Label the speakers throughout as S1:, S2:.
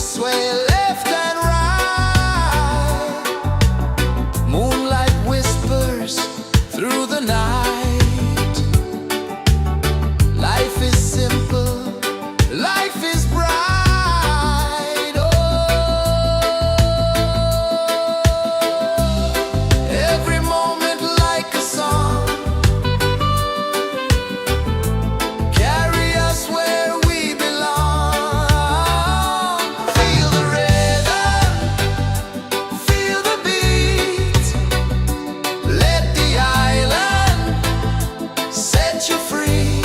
S1: sway left and right. Moonlight whispers through the night. Life is simple, life is bright. Oh, every moment like a song. Carry us where we belong. Feel the rhythm, feel the beat. Let the island set you free.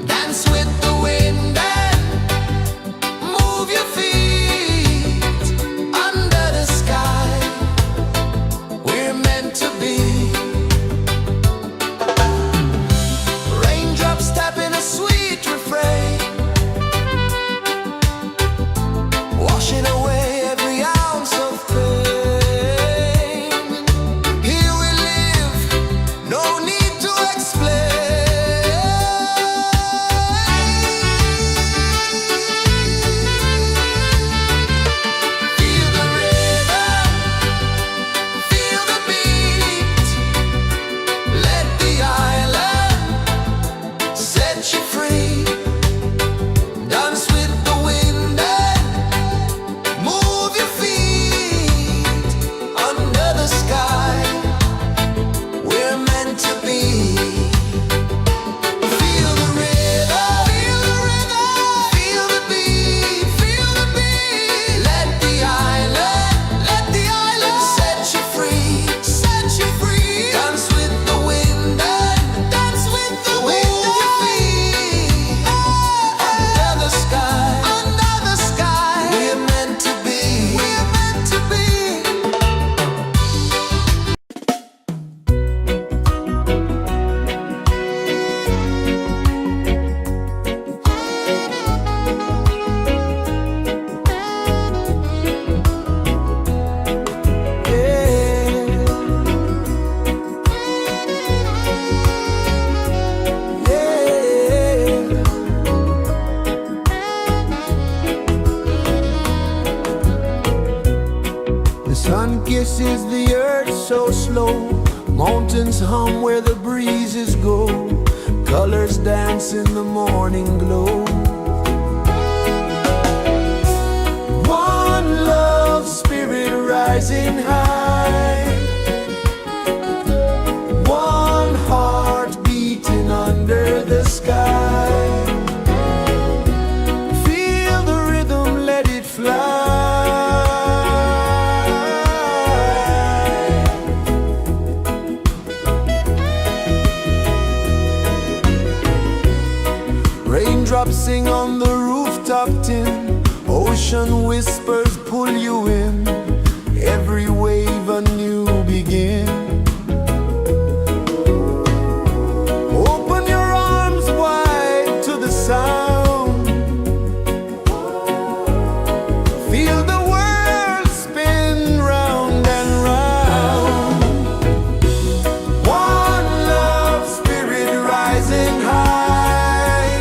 S1: Dance with the wind and move your feet. Under the sky, we're meant to be. Raindrops tapping a sweet refrain, washing away every ounce of pain. Here we live, no need to explain. Feel the rhythm, feel the beat. Let the island set you free. Dance with the wind and move your feet. Under the sky, we're meant to be. Feel the rhythm, feel the beat, feel the beat. Let the island set you free, set you free. Dance with the wind and dance with the wind. Move your feet. Under the sky, we're meant to be. We're meant to be. The sun kisses the earth so slow. Mountains hum where the breezes go. Colors dance in the morning glow. One love spirit rising high. One heart beating under the sky. Feel the rhythm, let it fly. Raindrops sing on the rooftop tin. Ocean whispers pull you in. Every wave a new begin. Open your arms wide to the sound. Feel the world spin round and round. One love spirit rising high.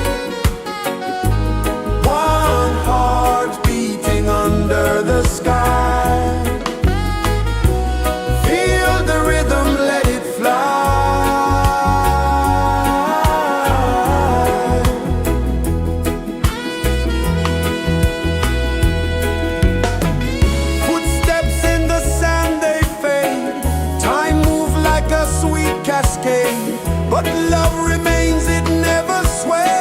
S1: One heart beating under the sky. Feel the rhythm, let it fly. Footsteps in the sand, they fade. Time moves like a sweet cascade, but love remains, it never sways.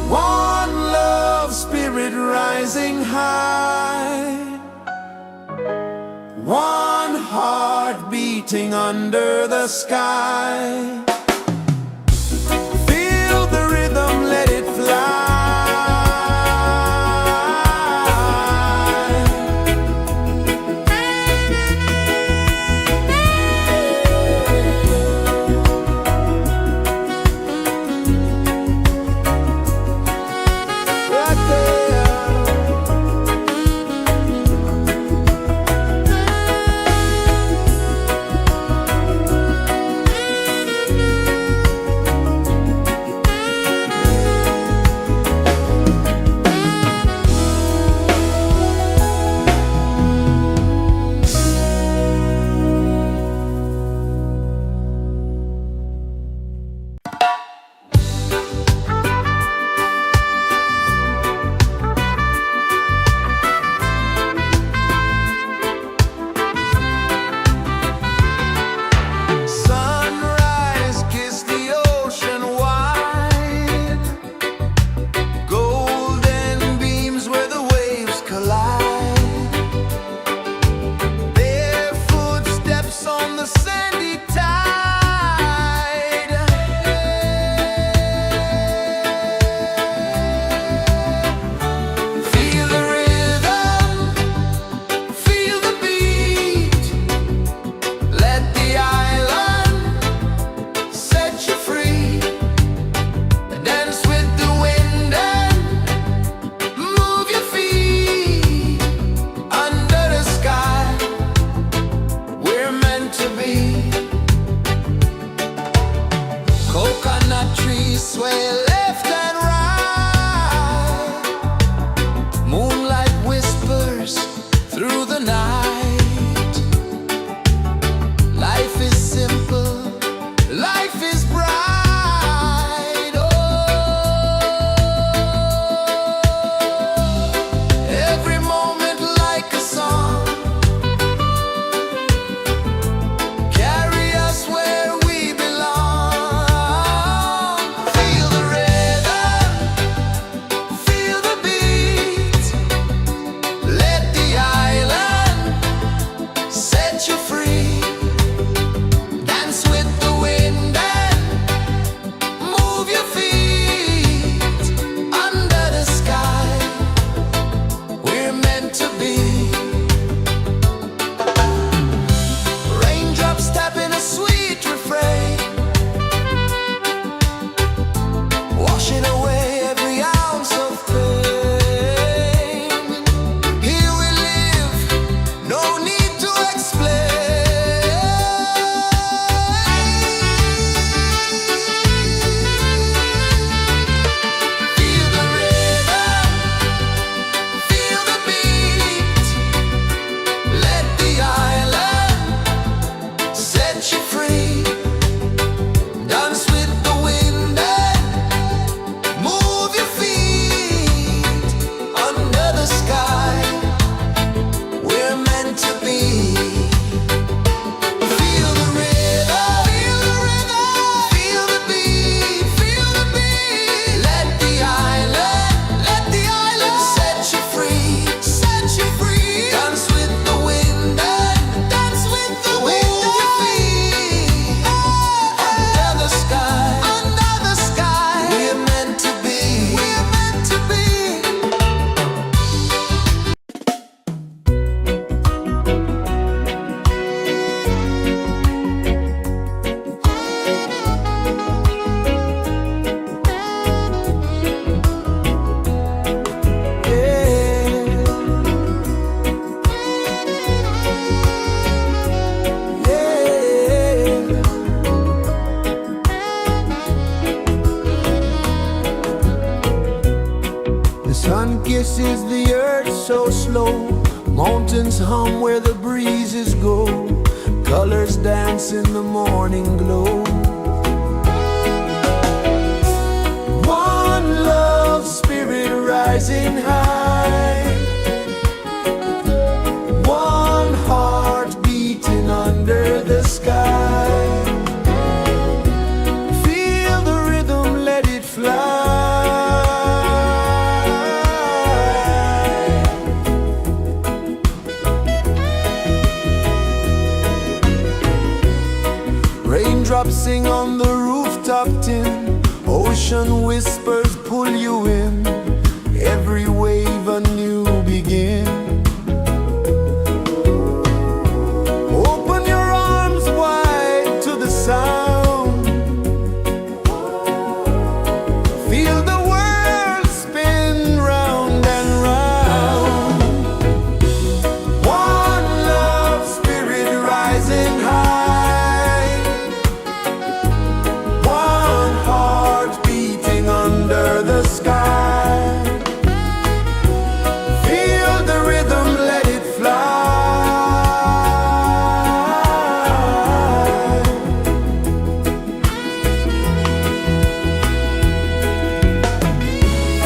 S1: One love spirit rising high. One heart beating under the sky. Feel the rhythm, let it fly. is the earth so slow? Mountains hum where the breezes go. Colors dance in the morning glow. One love spirit rising high. One heart beating under the sky. Feel the rhythm, let it fly. Raindrops sing on the rooftop tin. Ocean whispers pull you in. Every wave a new begin. Open your arms wide to the sound. Feel the world spin round and round. One love spirit rising high. One heart beating under the sky. Feel the rhythm, let it fly.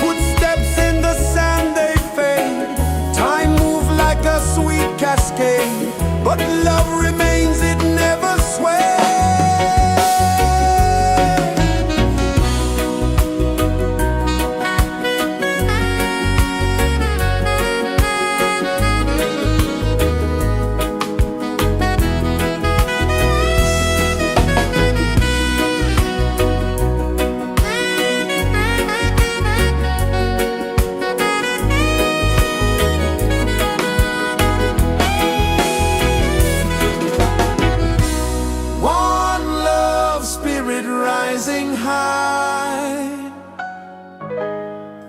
S1: Footsteps in the sand, they fade. Time moves like a sweet cascade, but love remains, it never sways. One love spirit rising high.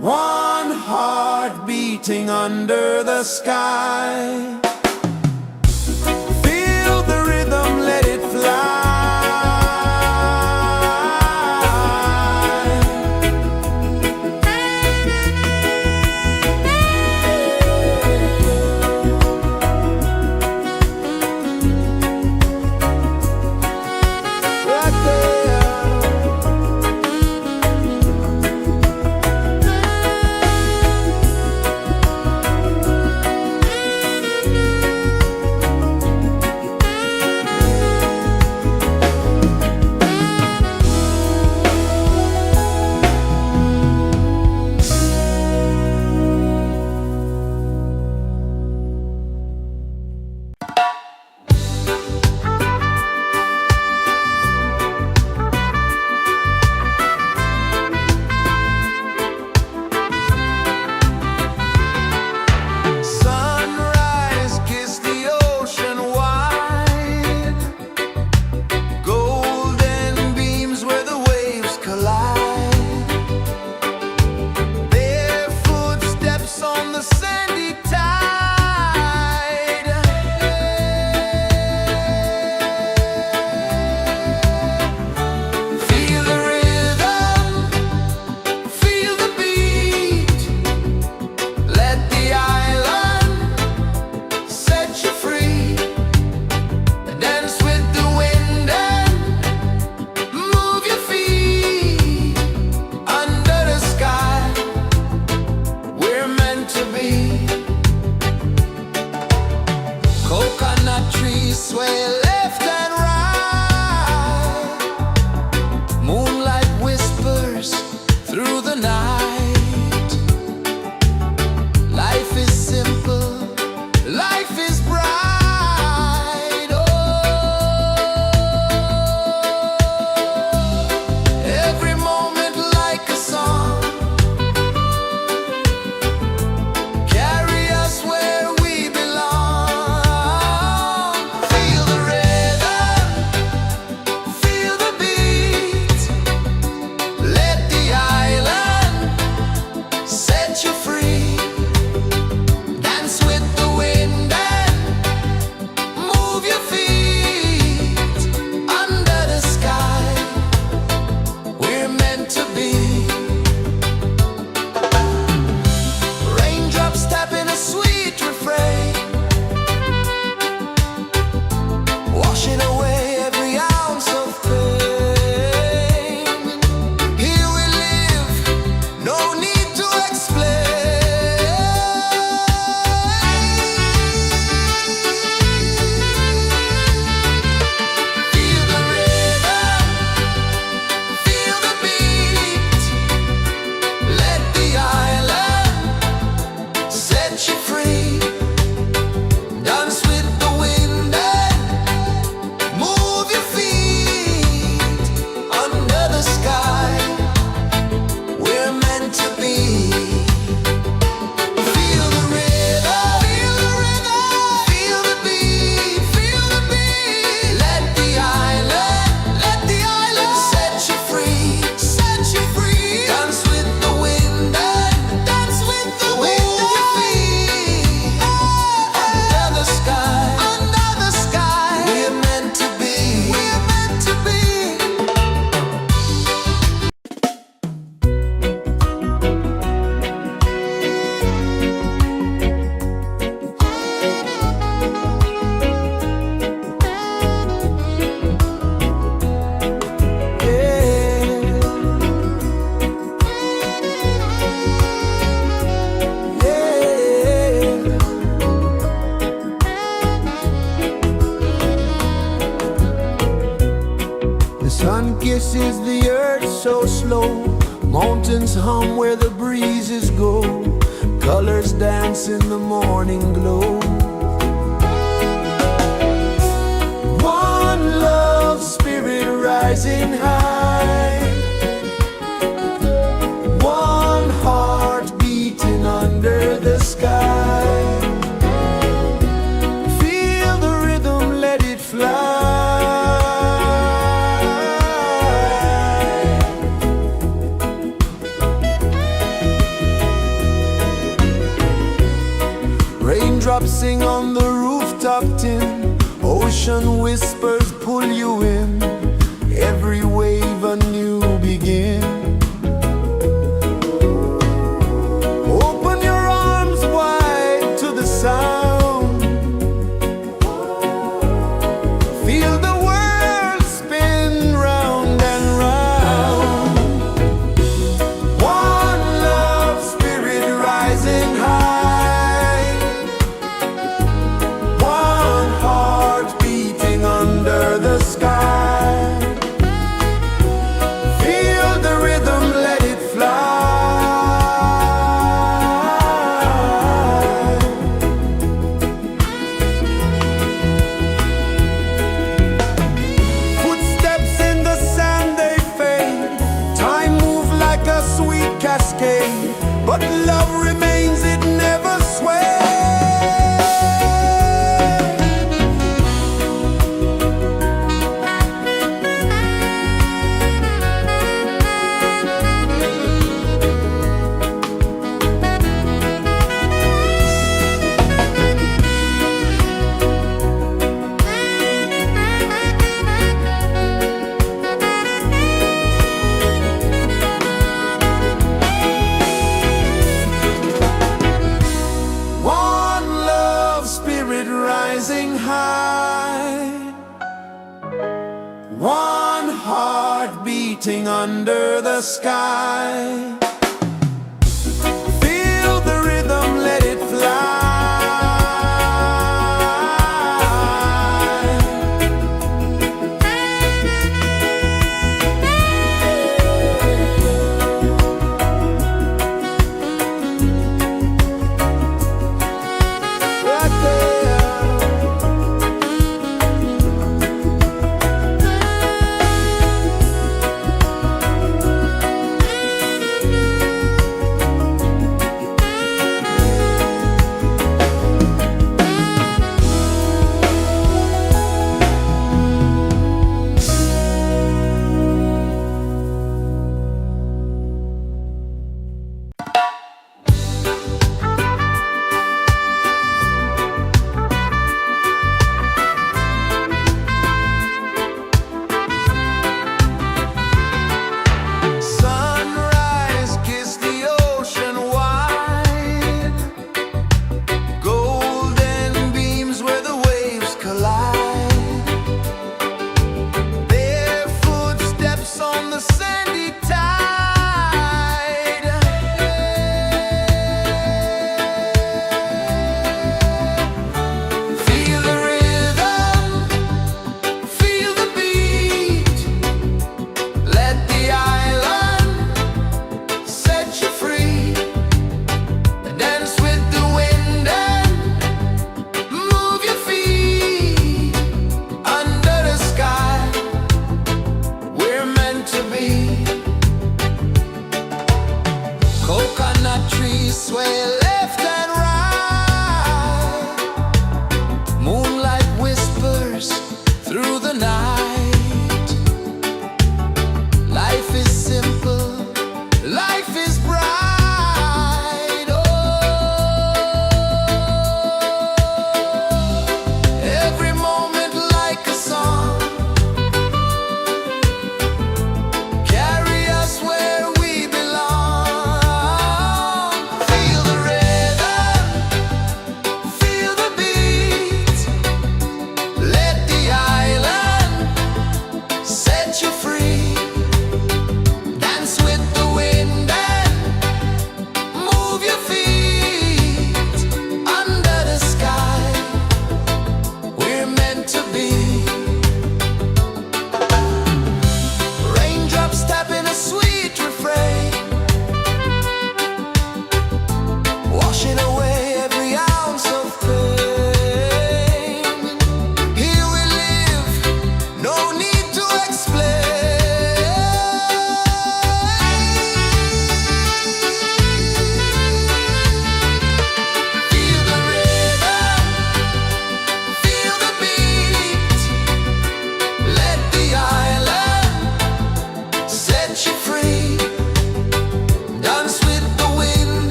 S1: One heart beating under the sky. Feel the rhythm, let it fly. Right there. Sunrise, kiss the ocean wide. Golden beams where the waves collide. Bare footsteps on the sandy tide. Feel the rhythm, feel the beat. Let the island set you free. Dance with the wind and move your feet. Under the sky, we're meant to be. Coconut trees sway left and right. Moonlight whispers through the night. Life is simple, life is bright. Oh, every moment like a song. Carry pulses the earth so slow. Mountains hum where the breezes go. Colors dance in the morning glow. One love spirit rising high. One heart beating under the sky. Feel the rhythm, let it fly. Raindrops sing on the rooftop tin. Ocean whispers pull you in. Every wave a new begin. Open your arms wide to the sound. Feel the world spin round and round. One love spirit rising high. One heart beating under the sky. Feel the rhythm, let it fly. Footsteps in the sand, they fade. Time moves like a sweet cascade, but love remains, it never sways. One love spirit rising high. One heart beating under the sky. Feel the rhythm, let it fly. Right there.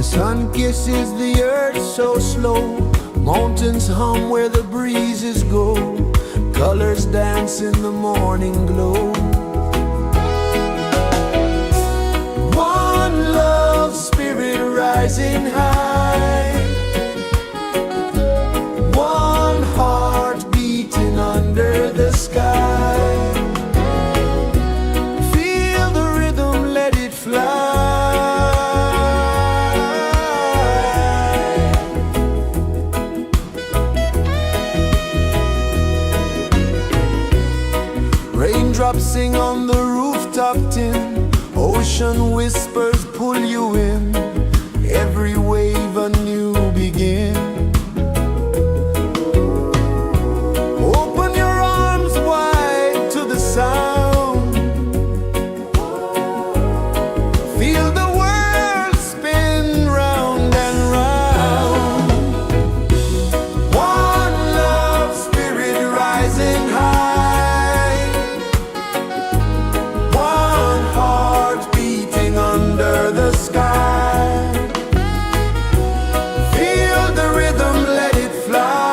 S1: Sun kisses the earth so slow, mountains hum where the breezes go, colors dance in the morning glow. One love spirit rising high, one heart beating under the sky. Feel the rhythm, let it fly. Raindrops sing on the rooftop tin, ocean whispers pull you in, every wave a new begin. Open your arms wide to the sound, feel the world spin round and round. One love spirit rising high, one heart beating under the sky. Feel the rhythm, let it fly.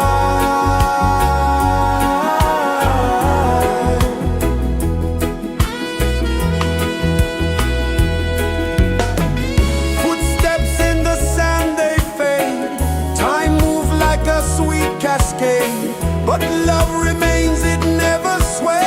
S1: Footsteps in the sand, they fade, time moves like a sweet cascade, but love remains, it never sways.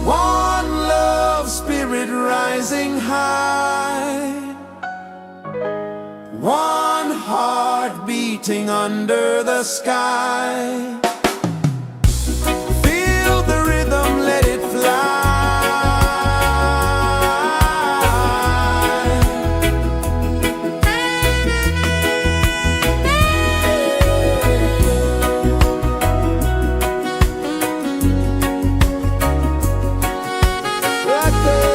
S1: One love spirit rising high, one heart beating under the sky. Feel the rhythm, let it fly. Right there.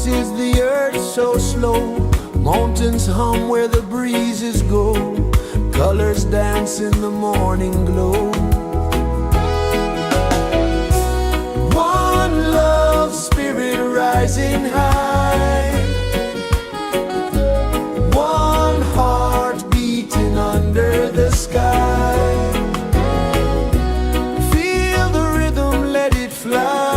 S1: is the earth so slow? Mountains hum where the breezes go. Colors dance in the morning glow. One love spirit rising high. One heart beating under the sky. Feel the rhythm, let it fly.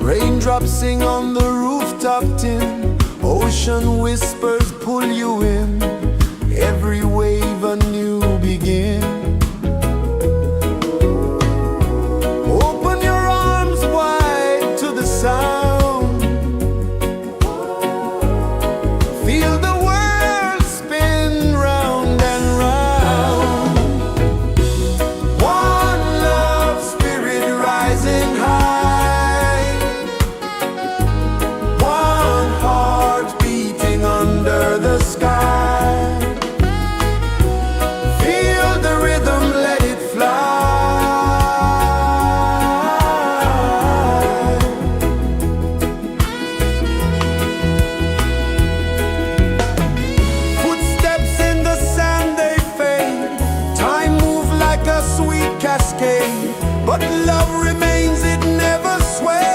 S1: Raindrops sing on the rooftop tin. Ocean whispers pull you in. Every wave a new begin. Open your arms wide to the sound. Feel the world spin round and round. One love spirit rising high. One heart beating under the sky. Feel the rhythm, let it fly. Footsteps in the sand, they fade. Time moves like a sweet cascade, but love remains, it never sways.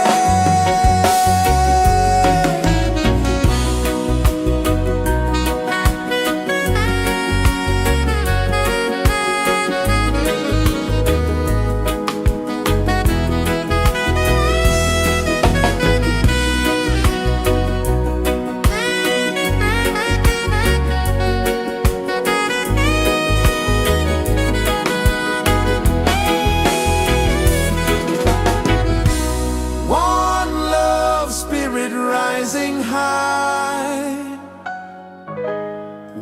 S1: One love spirit rising high.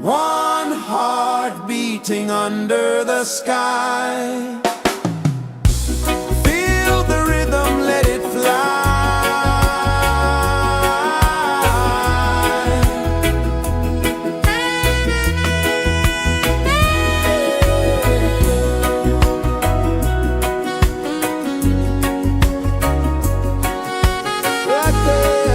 S1: One heart beating under the sky. Feel the rhythm, let it fly. Right there.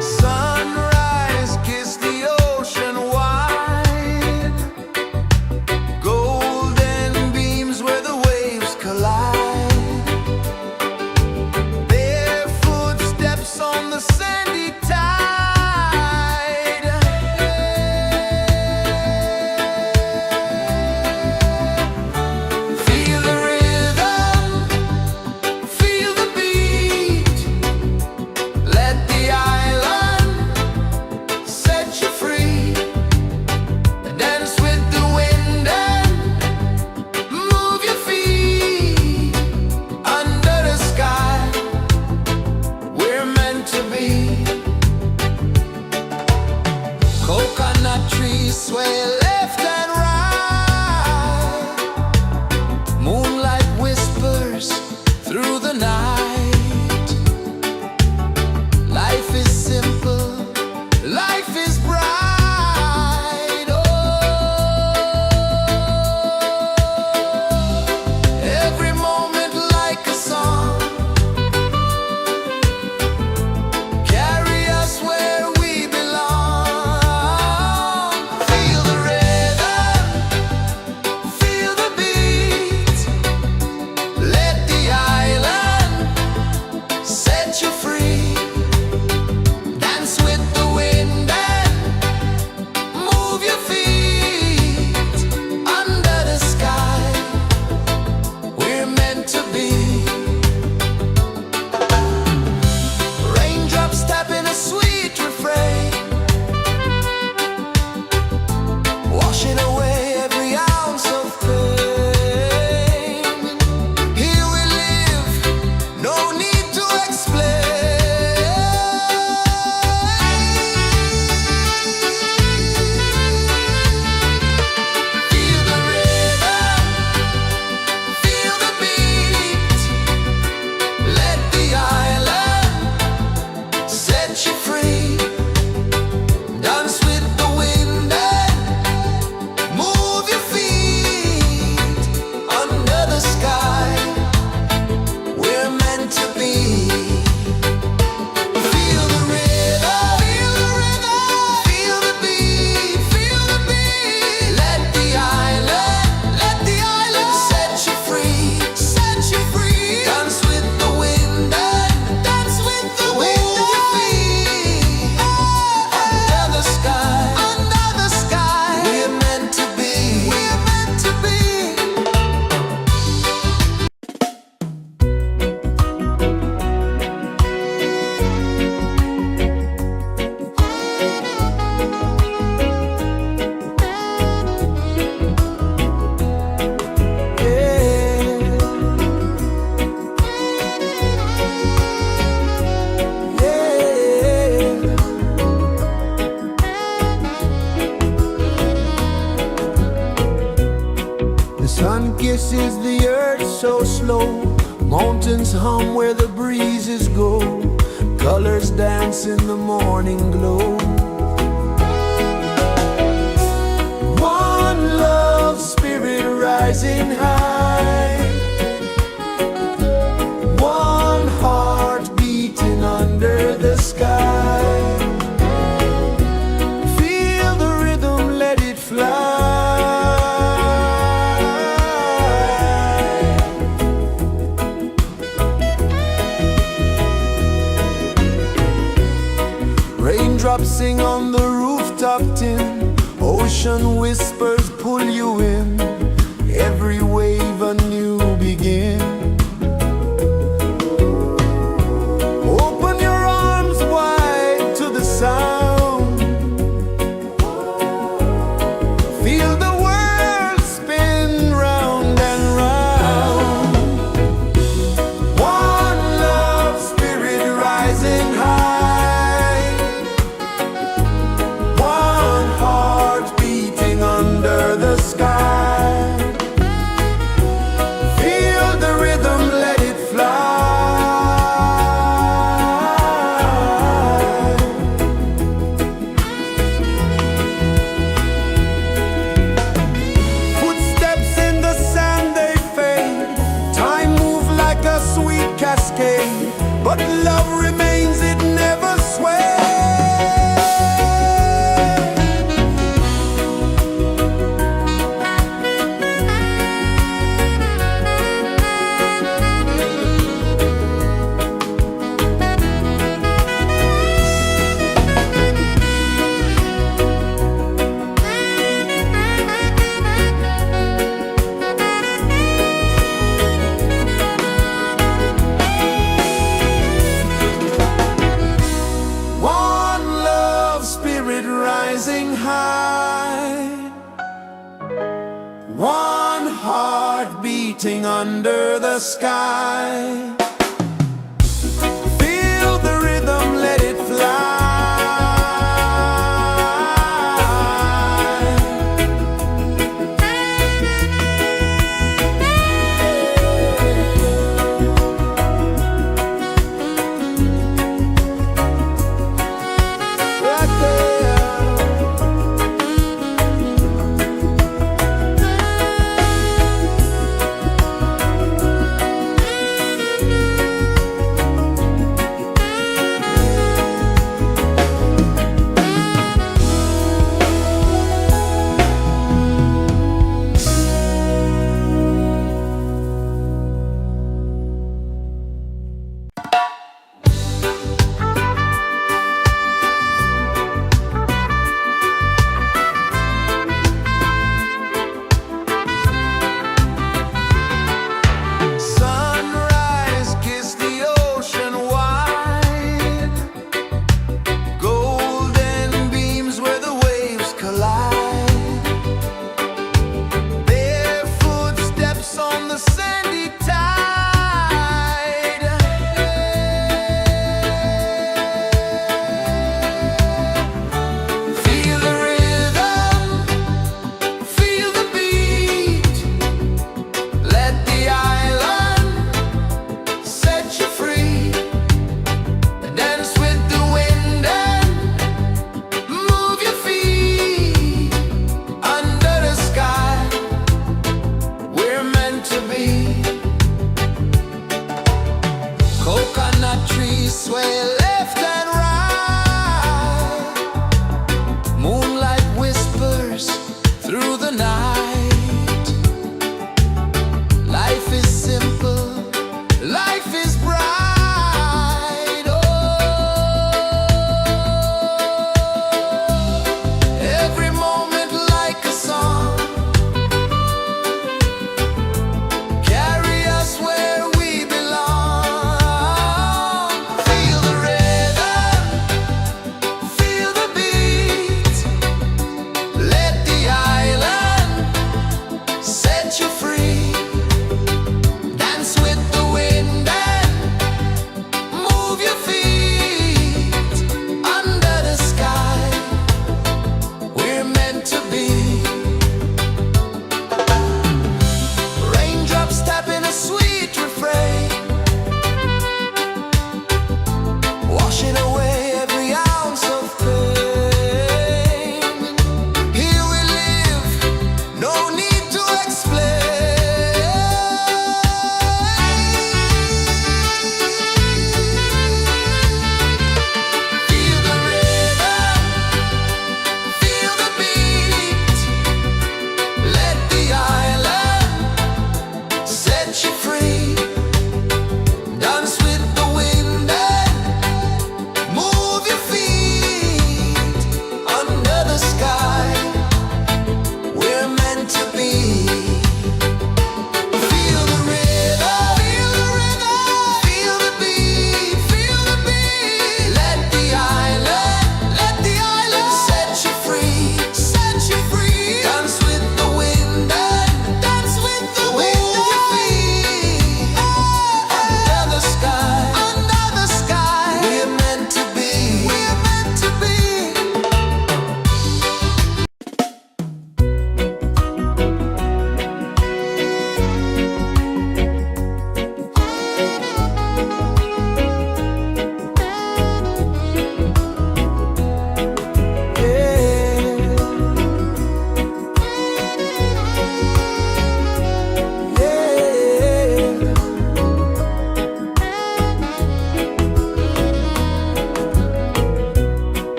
S1: Sunrise, kiss the ocean wide. Golden beams where the waves collide. Bare footsteps on the sandy tide. Feel the rhythm, feel the beat. Let the island set you free. Dance with the wind and move your feet. Under the sky, we're meant to be. Coconut trees sway left and right. Moonlight whispers through the night. Life is simple, life is bright. Oh, every moment like a song. Carry us where we belong. Feel the rhythm, Sun kisses the earth so slow, mountains hum where the breezes go, colors dance in the morning glow. One love spirit rising high, one heart beating under the sky. Feel the rhythm, let it fly. Raindrops sing on the rooftop tin, ocean whispers pull you in, every wave a new begin. Open your arms wide to the sound, feel the world spin round and round. One love spirit rising high, one heart beating under the sky. Feel the rhythm, let it fly. Footsteps in the sand, they fade, time moves like a sweet cascade, but love remains, it never sways. One love spirit rising high, one heart beating under the sky. Feel the rhythm, let it fly. Right there.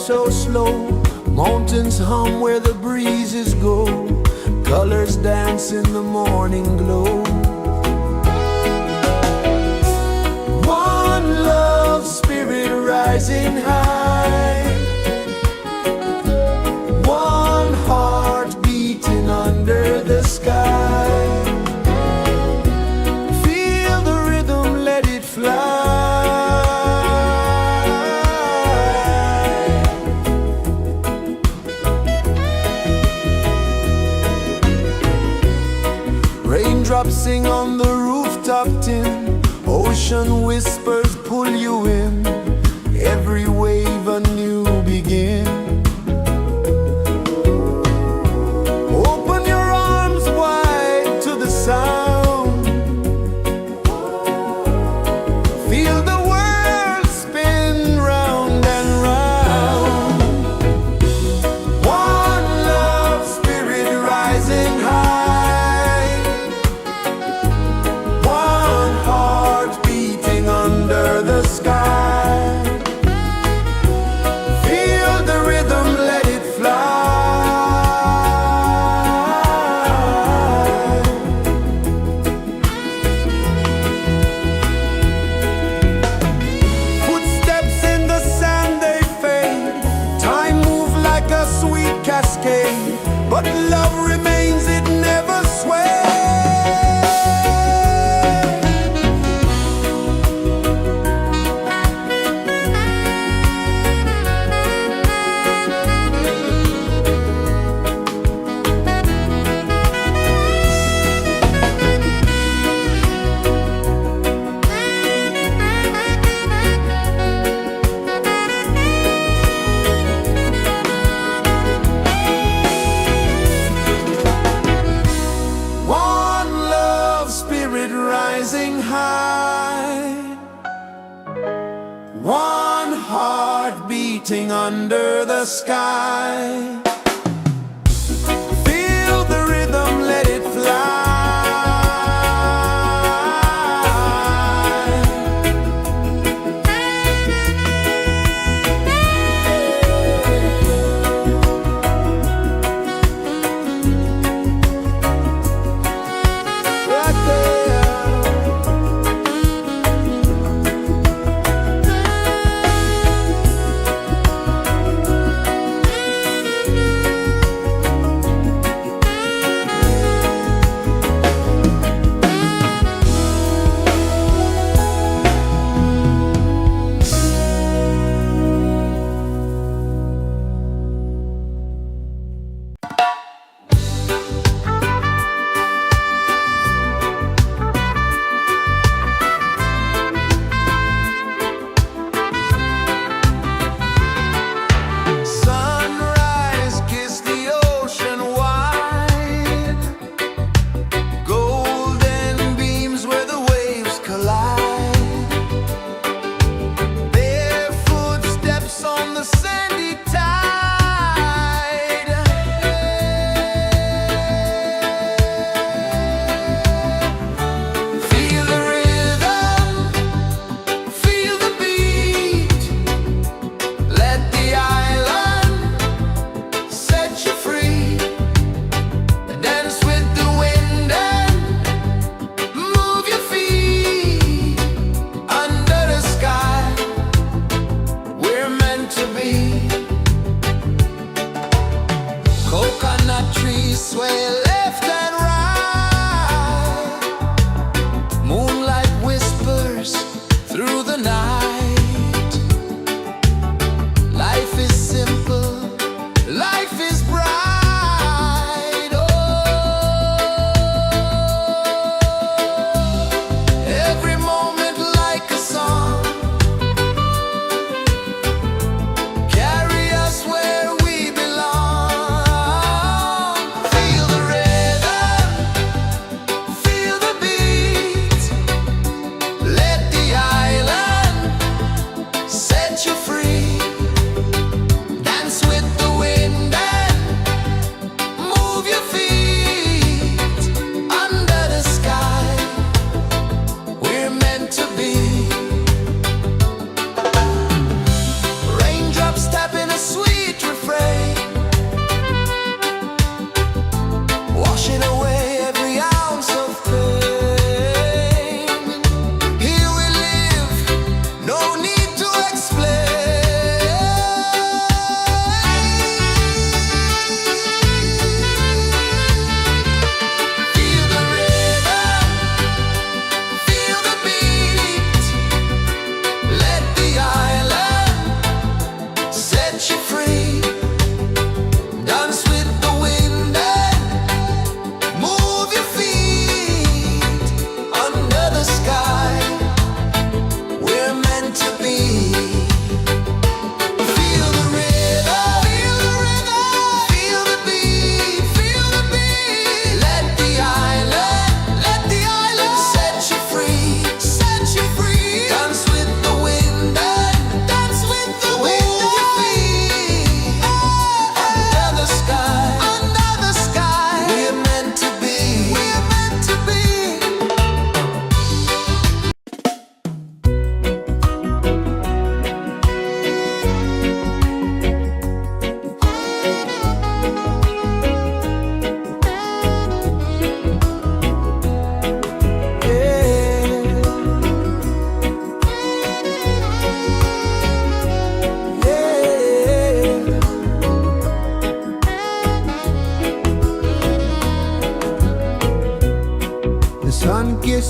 S1: so slow. Mountains hum where the breezes go. Colors dance in the morning glow. One love spirit rising high. One heart beating under the sky. Feel the rhythm, let it fly. Raindrops sing on the rooftop tin. Ocean whispers pull you in. Every wave a new begin. Open your arms wide to the sound. Feel the world spin round and round. One love spirit rising high. One heart beating under the sky. Feel the rhythm, let it fly. Footsteps in the sand, they fade. Time moves like a sweet cascade. But love remains, it never sways. One love spirit rising high. One heart beating under the sky. Feel the rhythm, let it fly. Right there. Sunrise, kiss the ocean wide. Golden beams where the waves collide. Barefoot steps on the sandy tide. Feel the rhythm, feel the beat. Let the island set you free. Dance with the wind and move your feet. Under the sky, we're meant to be. Coconut trees sway left and right. Moonlight whispers through the night. Life is simple, life is bright. Oh, every moment like a song. Carry us where we belong. Feel the rhythm.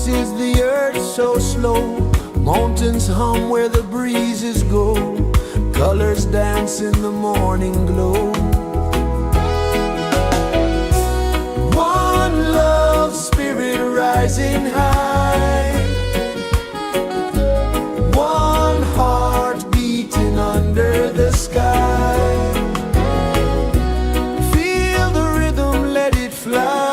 S1: is the earth so slow? Mountains hum where the breezes go. Colors dance in the morning glow. One love spirit rising high. One heart beating under the sky. Feel the rhythm, let it fly.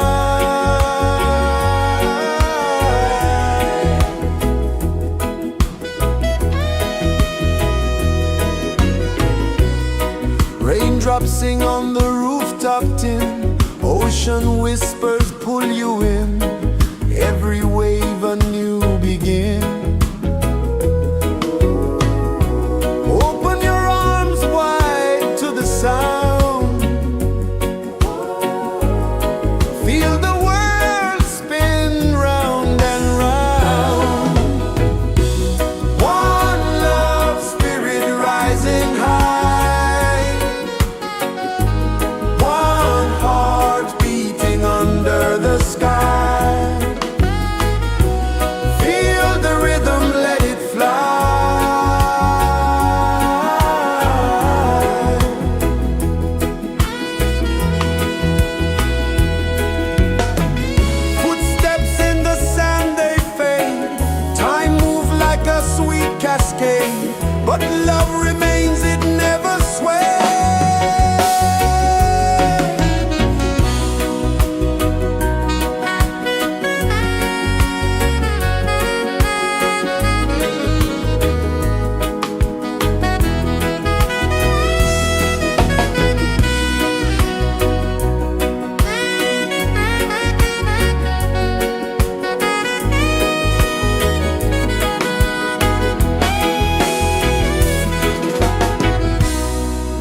S1: Raindrops sing on the rooftop tin. Ocean whispers pull you in. Every wave a new begin. Open your arms wide to the sound. Feel the world spin round and round. One love spirit rising high. One heart beating under the sky. Feel the rhythm, let it fly. Footsteps in the sand, they fade. Time moves like a sweet cascade, but love remains, it never sways.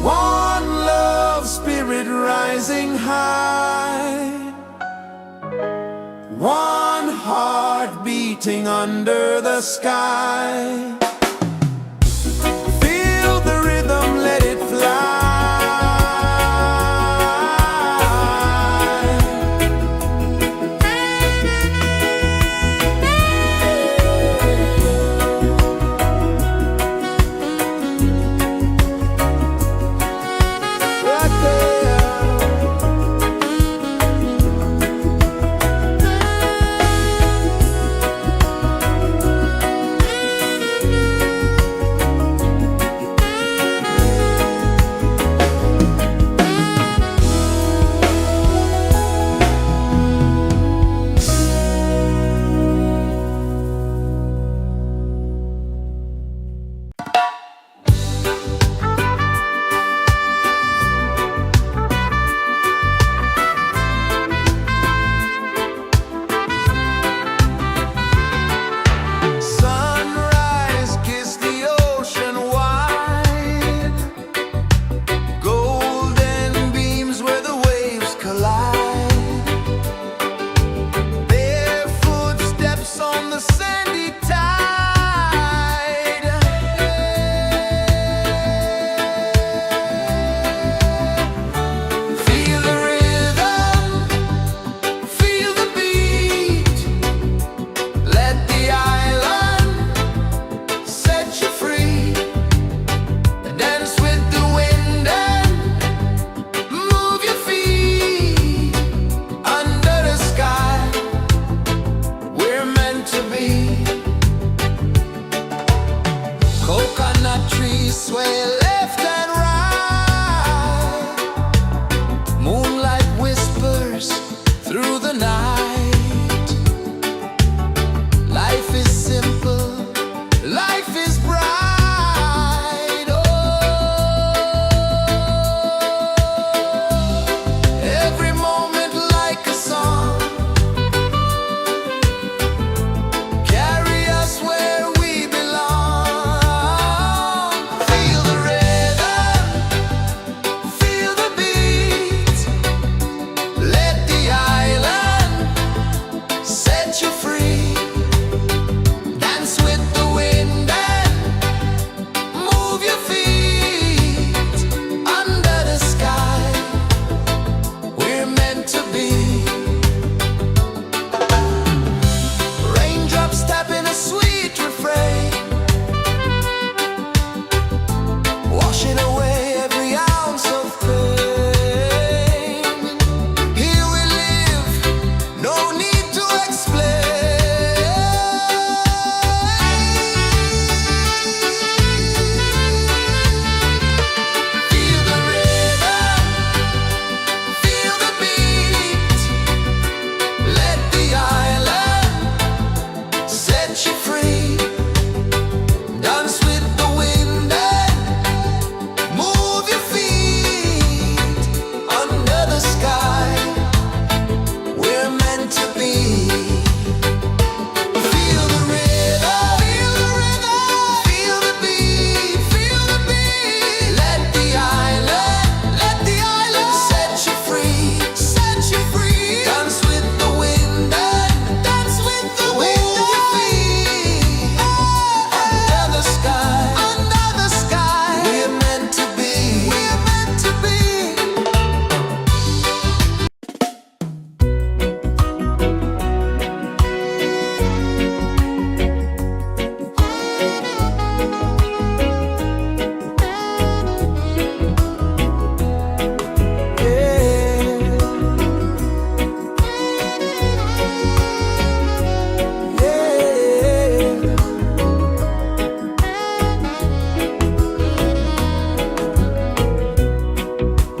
S1: One love spirit rising high. One heart beating under the sky. Feel the rhythm, let it fly. Right there.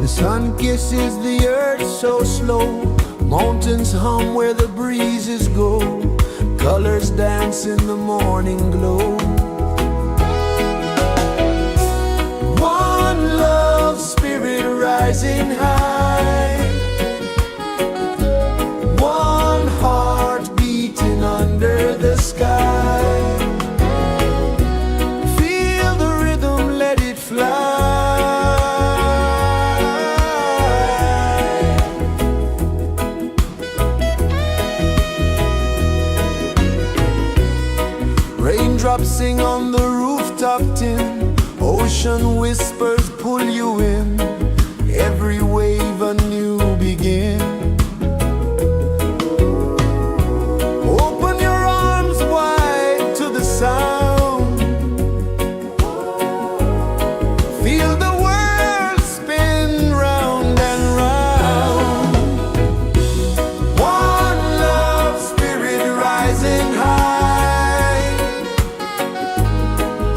S1: The sun kisses the earth so slow, mountains hum where the breezes go, colors dance in the morning glow. One love spirit rising high, one heart beating under the sky. Feel the rhythm, let it fly. Raindrops sing on the rooftop tin, ocean whispers pull you in, every wave a new begin. Open your arms wide to the sound, feel the world spin round and round. One love spirit rising high,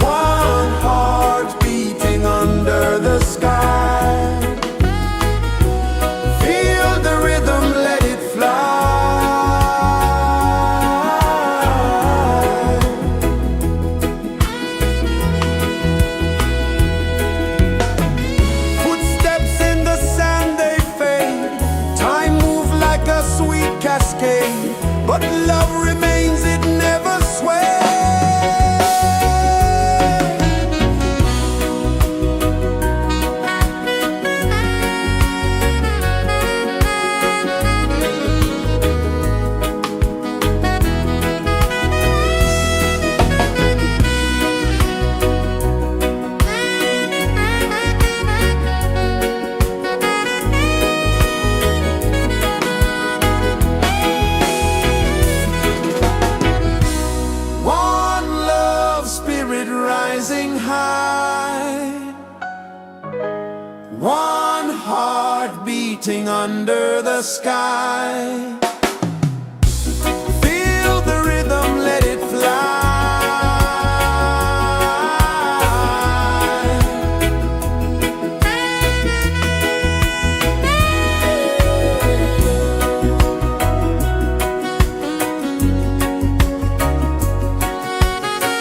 S1: one heart beating under the sky. Feel the rhythm, let it fly. Footsteps in the sand, they fade, time moves like a sweet cascade, but love remains, it never sways. One love spirit rising high, one heart beating under the sky. Feel the rhythm, let it fly.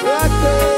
S1: Right there.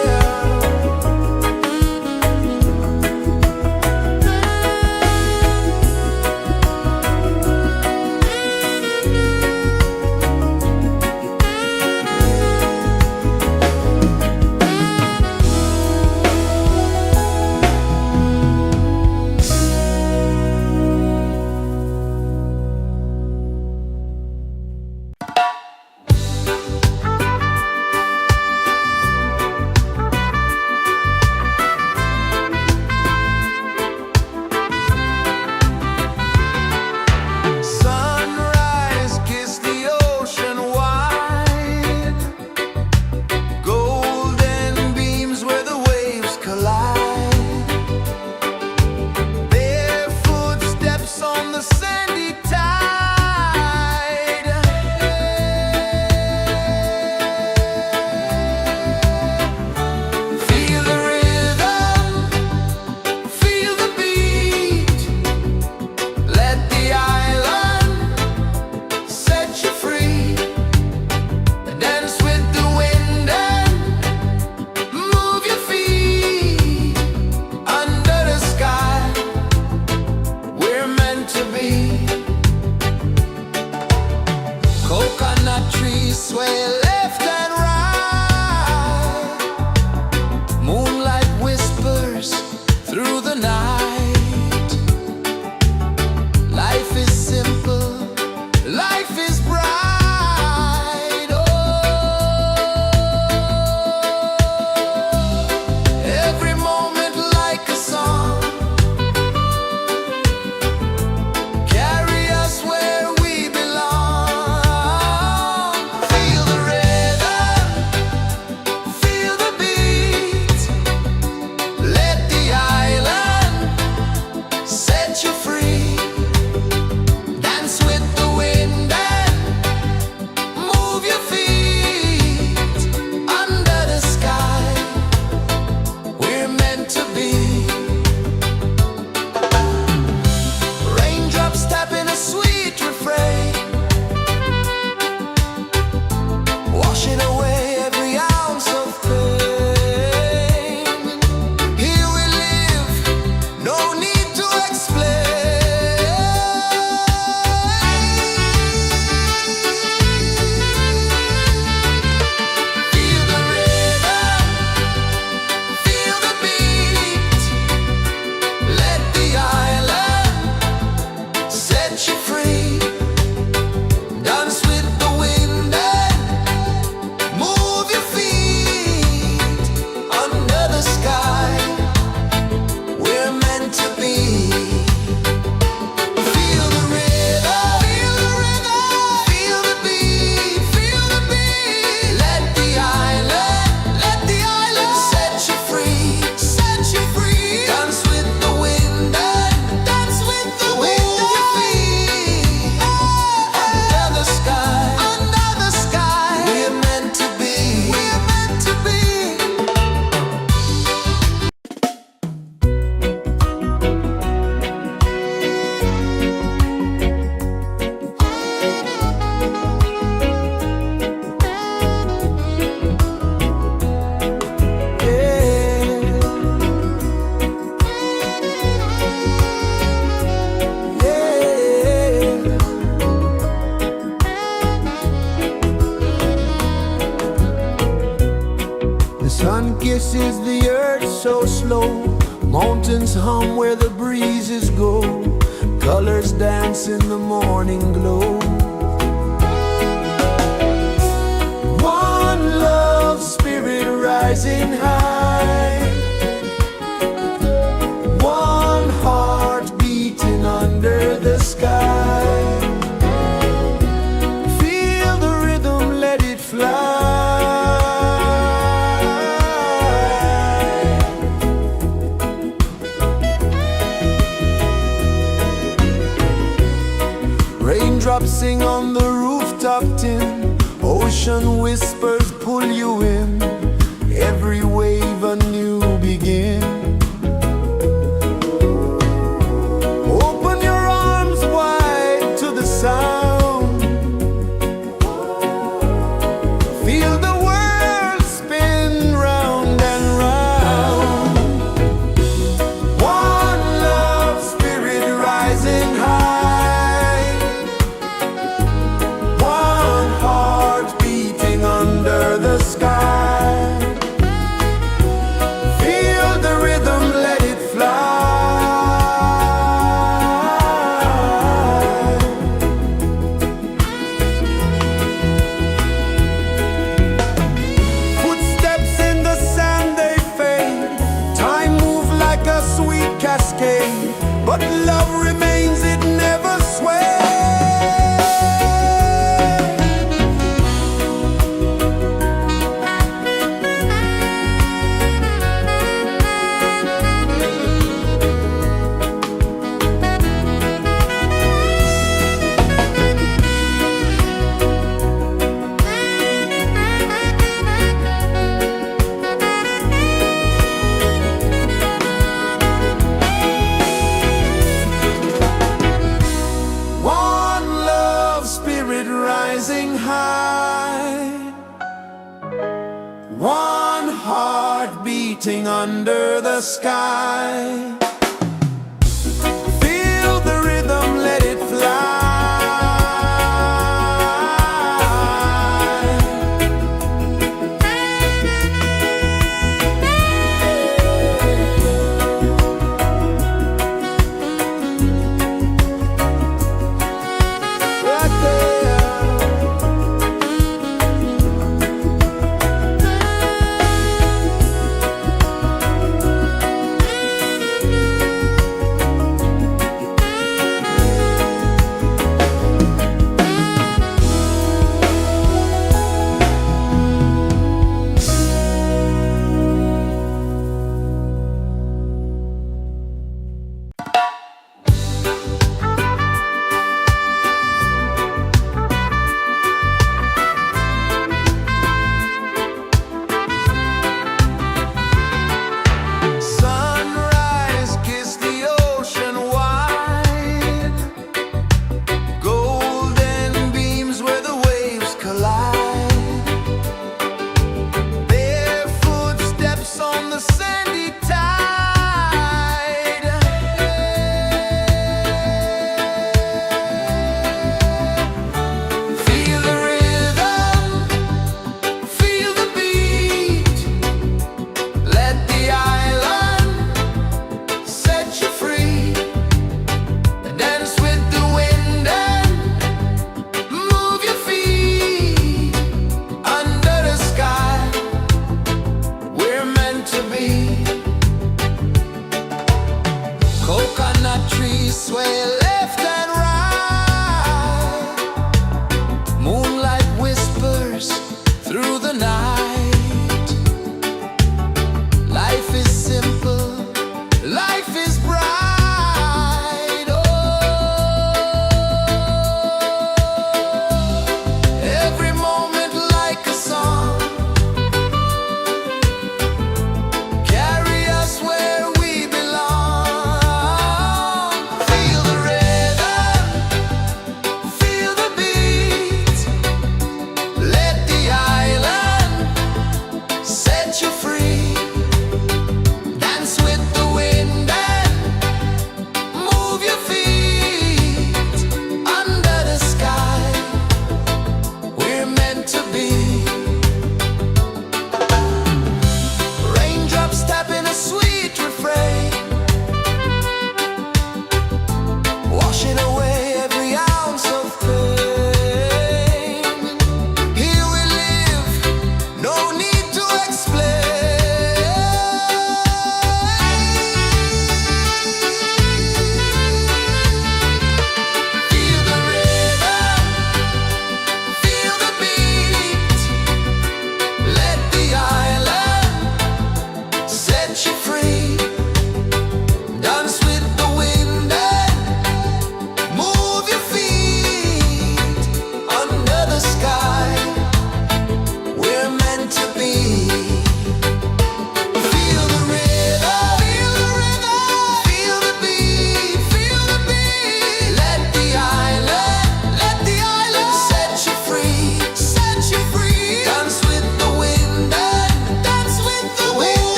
S1: hum where the breezes go, colors dance in the morning glow. One love spirit rising high, one heart beating under the sky. Feel the rhythm, let it fly. Raindrops sing on the rooftop tin, ocean whispers pull you in, every wave a new begin. Open your arms wide to the sound, feel the world spin round and round. One love spirit rising high, one heart beating under the sky. Feel the rhythm, let it fly. Footsteps in the sand, they fade. Time moves like a sweet cascade, but love remains, it never sways. One love spirit rising high, one heart beating under the sky. Feel the rhythm, let it fly. Right there.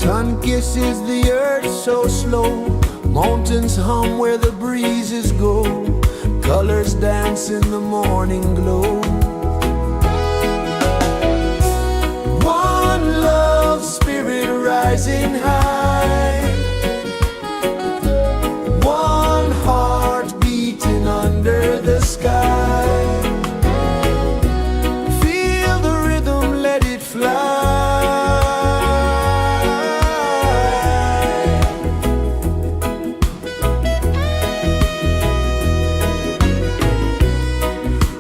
S1: Sun kisses the earth so slow, mountains hum where the breezes go, colors dance in the morning glow. One love spirit rising high, one heart beating under the sky. Feel the rhythm, let it fly.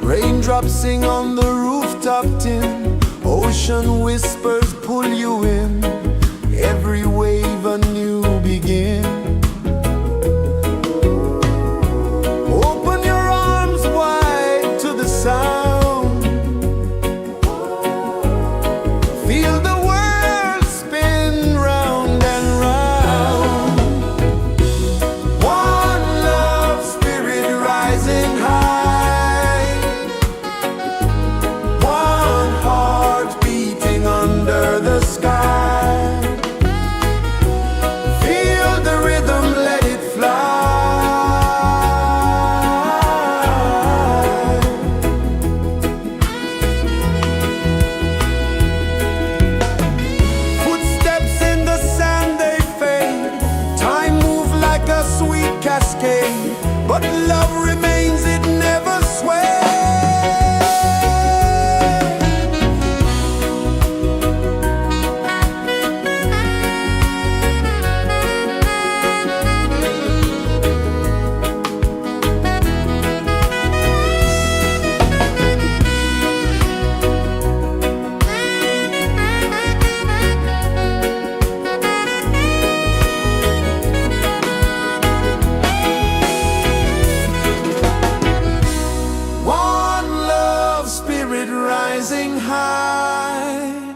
S1: Raindrops sing on the rooftop tin, ocean whispers pull you in, every wave a new begin. Open your arms wide to the sound, feel the world spin round and round. One love spirit rising high, one heart beating under the sky. Feel the rhythm, let it fly. Footsteps in the sand, they fade, time moves like a sweet cascade, but love remains, it never sways. One love spirit rising high,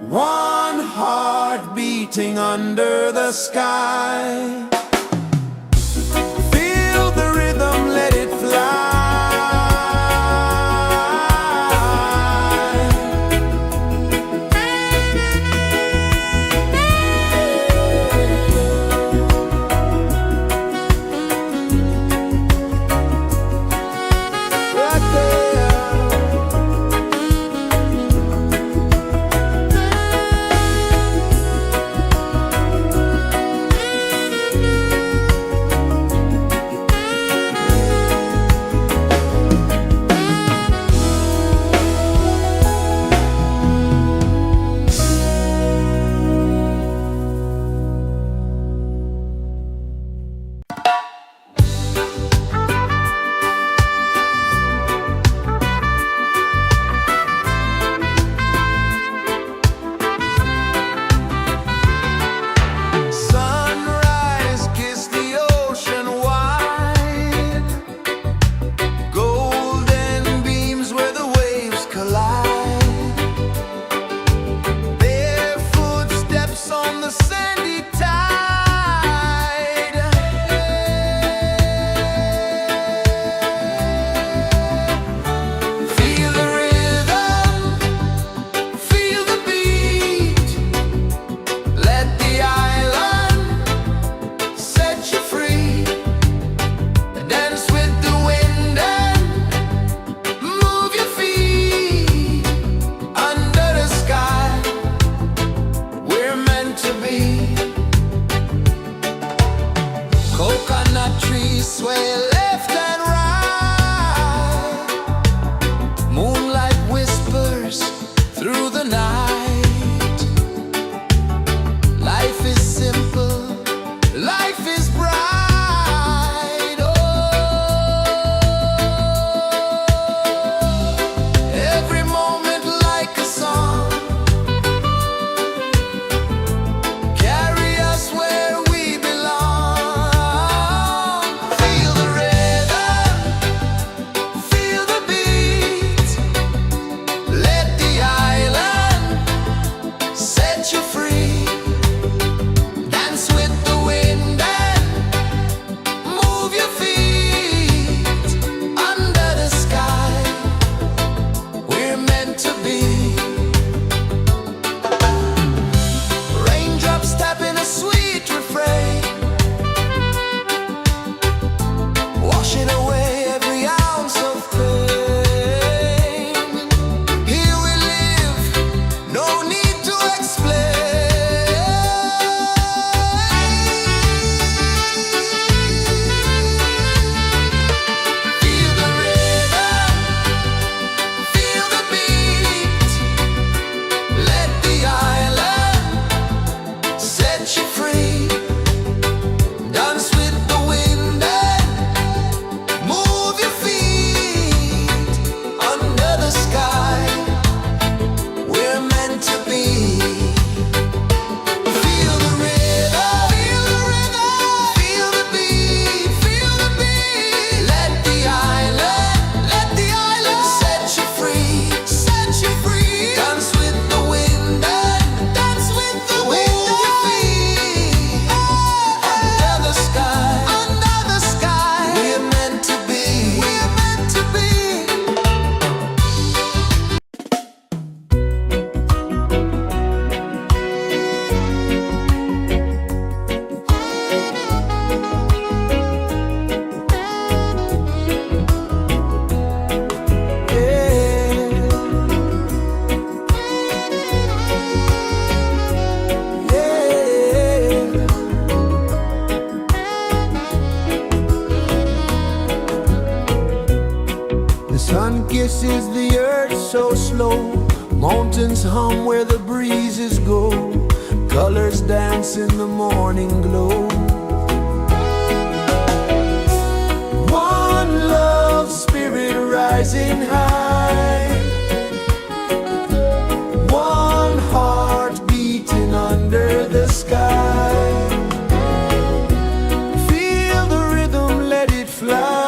S1: one heart beating under the sky. Feel the rhythm, let it fly. Right there. Sunrise, kiss the ocean wide, golden beams where the waves collide, barefoot steps on the sandy tide. Feel the rhythm, feel the beat, let the island set you free. Dance with the wind and move your feet under the sky. We're meant to be. Coconut trees sway left and right, moonlight whispers through the night. Life is simple, life is bright. Oh, every moment like a song, carry us where we belong. Feel the rhythm, feel the beat, let the island pulses the earth so slow. Mountains hum where the breezes go. Colors dance in the morning glow. One love spirit rising high. One heart beating under the sky. Feel the rhythm, let it fly.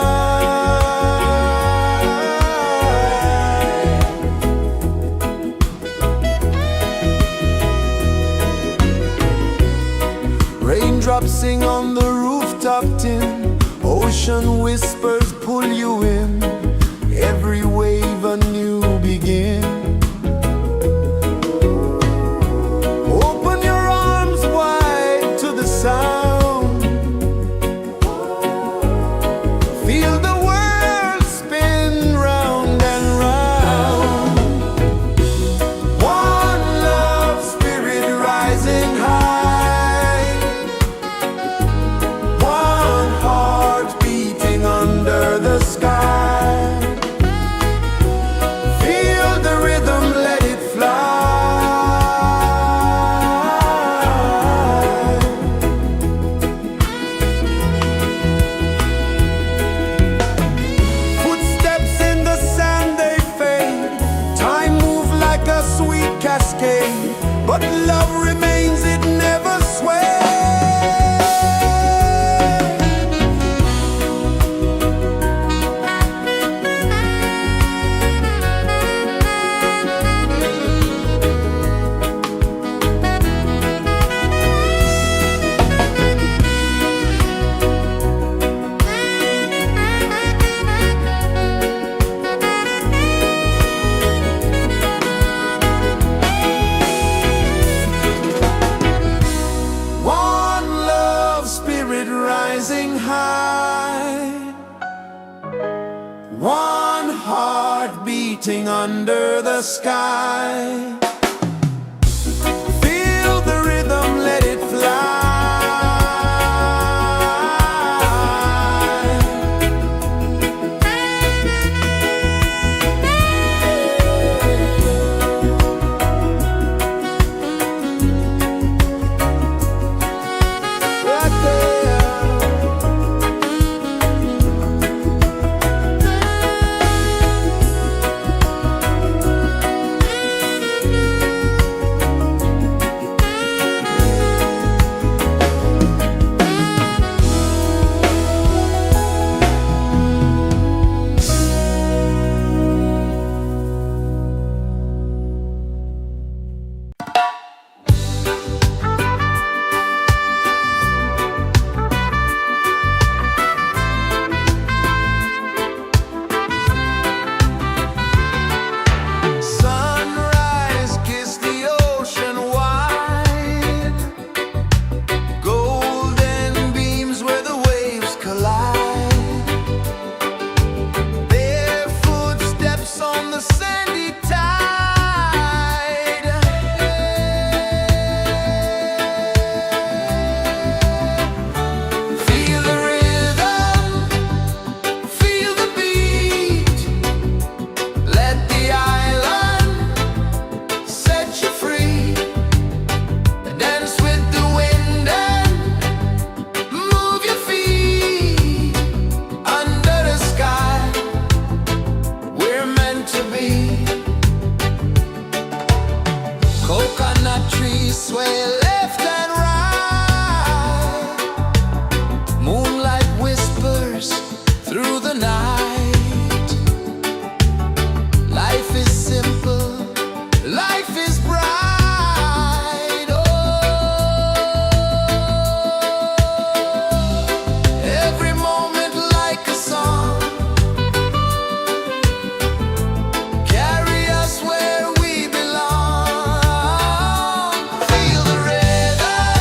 S1: Raindrops sing on the rooftop tin. Ocean whispers pull you in. Every wave a new begin. Open your arms wide to the sound. Feel the world spin round and round. One love spirit rising high. One heart beating under the sky. Feel the rhythm, let it fly. Footsteps in the sand, they fade. Time moves like a sweet cascade, but love remains, it never sways. One love spirit rising high. One heart beating under the sky. Feel the rhythm, let it fly. Right there. Sunrise, kiss the ocean wide. Golden beams where the waves collide. Bare footsteps on the sandy tide. Feel the rhythm, feel the beat. Let the island set you free. Dance with the wind and move your feet. Under the sky, we're meant to be. Coconut trees sway left and right. Moonlight whispers through the night. Life is simple, life is bright. Oh, every moment like a song. Carry us where we belong. Feel the rhythm,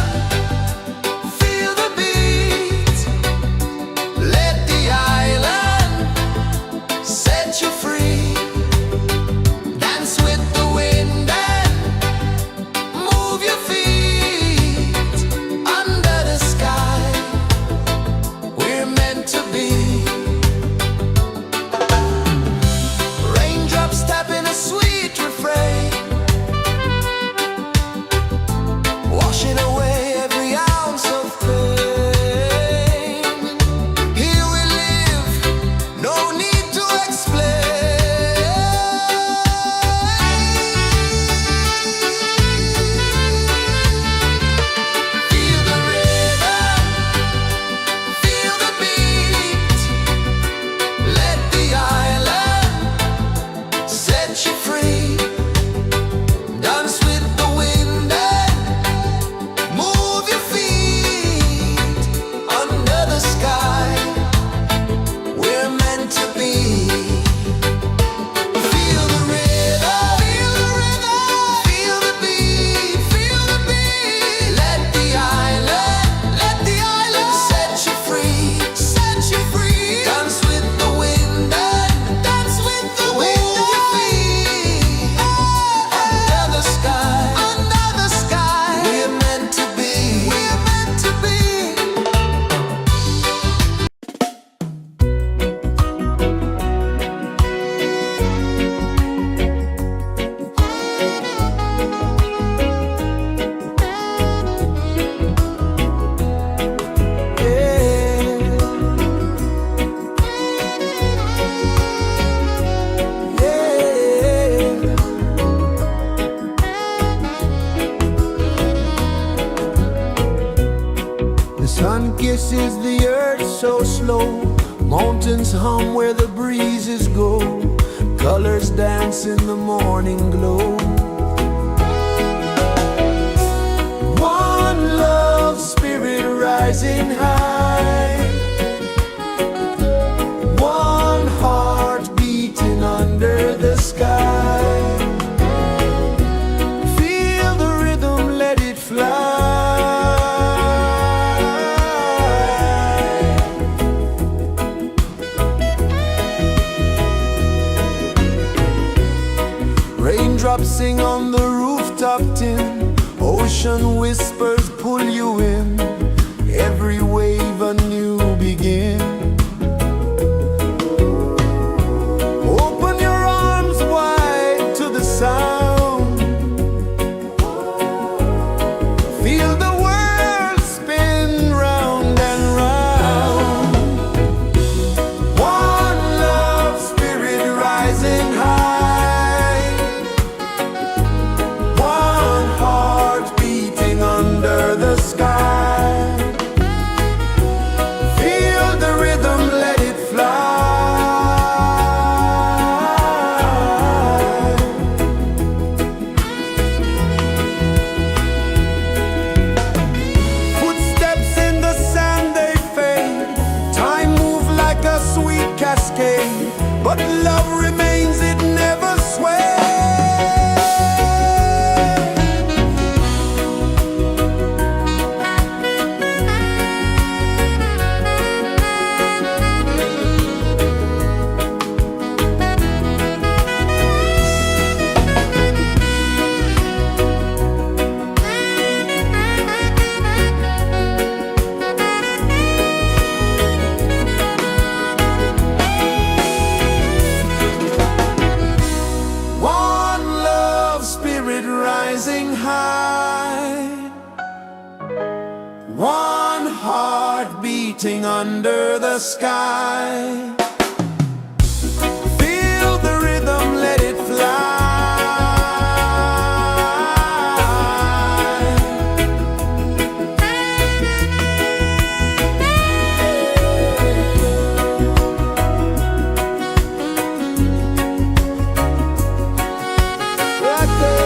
S1: kisses the earth so slow. Mountains hum where the breezes go. Colors dance in the morning glow. One love spirit rising high. One heart beating under the sky. Feel the rhythm, let it fly. Raindrops sing on the rooftop tin. Ocean whispers pull you in. Every wave a new begin. Open your arms wide to the sound. Feel the world spin round and round. One love spirit rising high. One heart beating under the sky. Feel the rhythm, let it fly. Footsteps in the sand, they fade. Time moves like a sweet cascade, but love remains, it never sways. One love spirit rising high. One heart beating under the sky. Feel the rhythm, let it fly. Right there.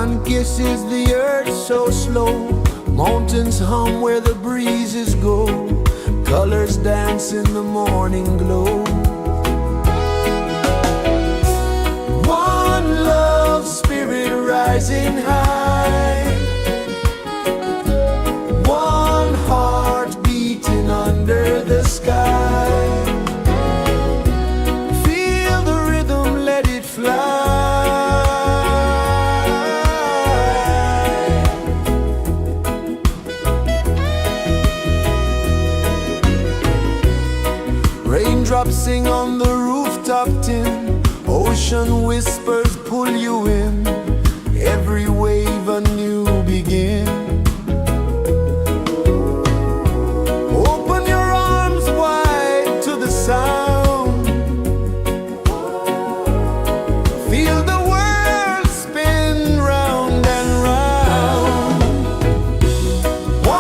S1: sun kisses the earth so slow. Mountains hum where the breezes go. Colors dance in the morning glow. One love spirit rising high. One heart beating under the sky. Feel the rhythm, let it fly. Raindrops sing on the rooftop tin. Ocean whispers pull you in. Every wave a new begin. Open your arms wide to the sound. Feel the world spin round and round.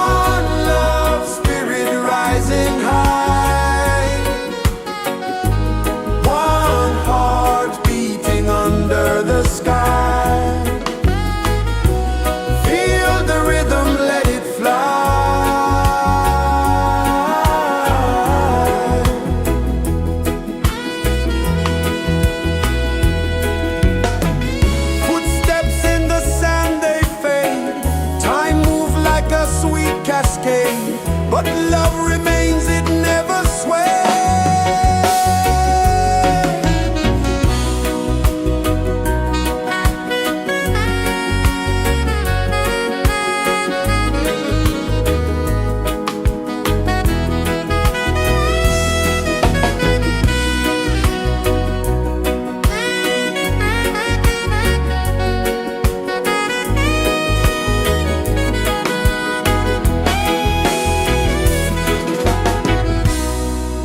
S1: One love spirit rising high. One heart beating under the sky. Feel the rhythm, let it fly. Footsteps in the sand, they fade. Time moves like a sweet cascade, but love remains, it never sways.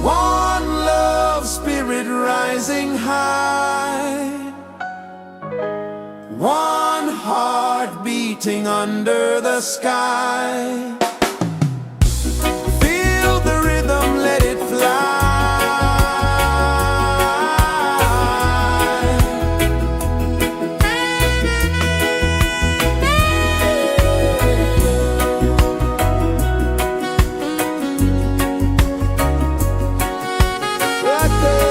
S1: One love spirit rising high. One heart beating under the sky. Feel the rhythm, let it fly. Right there.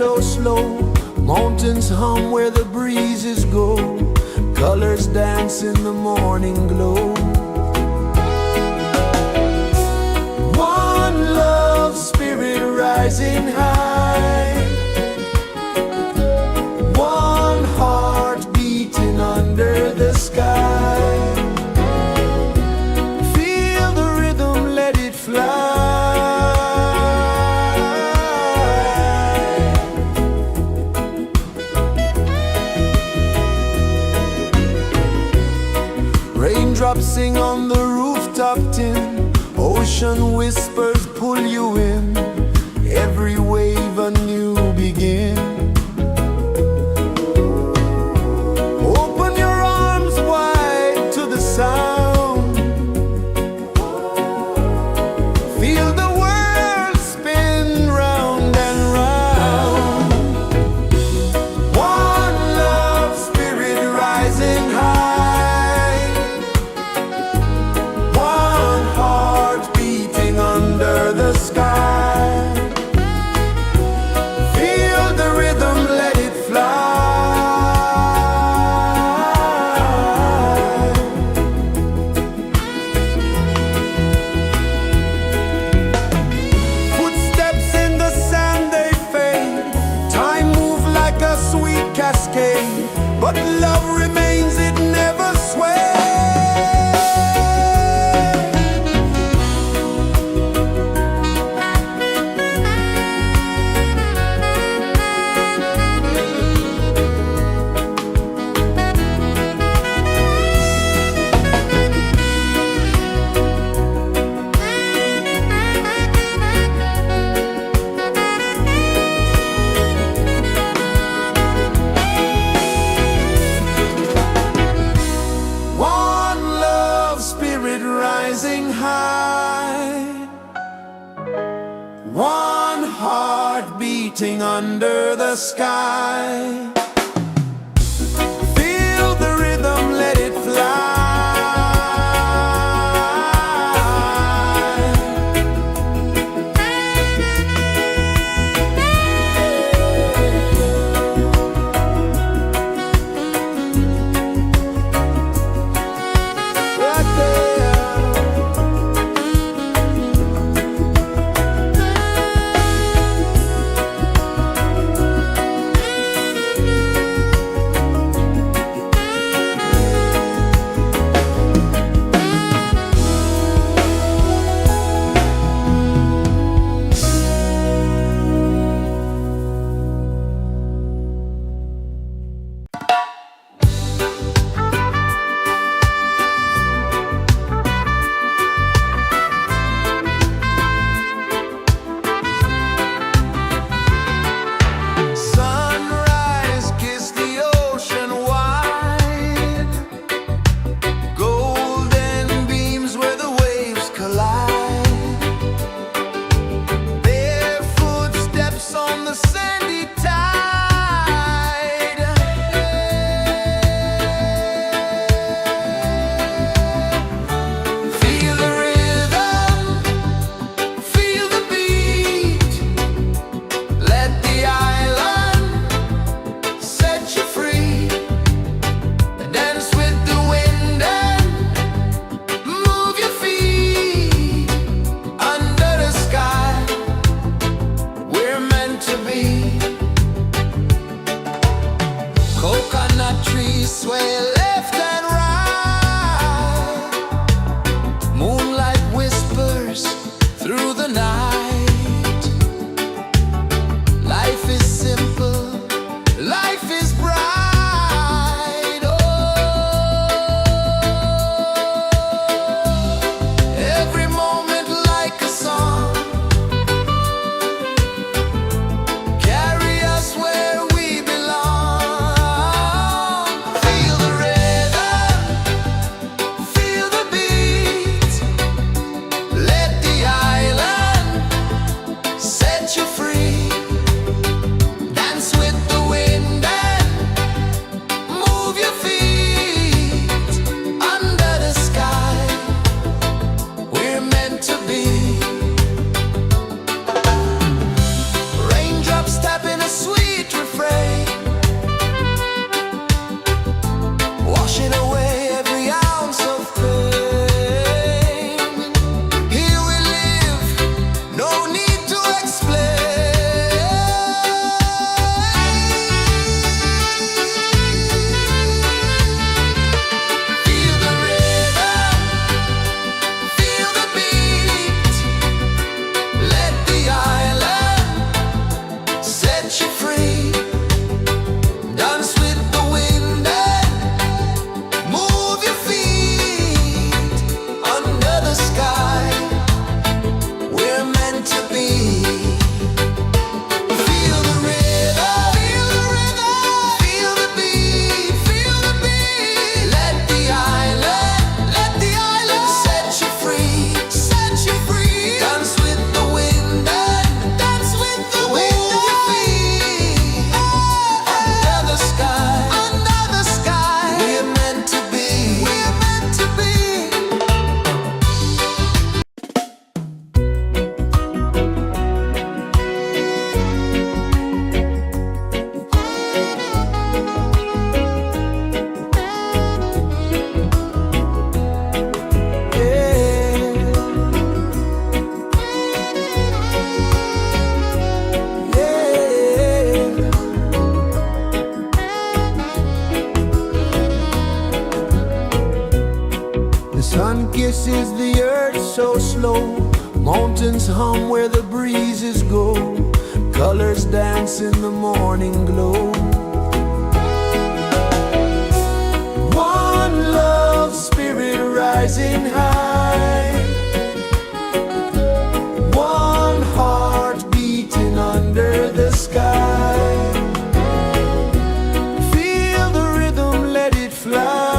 S1: so slow. Mountains hum where the breezes go. Colors dance in the morning glow. One love spirit rising high. One heart beating under the sky. Feel the rhythm, let it fly. Raindrops sing on the rooftop tin. Ocean whispers pull you in. Every wave a new begin. Open your arms wide to the sound. Feel the world spin round and round. One love spirit rising high. One heart beating under the sky. Feel the rhythm, let it fly. Footsteps in the sand, they fade. Time moves like a sweet cascade, but love remains, it never sways. One love spirit rising high. One heart beating under the sky. Feel the rhythm, let it fly. Right there. Sun kisses the earth so slow, mountains hum where the breezes go, colors dance in the morning glow. One love spirit rising high, one heart beating under the sky. Feel the rhythm, let it fly.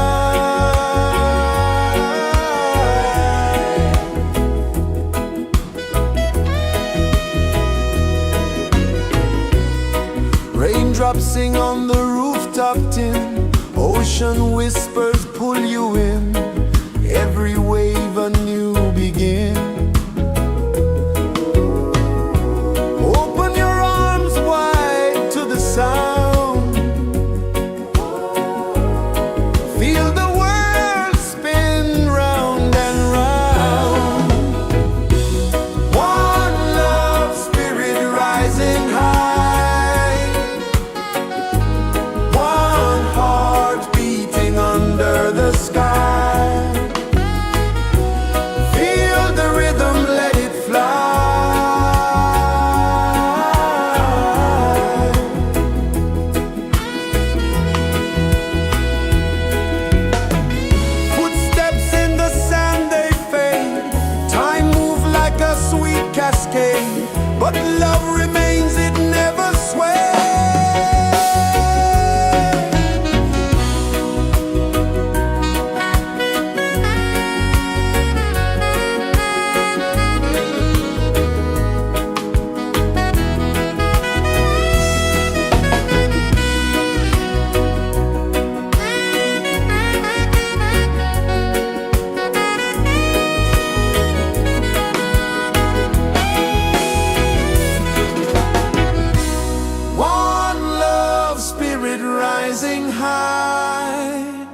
S1: Raindrops sing on the rooftop tin, ocean whispers pull you in, every wave a new begin. Open your arms wide to the sound, feel the world spin round and round. One love spirit rising high, one heart beating under the sky. Feel the rhythm, let it fly. Footsteps in the sand, they fade, time moves like a sweet cascade, but love remains, it never sways. One love spirit rising high,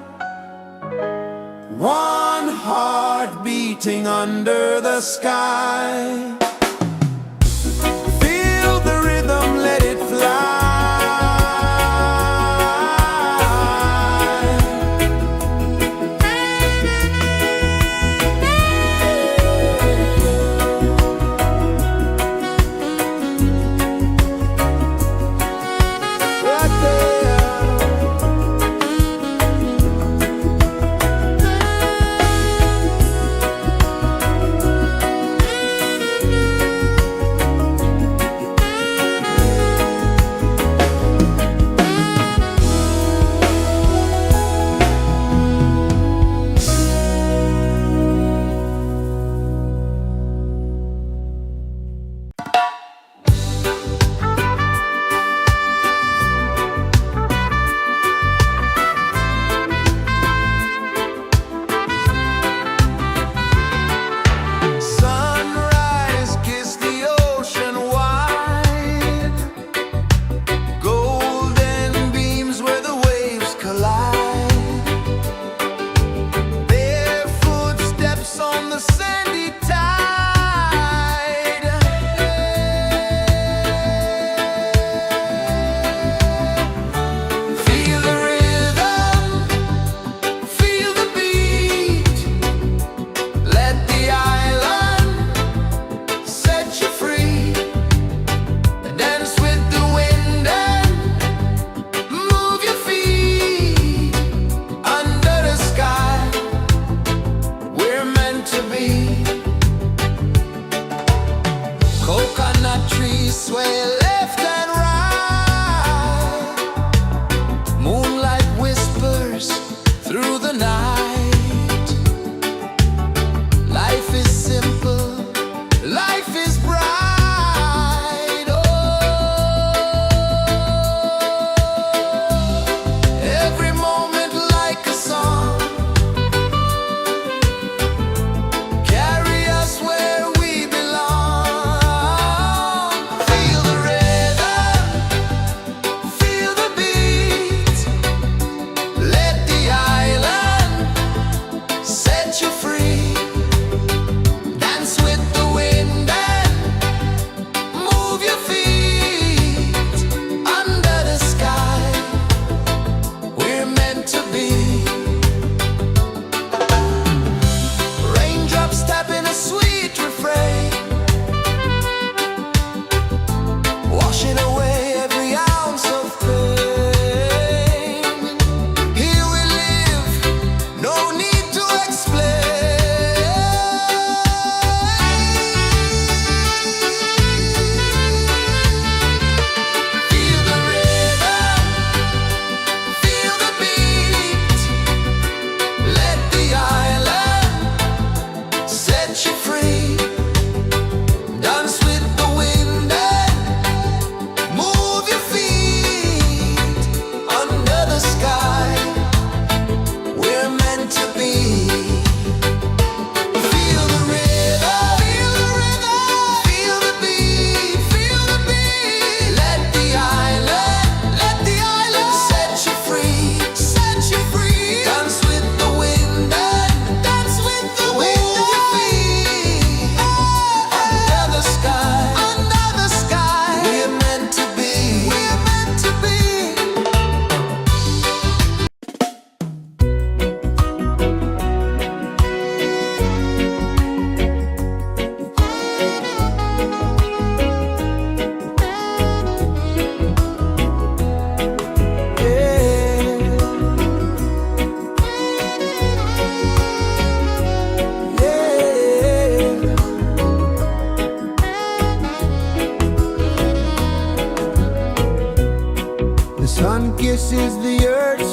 S1: one heart beating under the sky. Feel the rhythm, let it fly. Right there.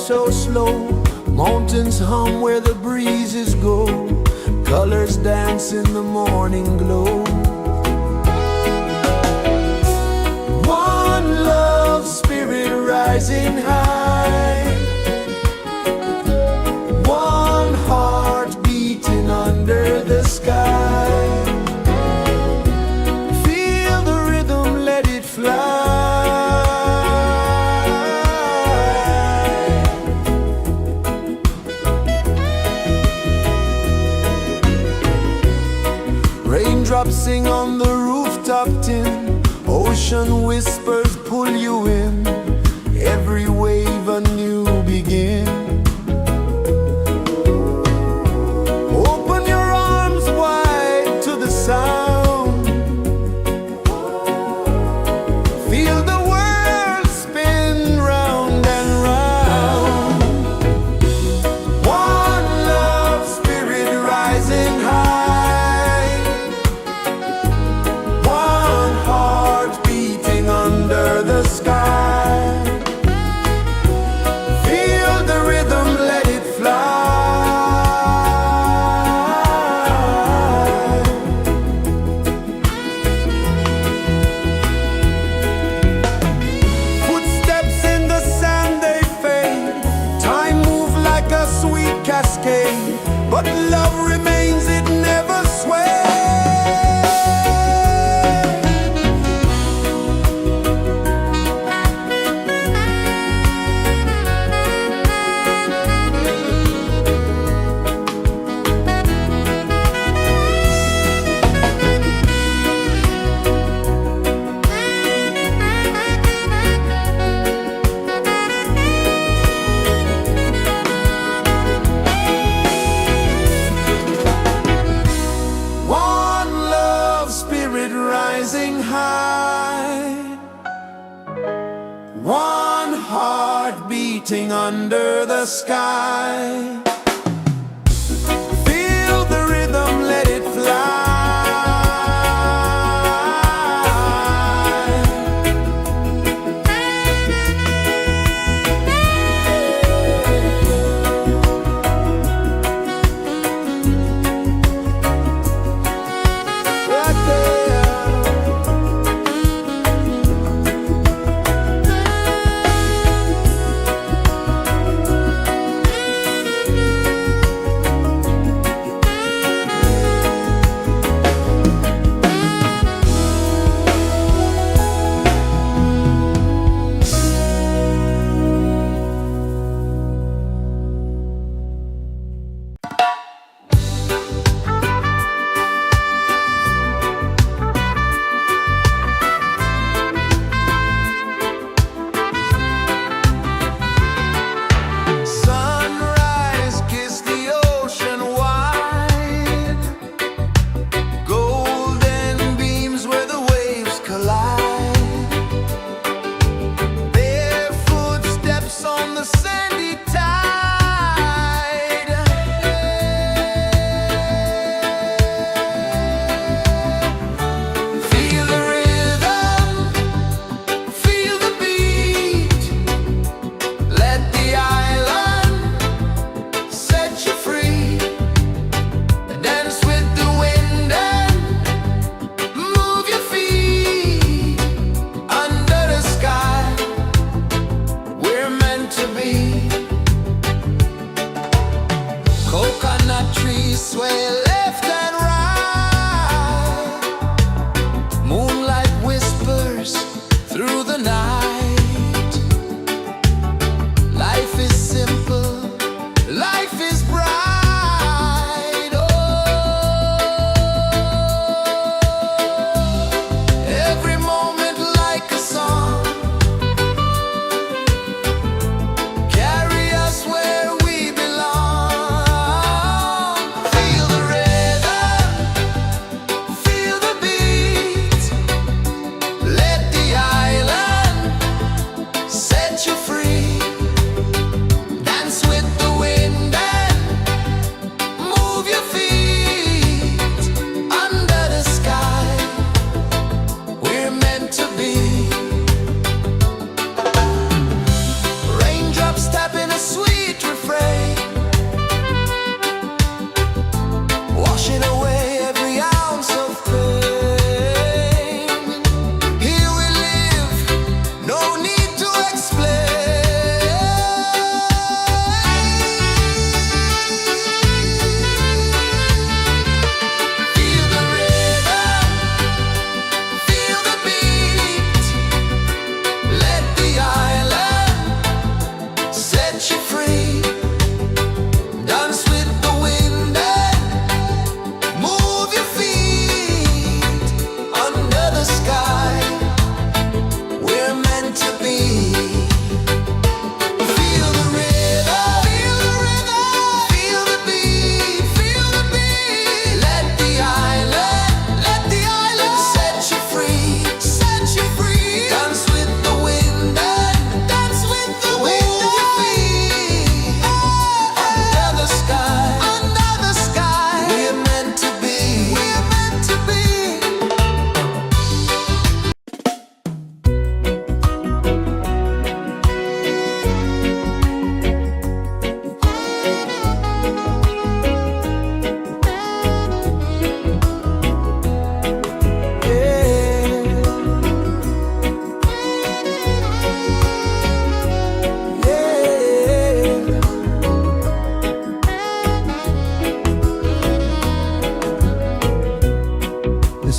S1: so slow. Mountains hum where the breezes go. Colors dance in the morning glow. One love spirit rising high. One heart beating under the sky. Feel the rhythm, let it fly. Raindrops sing on the rooftop tin. Ocean whispers pull you in. Every wave a new begin. Open your arms wide to the sound. Feel the world spin round and round. One love spirit rising high. One heart beating under the sky. Feel the rhythm, let it fly. Footsteps in the sand, they fade. Time moves like a sweet cascade, but love remains, it never sways. One love spirit rising high. One heart beating under the sky. Feel the rhythm, let it fly. Right there. Sunrise, kiss the ocean wide. Golden beams where the waves collide. Bare footsteps on the sandy tide. Feel the rhythm, feel the beat. Let the island set you free. Dance with the wind and move your feet. Under the sky, we're meant to be. Coconut trees sway left and right. Moonlight whispers through the night. Life is simple, life is bright. Oh, every moment like a song. Carry us where we belong. Feel the rhythm.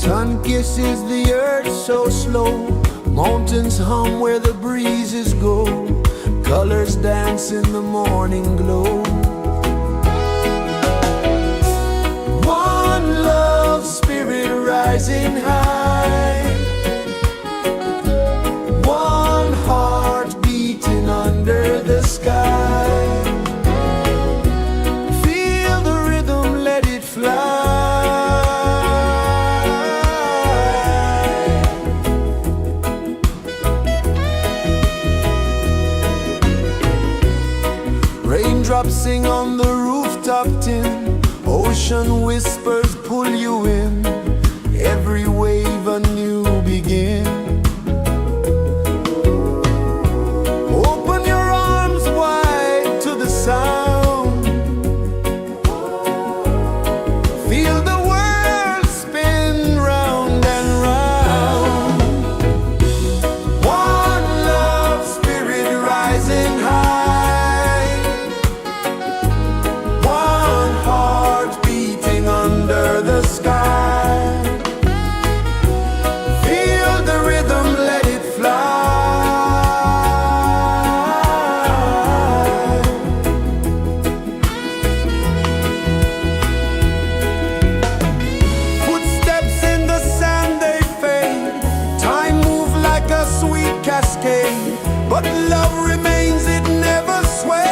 S1: Sun kisses the earth so slow, mountains hum where the breezes go, colors dance in the morning glow. One love, spirit rising high, one heart beating under the sky. Feel the rhythm, let it fly. Raindrops sing on the rooftop tin, ocean whispers pull you in, every wave a new begin. Open your arms wide to the sound, feel the world spin round and round. One love, spirit rising high, one heart beating under the sky. Feel the rhythm, let it fly. Footsteps in the sand, they fade, time moves like a sweet cascade, but love remains, it never sways.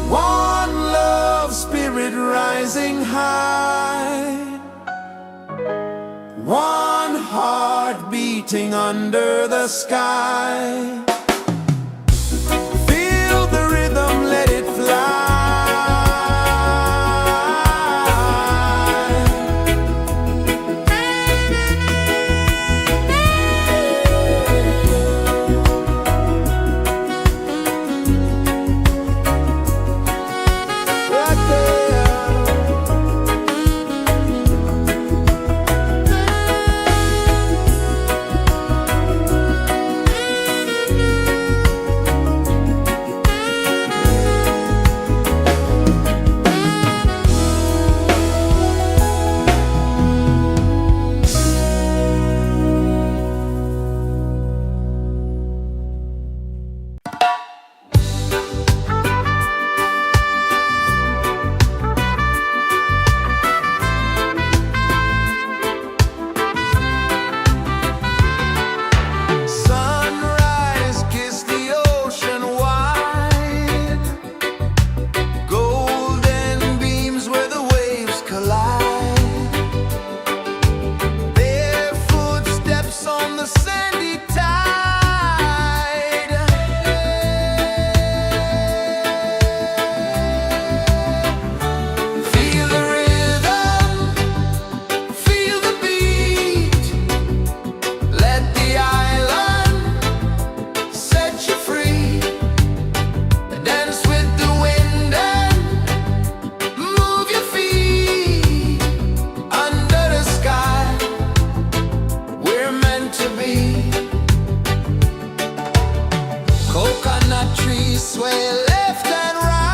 S1: One love, spirit rising high, one heart beating under the sky. Feel the rhythm, let it fly. Right there. Sunrise, kiss the ocean wide, golden beams where the waves collide, their footsteps on the sandy tide. Feel the rhythm, feel the beat, let the island set you free. Dance with the wind and move your feet under the sky. We're meant to be. Coconut trees sway left and right,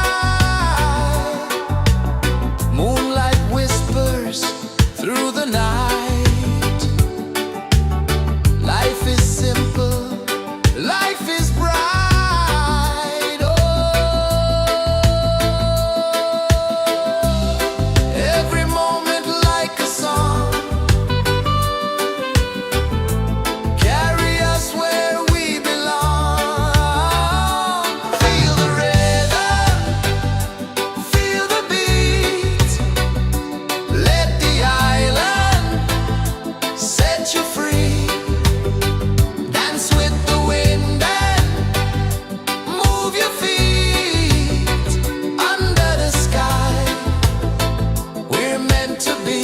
S1: moonlight whispers through the night. Life is simple, life is bright. Oh, every moment like a song, carry us where we belong. Feel the rhythm, feel the beat, let the island set you free. Dance with the wind and move your feet under the sky. We're meant to be.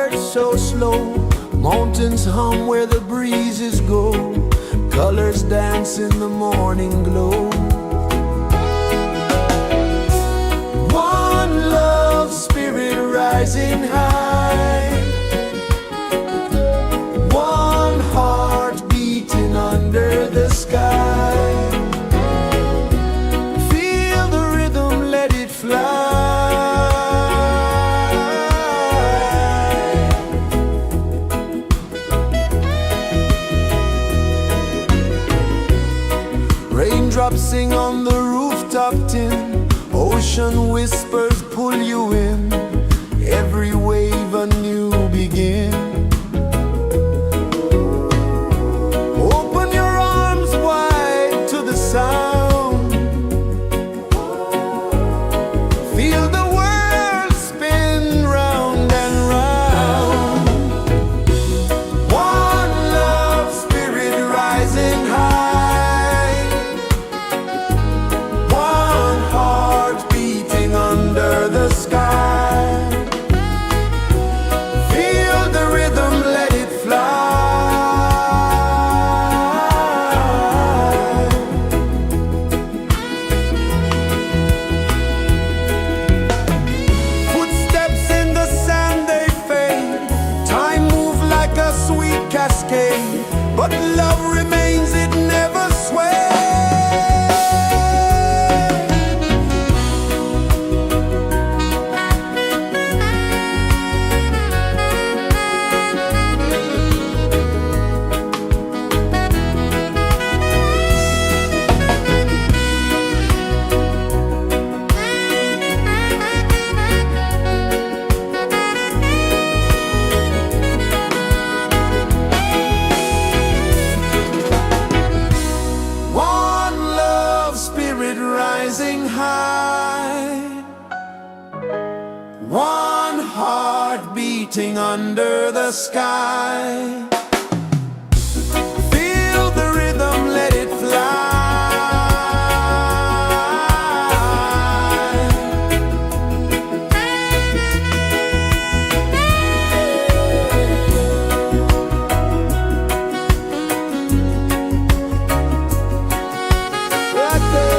S1: heart so slow. Mountains hum where the breezes go. Colors dance in the morning glow. One love spirit rising high. One heart beating under the sky. Feel the rhythm, let it fly. Raindrops sing on the rooftop tin. Ocean whispers pull you in. Every wave a new begin. Open your arms wide to the sound. Feel the world spin round and round. One love spirit rising high. One heart beating under the sky. Feel the rhythm, let it fly. Footsteps in the sand, they fade. Time moves like a sweet cascade, but love remains, it never sways. One love spirit rising high. One heart beating under the sky. Feel the rhythm, let it fly. Right there.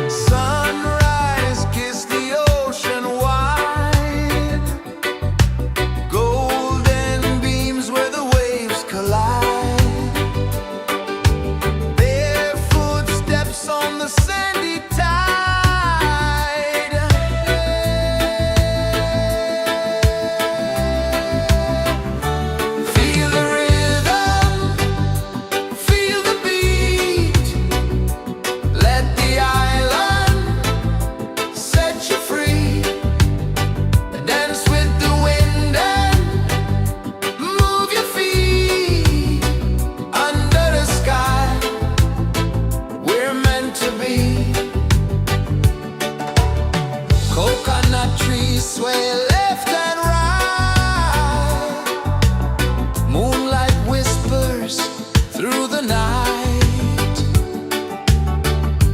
S1: Sunrise, kiss the ocean wide. Golden beams where the waves collide. Bare footsteps on the sandy tide. Feel the rhythm, feel the beat. Let the island set you free. Dance with the wind and move your feet. Under the sky, we're meant to be. Coconut trees sway left and right. Moonlight whispers through the night.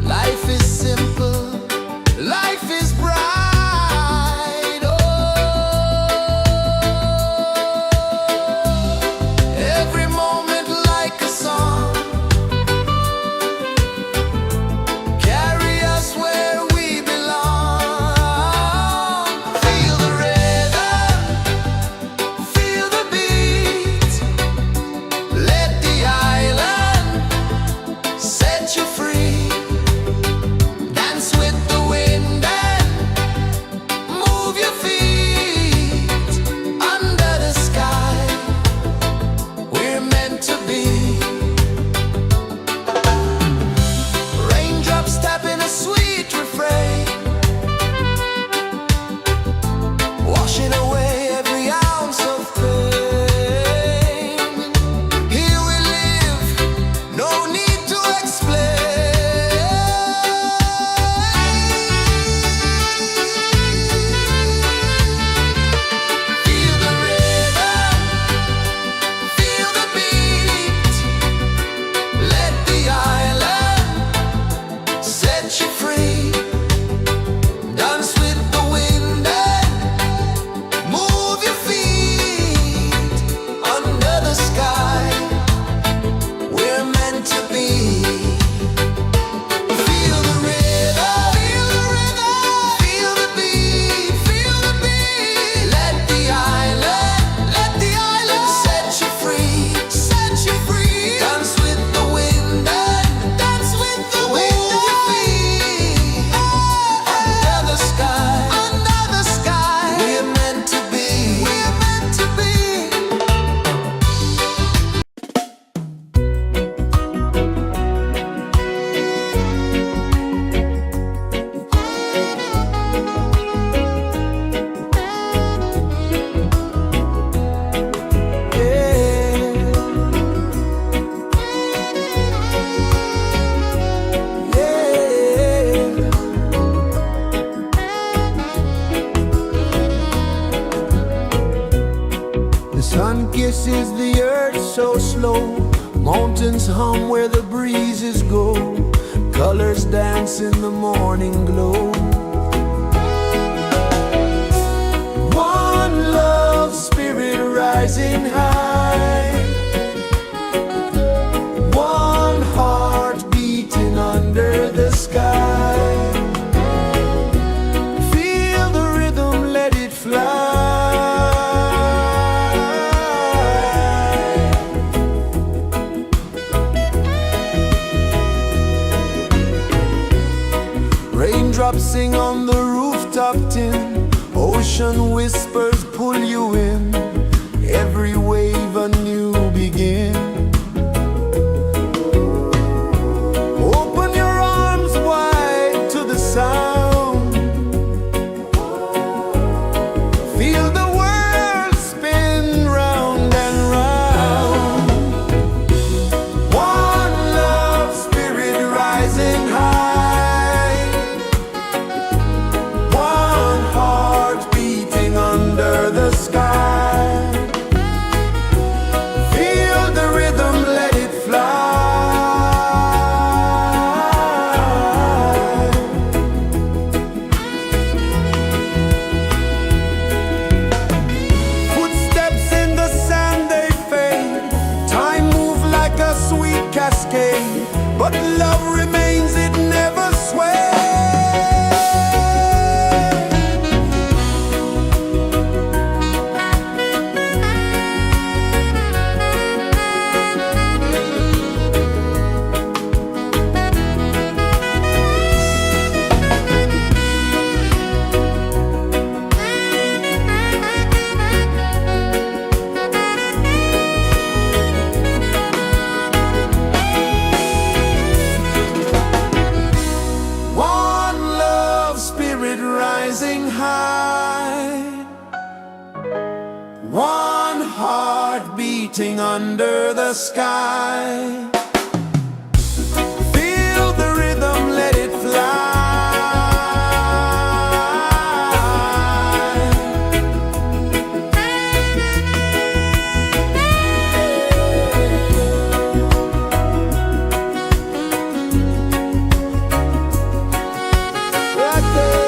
S1: Life is simple, life is bright. Oh, every moment like a song. Carry us where we belong. Feel the rhythm. is the earth so slow. Mountains hum where the breezes go. Colors dance in the morning glow. One love spirit rising high. One heart beating under the sky. Feel the rhythm, let it fly. Raindrops sing on the rooftop tin. Ocean whispers pull you in. Every wave a new begin. Open your arms wide to the sound. Feel the world spin round and round. One love spirit rising high. One heart beating under the sky. Feel the rhythm, let it fly. Footsteps in the sand, they fade. Time moves like a sweet cascade, but love remains, it never sways. One love spirit rising high. One heart beating under the sky. Feel the rhythm, let it fly. Right there.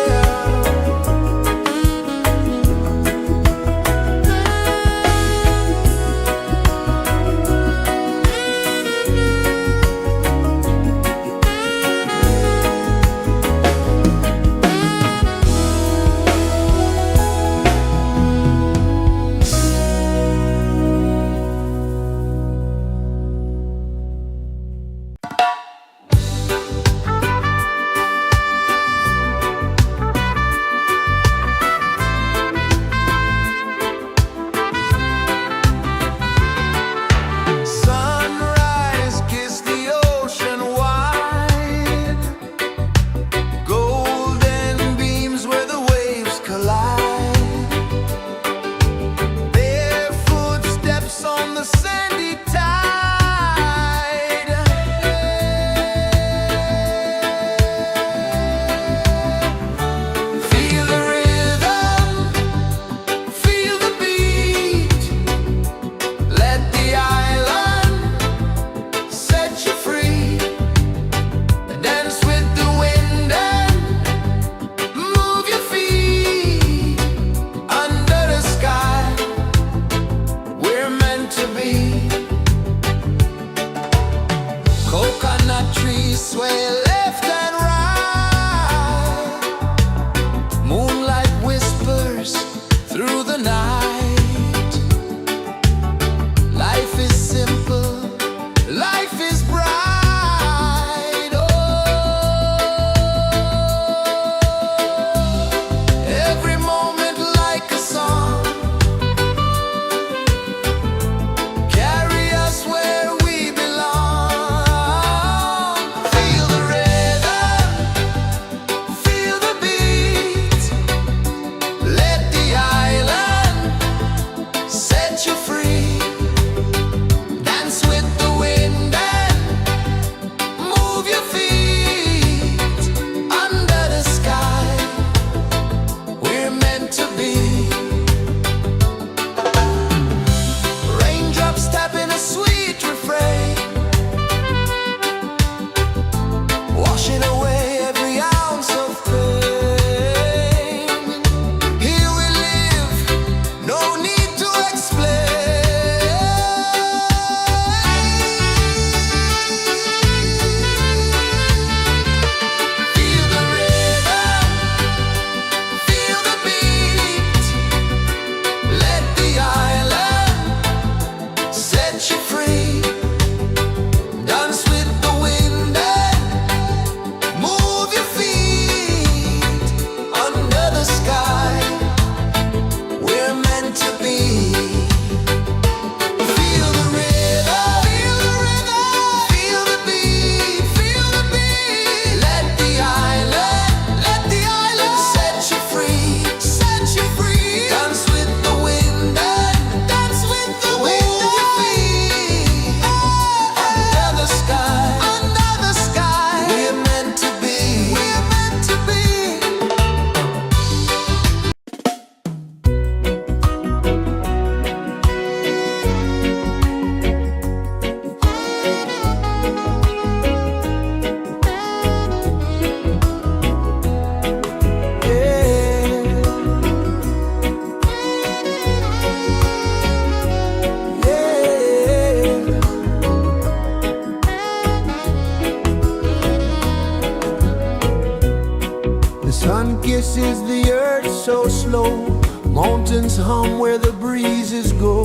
S1: Sun kisses the earth so slow, mountains hum where the breezes go,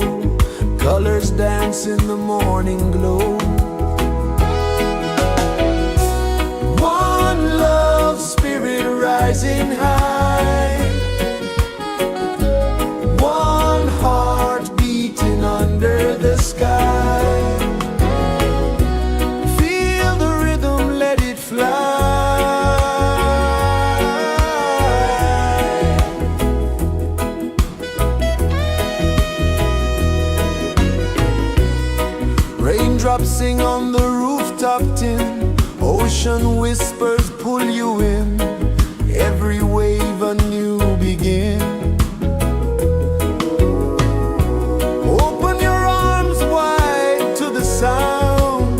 S1: colors dance in the morning glow. One love spirit rising high, one heart beating under the sky. Feel the rhythm, let it fly. Raindrops sing on the rooftop tin, ocean whispers pull you in, every wave a new begin. Open your arms wide to the sound,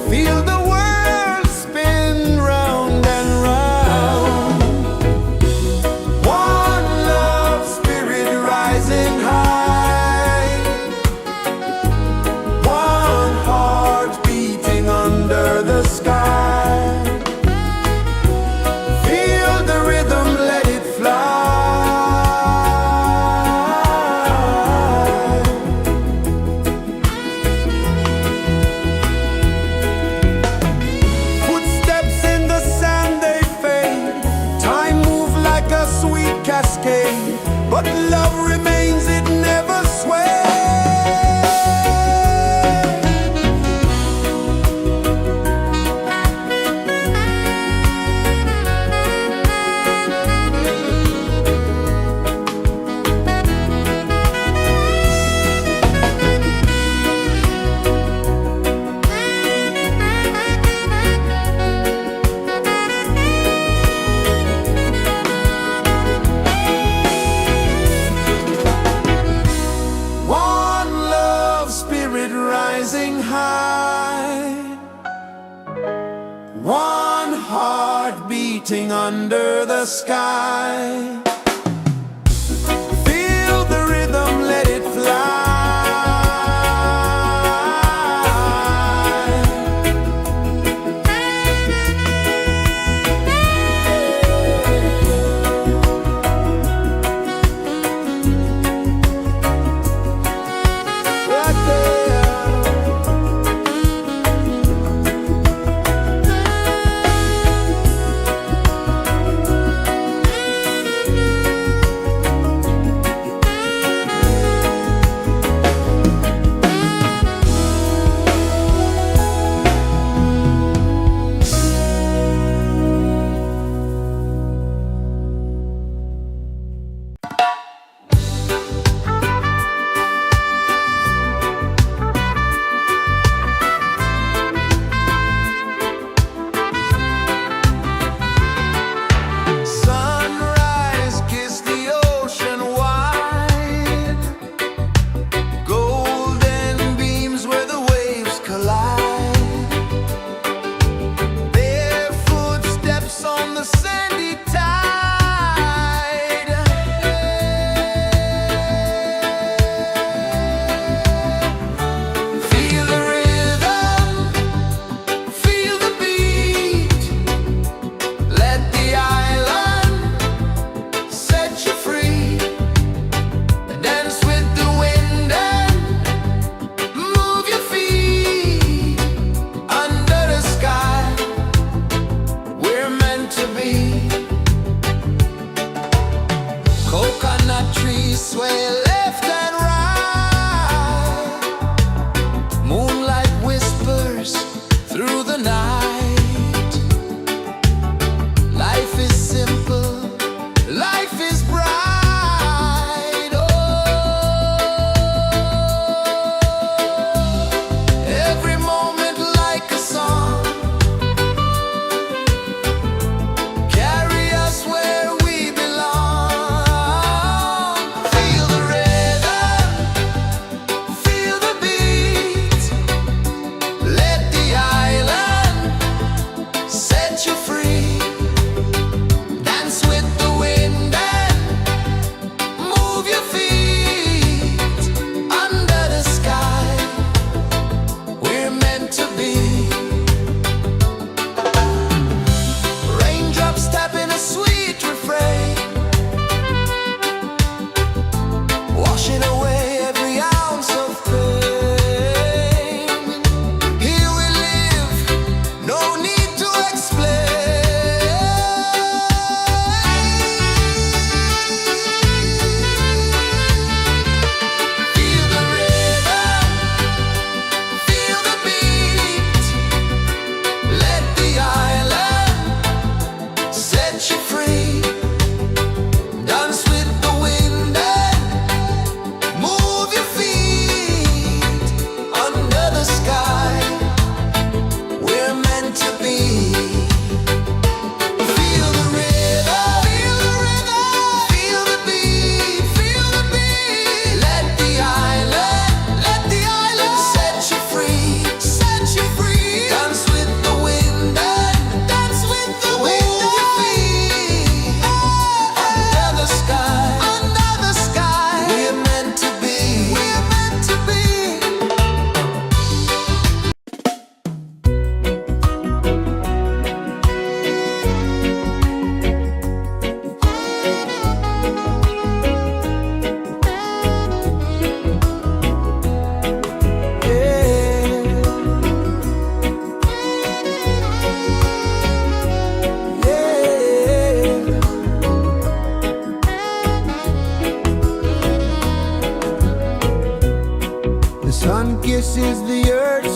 S1: feel the world spin round and round. One love spirit rising high, one heart beating under the sky. Feel the rhythm, let it fly. Footsteps in the sand, they fade, time move like a sweet cascade, but love remains, it never sways. One love spirit rising high, one heart beating under the sky. Feel the rhythm, let it fly. Right there.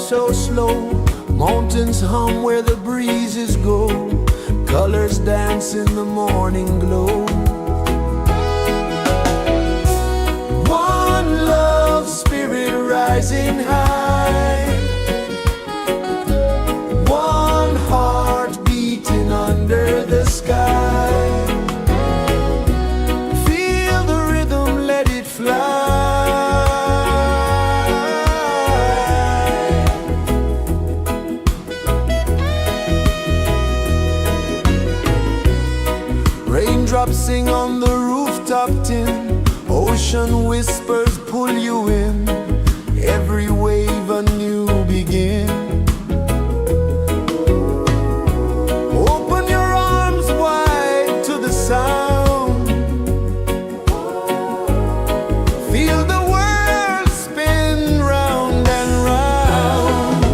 S1: so slow. Mountains hum where the breezes go. Colors dance in the morning glow. One love spirit rising high. One heart beating under the sky. Feel the rhythm, let it fly. Raindrops sing on the rooftop tin. Ocean whispers pull you in. Every wave a new begin. Open your arms wide to the sound. Feel the world spin round and round.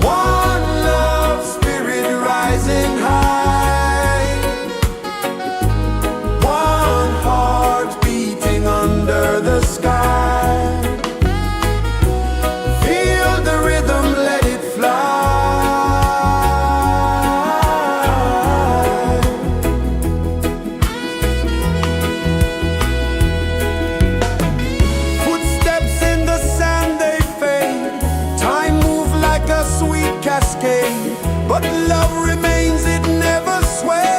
S1: One love spirit rising high. One heart beating under the sky. Feel the rhythm, let it fly. Footsteps in the sand, they fade. Time moves like a sweet cascade, but love remains, it never sways.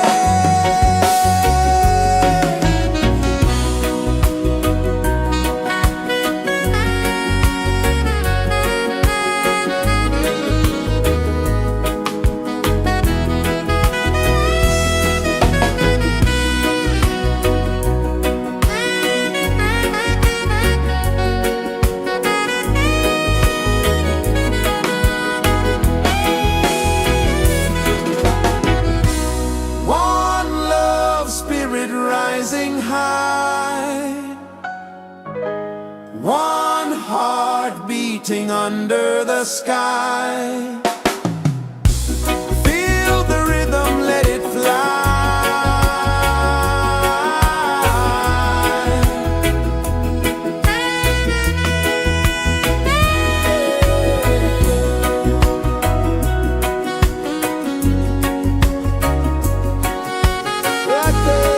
S1: One love spirit rising high. One heart beating under the sky. Feel the rhythm, let it fly. Right there.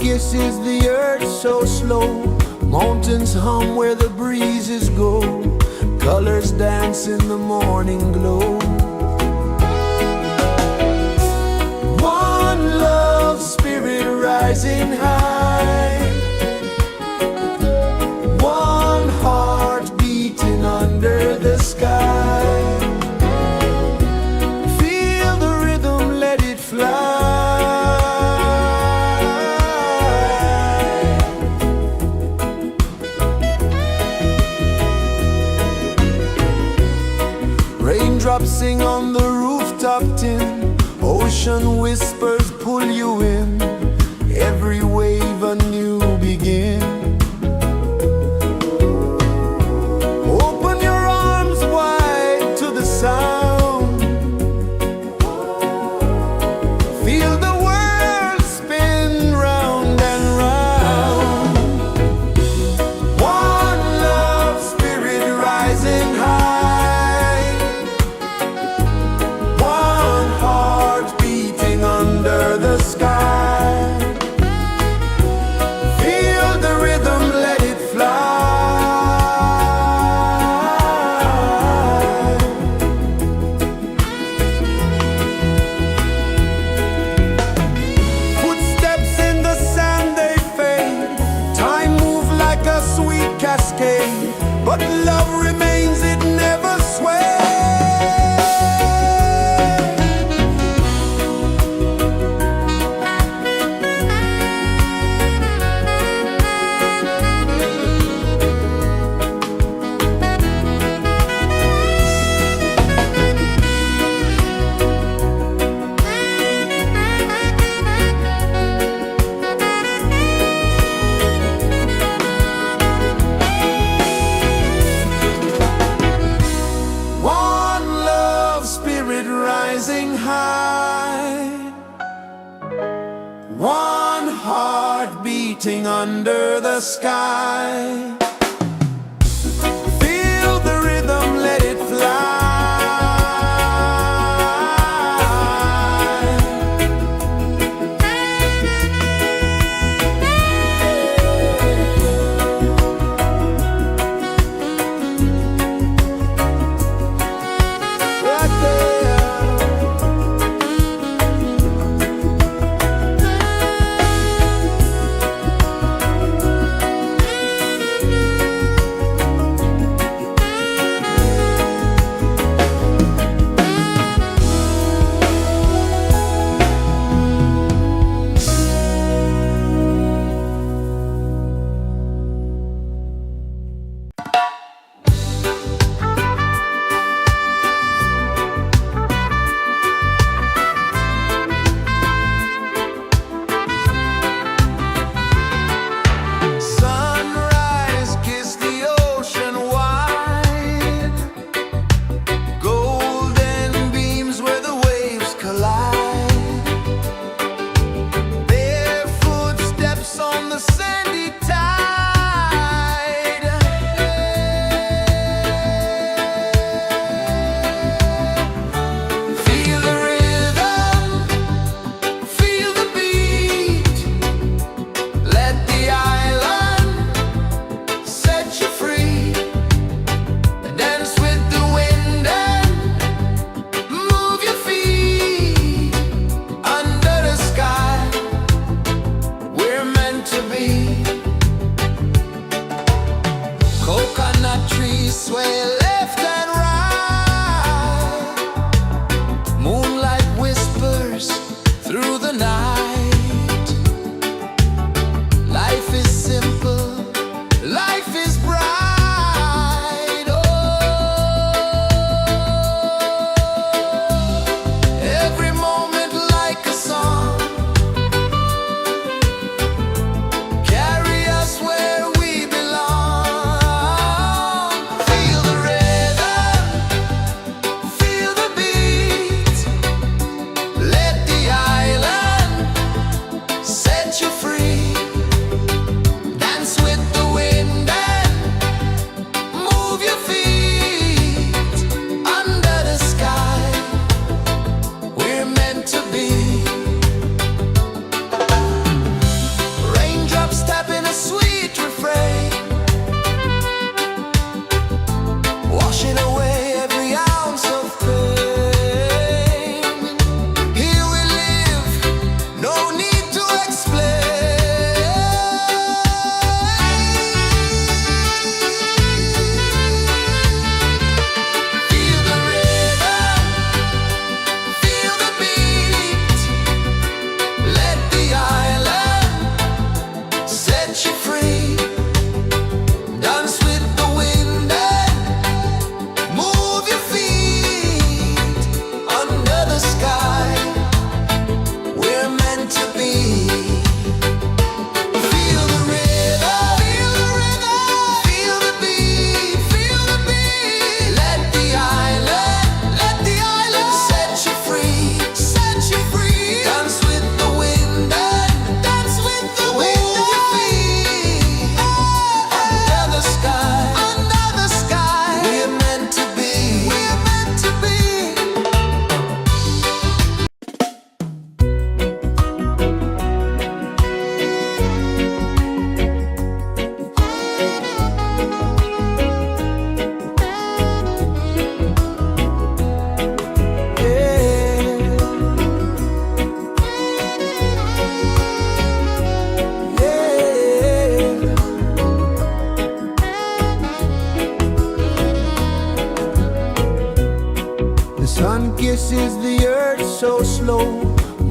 S1: kisses the earth so slow. Mountains hum where the breezes go. Colors dance in the morning glow. One love spirit rising high. One heart beating under the sky. Feel the rhythm, let it fly. Raindrops sing on the rooftop tin. Ocean whispers pull you in. Every wave a new begin. Open your arms wide to the sound. Feel the world spin round and round. One love spirit rising high. One heart beating under the sky. Feel the rhythm, let it fly. Footsteps in the sand, they fade. Time moves like a sweet cascade, but love remains, it never sways. One love spirit rising high. One heart beating under the sky. Feel the rhythm, let it fly. Right there.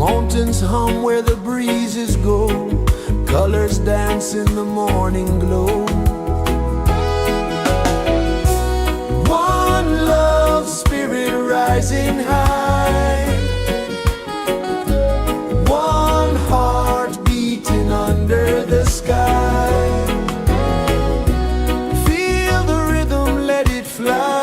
S1: Mountains hum where the breezes go, colors dance in the morning glow. One love spirit rising high, one heart beating under the sky. Feel the rhythm, let it fly.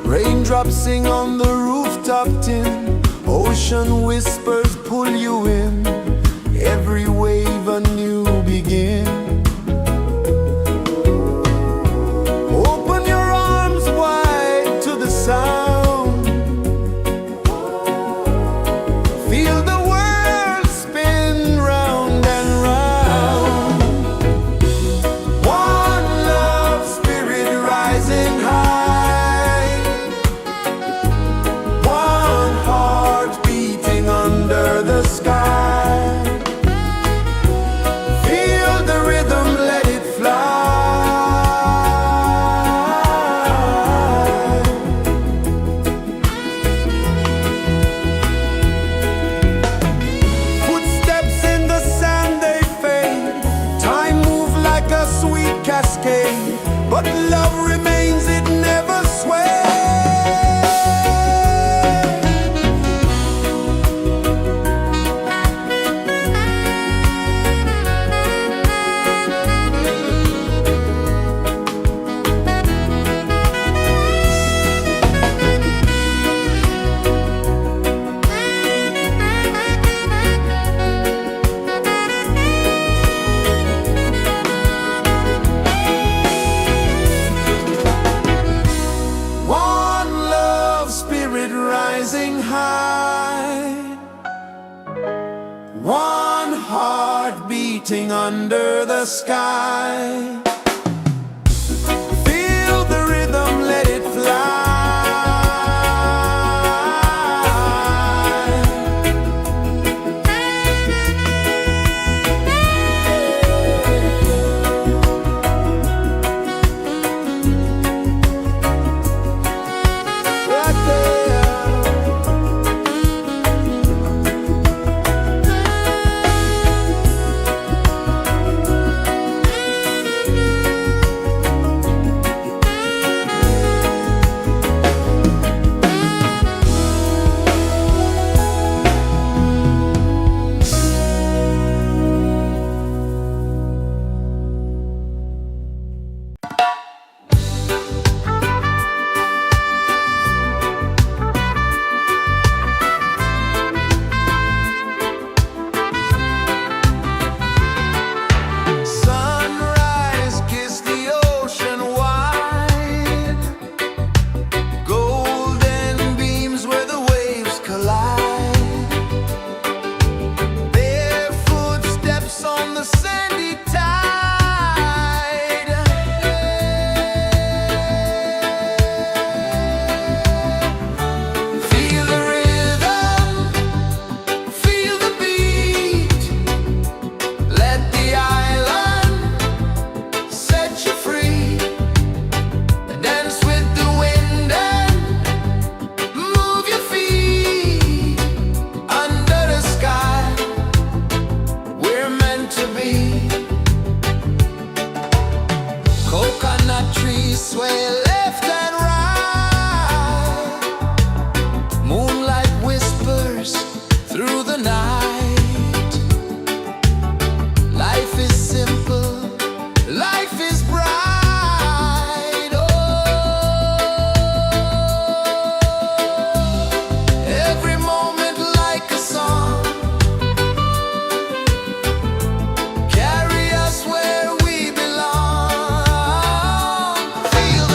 S1: Raindrops sing on the rooftop tin, ocean whispers pull you in, every wave a new begin. Open your arms wide to the sound, feel the world spin round and round. One love spirit rising high, one heart beating under the sky. Feel the rhythm, let it fly. Footsteps in the sand, they fade. Time moves like a sweet cascade, but love remains, it never sways. One love spirit rising high, one heart beating under the sky. Feel the rhythm, let it fly. Right there. Sunrise, kiss the ocean wide, golden beams where the waves collide. Bare footsteps on the sandy tide. Feel the rhythm, feel the beat. Let the island set you free. Dance with the wind and move your feet. Under the sky, we're meant to be. Coconut trees sway left and right. Moonlight whispers through the night. Life is simple, life is bright. Oh, every moment like a song. Carry us where we belong. Feel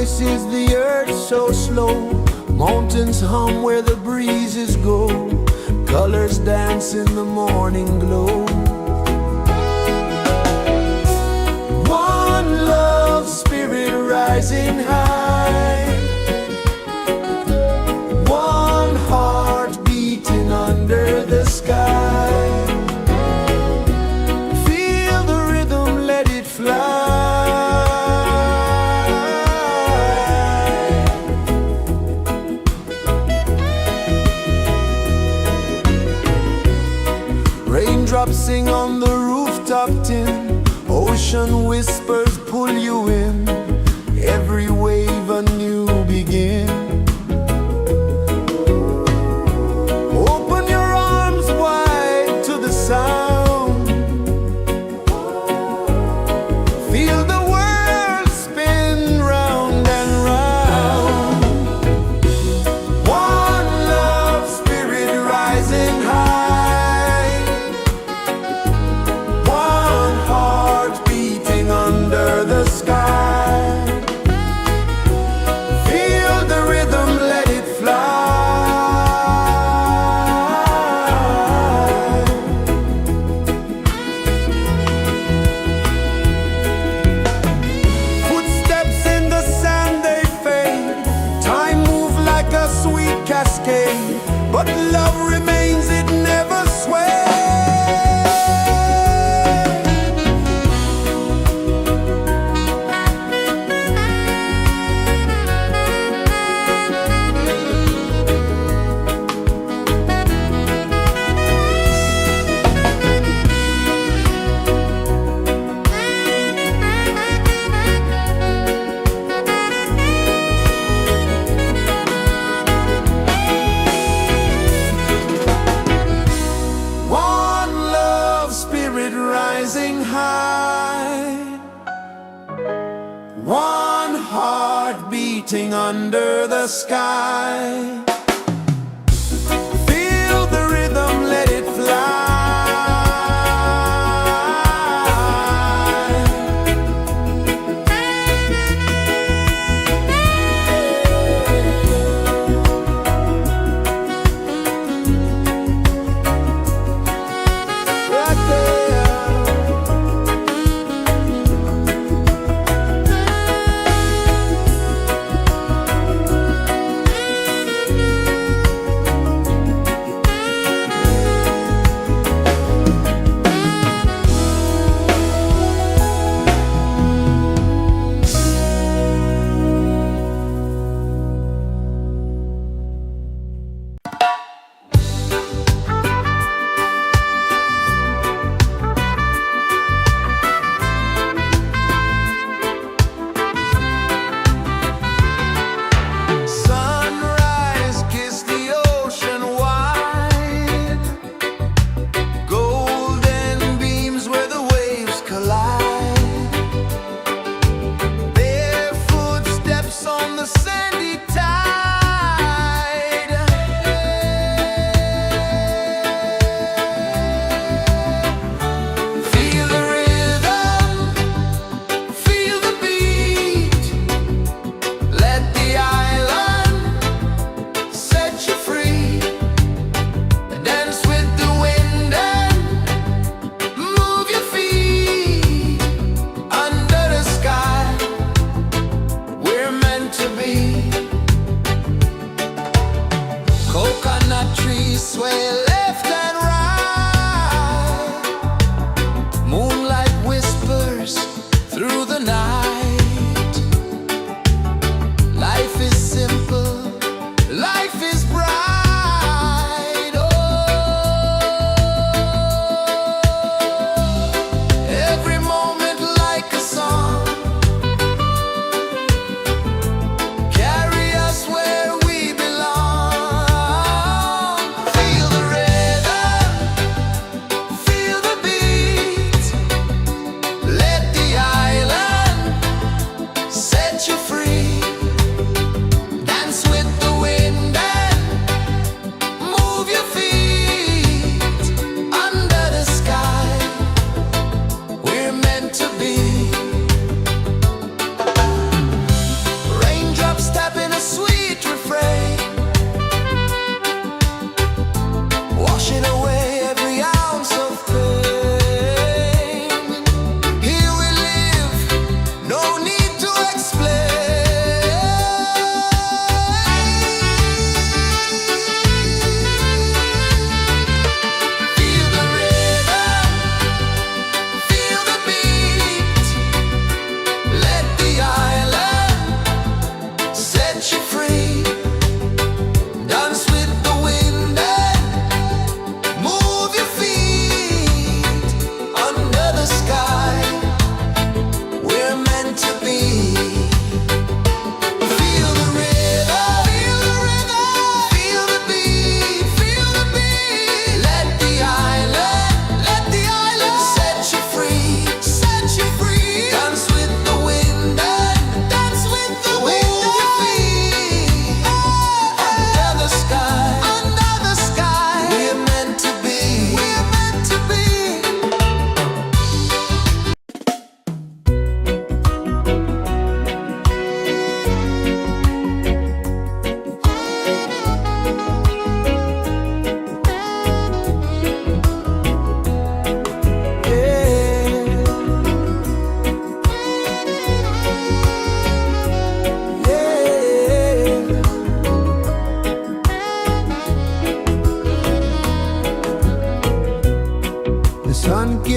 S1: rejoices the earth so slow. Mountains hum where the breezes go. Colors dance in the morning glow. One love spirit rising high. One heart beating under the sky. Feel the rhythm, let it fly. Raindrops sing on the rooftop tin. Ocean whispers pull you in. Every wave a new begin. Open your arms wide to the sound. Feel the world spin round and round. One love spirit rising high. One heart beating under the sky. Feel the rhythm, let it fly. Footsteps in the sand, they fade. Time moves like a sweet cascade, but love remains, it never sways. Rising high, one heart beating under the sky. Feel the rhythm, let it fly.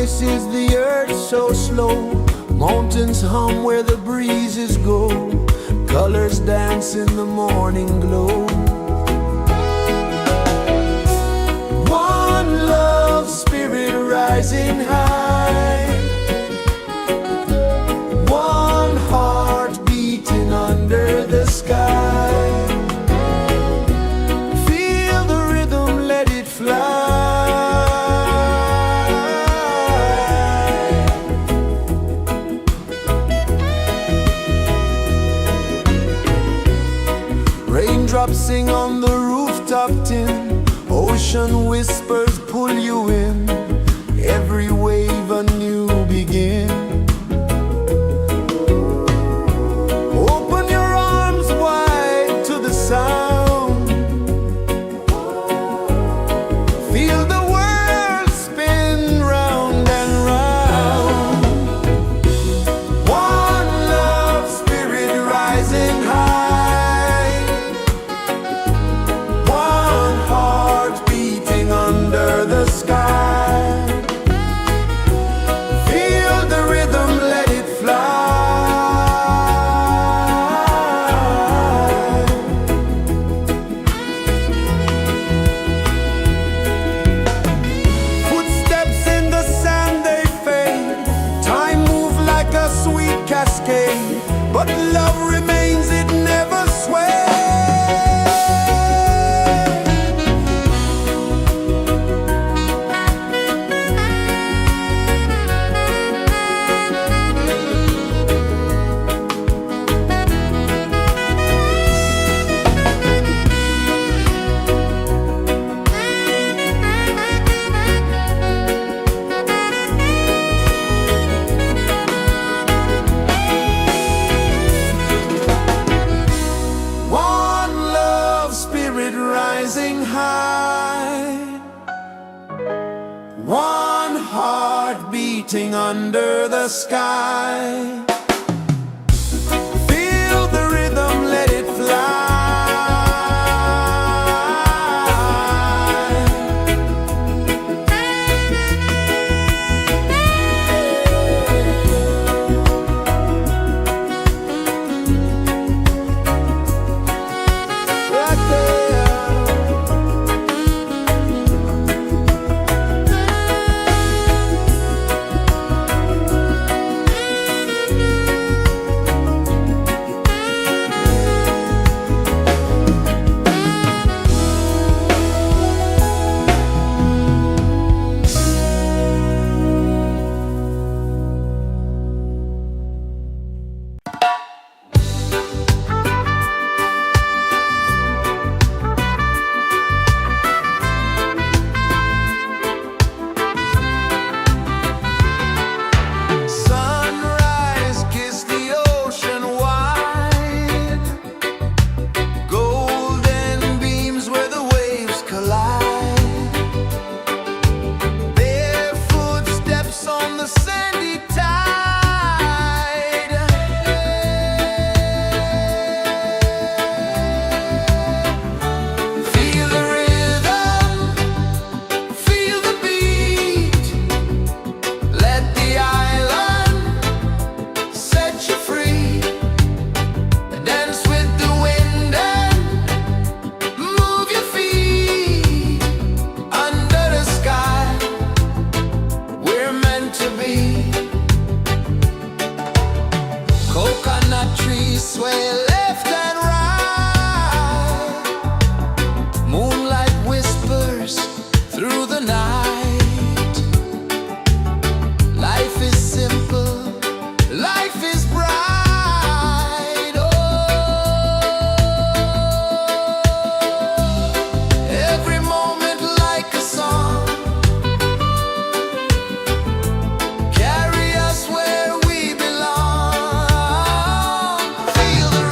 S1: rejoices the earth so slow. Mountains hum where the breezes go. Colors dance in the morning glow. One love spirit rising high. One heart beating under the sky. Feel the rhythm, let it fly. Raindrops sing on the rooftop tin. Ocean whispers pull you in. Every wave a new begin. Open your arms wide to the sound. Feel the world spin round and round. One love spirit rising high. One heart beating under the sky. Feel the rhythm, let it fly. Footsteps in the sand, they fade. Time moves like a sweet cascade, but love remains, it never sways. One love spirit rising high. One heart beating under the sky. Feel the rhythm, let it fly. Right there. Sunrise, kiss the ocean wide. Golden beams where the waves collide. Barefoot steps on the sandy tide. Feel the rhythm, feel the beat. Let the island set you free. Dance with the wind and move your feet. Under the sky, we're meant to be. Coconut trees sway left and right. Moonlight whispers through the night. Life is simple, life is bright. Oh, every moment like a song. Carry us where we belong. Feel the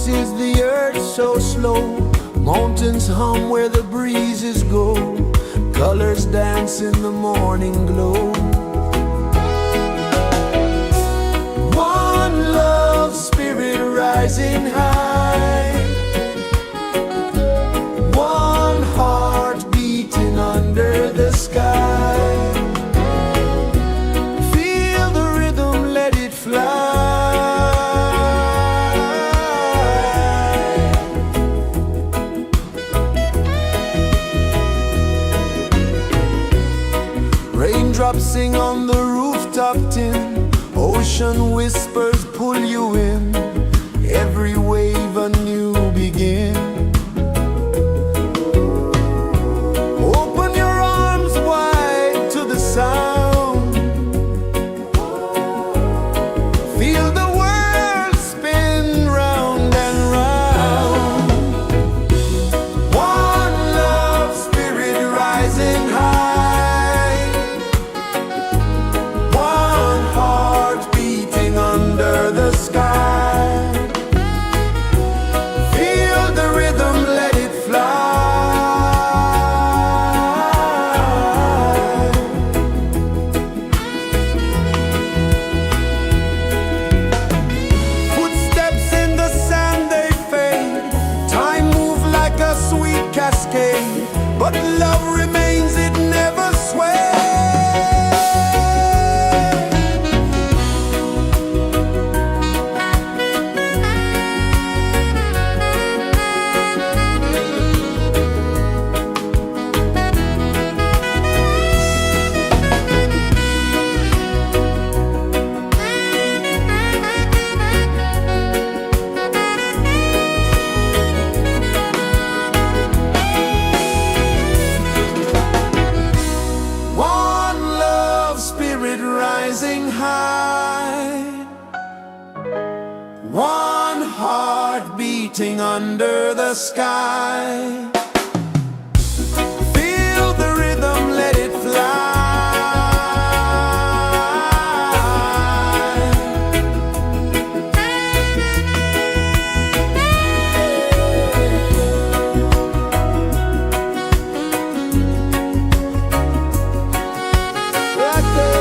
S1: pulses the earth so slow. Mountains hum where the breezes go. Colors dance in the morning glow. One love spirit rising high. One heart beating under the sky. Feel the rhythm, let it fly. Raindrops sing on the rooftop tin. Ocean whispers pull you in. Every wave a new begin. Open your arms wide to the sound. Feel the world spin round and round. One love spirit rising high. One heart beating under the sky. Feel the rhythm, let it fly. Footsteps in the sand, they fade. Time moves like a sweet cascade, but love remains, it never sways. One love spirit rising high. One heart beating under the sky. Feel the rhythm, let it fly. Right there.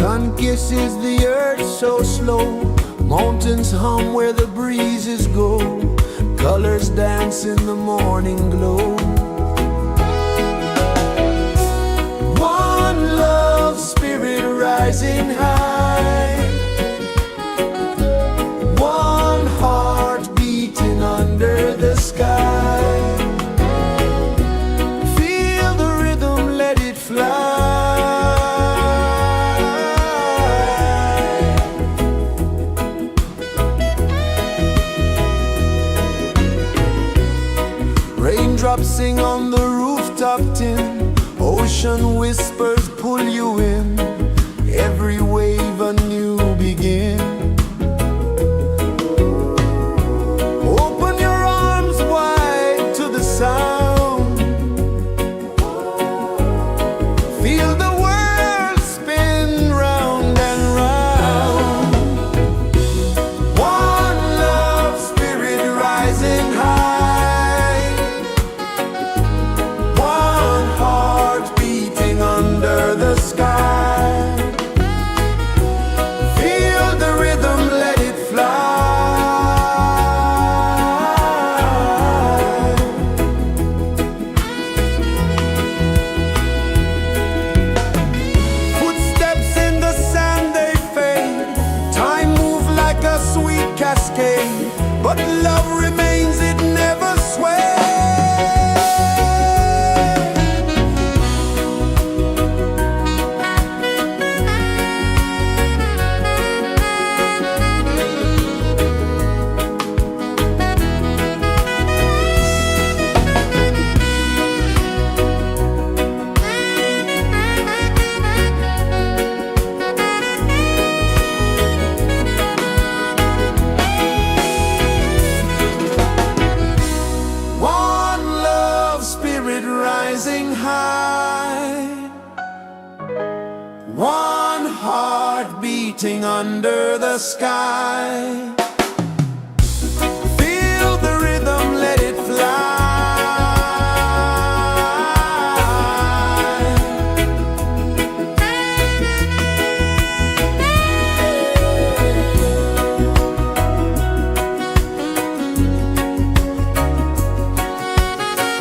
S1: Sun kisses the earth so slow, mountains hum where the breezes go, colors dance in the morning glow. One love spirit rising high, one heart beating under the sky. Feel the rhythm, let it fly. Raindrops sing on the rooftop tin, ocean whispers pull you in, every wave a new begin. Open your arms wide to the sound, feel the world spin round and round. One love spirit rising high, one heart beating under the sky. Feel the rhythm, let it fly. Footsteps in the sand, they fade, time moves like a sweet cascade, but love remains, it never sways. One love spirit rising high, one heart beating under the sky. Feel the rhythm, let it fly.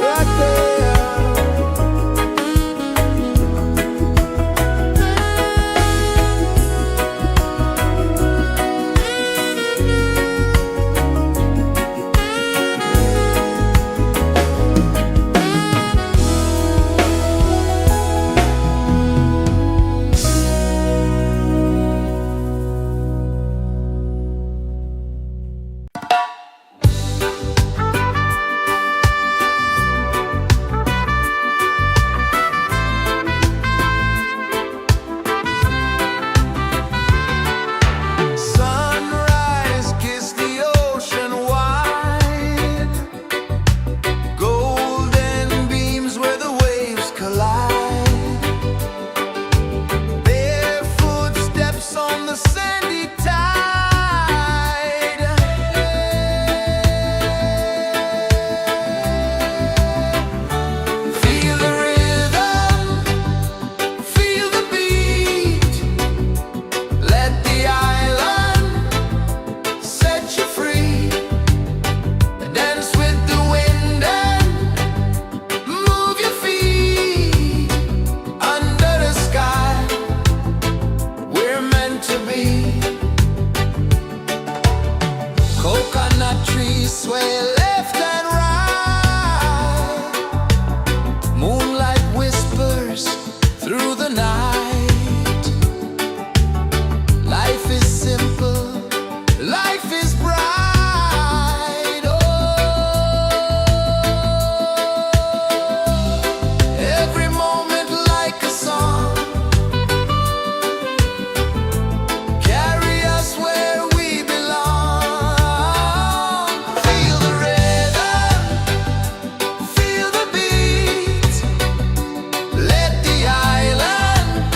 S1: Right there. Sunrise, kiss the ocean wide, golden beams where the waves collide, barefoot steps on the sandy tide. Feel the rhythm, feel the beat, let the island set you free. Dance with the wind and move your feet under the sky. We're meant to be. Coconut trees sway left and right, moonlight whispers through the night. Life is simple, life is bright. Oh, every moment like a song, carry us where we belong. Feel the rhythm, feel the beat, let the island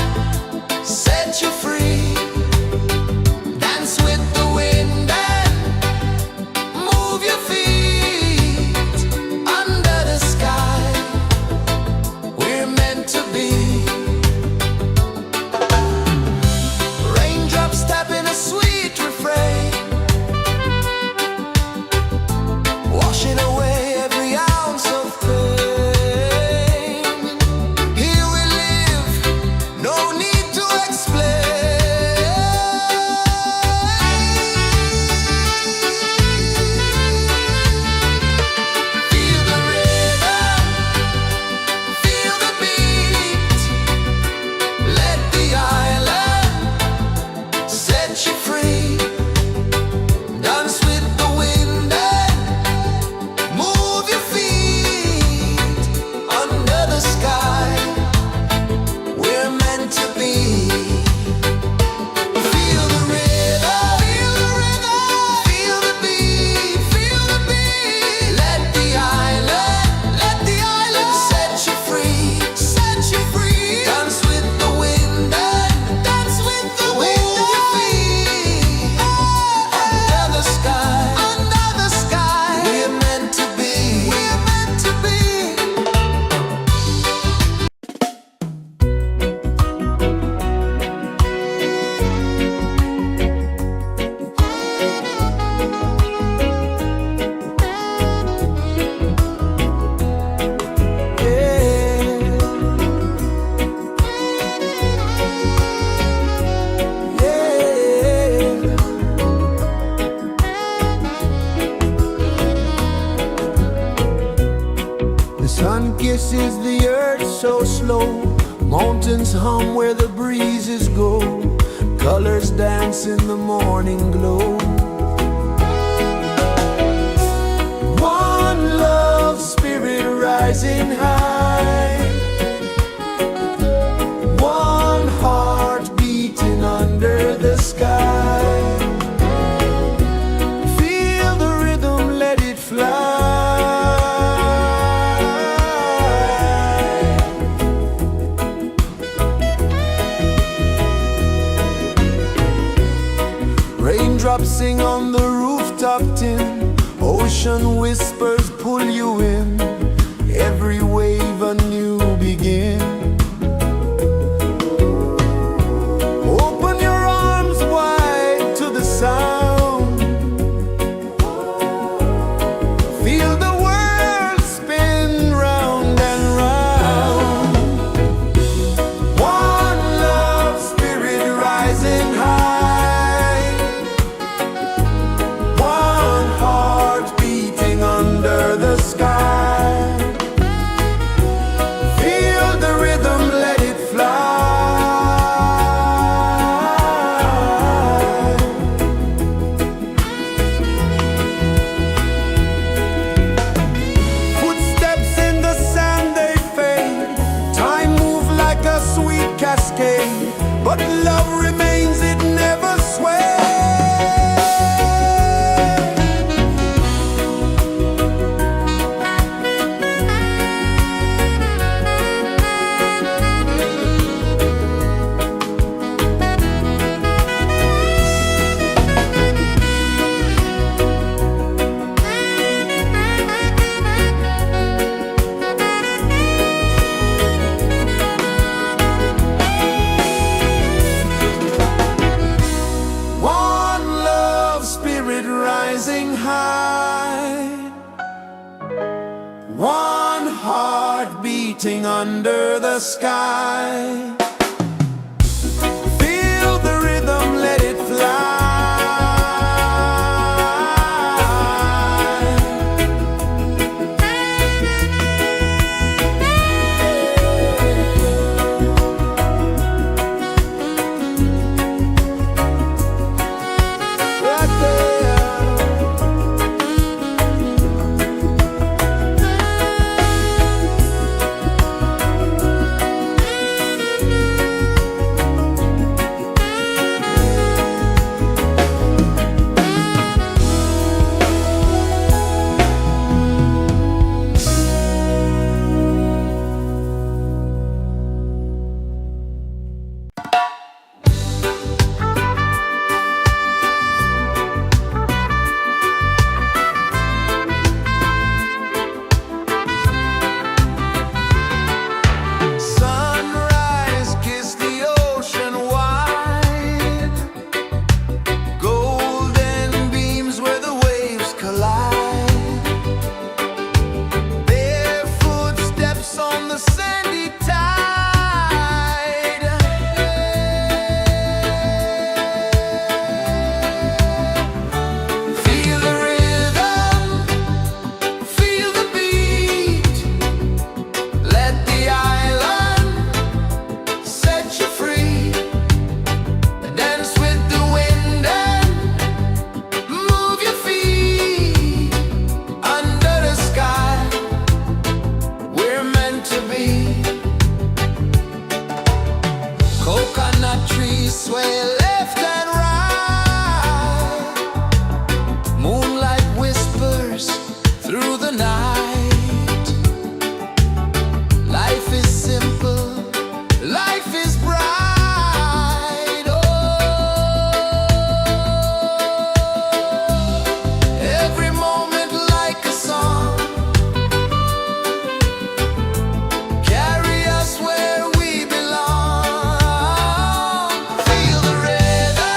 S1: is the earth so slow? Mountains hum where the breezes go. Colors dance in the morning glow. One love, spirit rising high. One heart beating under the sky. Feel the rhythm, let it fly. Raindrops sing on the rooftop tin. Ocean whispers pull you in. Every wave a new begin. Open your arms wide to the sound. Feel the world spin round and round. One love, spirit rising high. One heart beating under the sky. Feel the rhythm, let it fly. Footsteps in the sand, they fade. Time moves like a sweet cascade, but love remains, it never sways. One love, spirit rising high. One heart beating under the sky. Feel the rhythm, let it fly. Right there. Sunrise, kiss the ocean wide. Golden beams where the waves collide. Bare footsteps on the sandy tide. Feel the rhythm, feel the beat. Let the island set you free. Dance with the wind and move your feet. Under the sky, we're meant to be. Coconut trees sway left and right. Moonlight whispers through the night. Life is simple, life is bright. Oh, every moment like a song. Carry us where we belong. Feel the rhythm,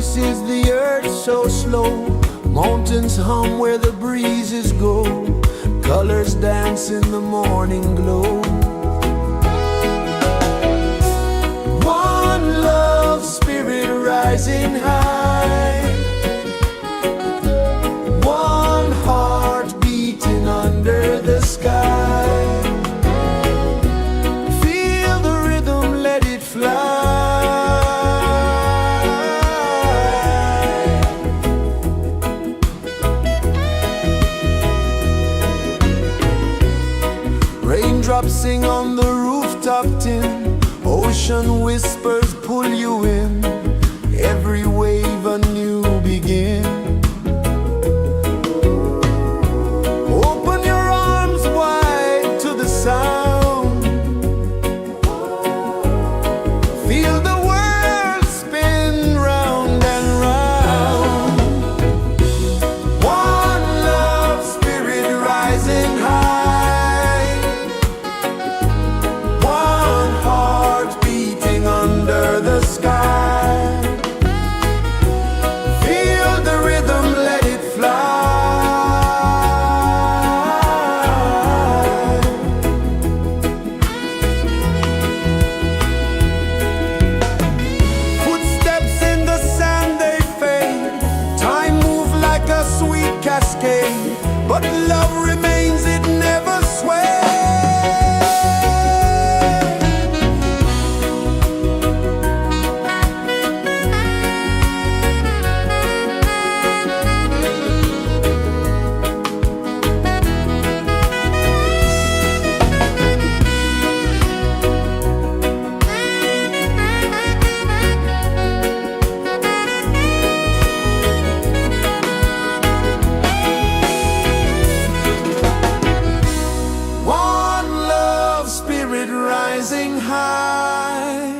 S1: rejoices the earth so slow. Mountains hum where the breezes go. Colors dance in the morning glow. One love spirit rising high. One heart beating under the sky. Feel the rhythm, let it fly. Raindrops sing on the rooftop tin. Ocean whispers pull you in. Every wave a new begin. Open your arms wide to the sound. Feel the world spin round and round. One love spirit rising high. One heart beating under the sky. Feel the rhythm, let it fly. Footsteps in the sand, they fade. Time moves like a sweet cascade, but love remains, it never sways. Rising high,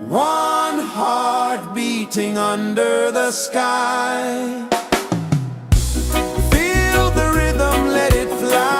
S1: one heart beating under the sky. Feel the rhythm, let it fly.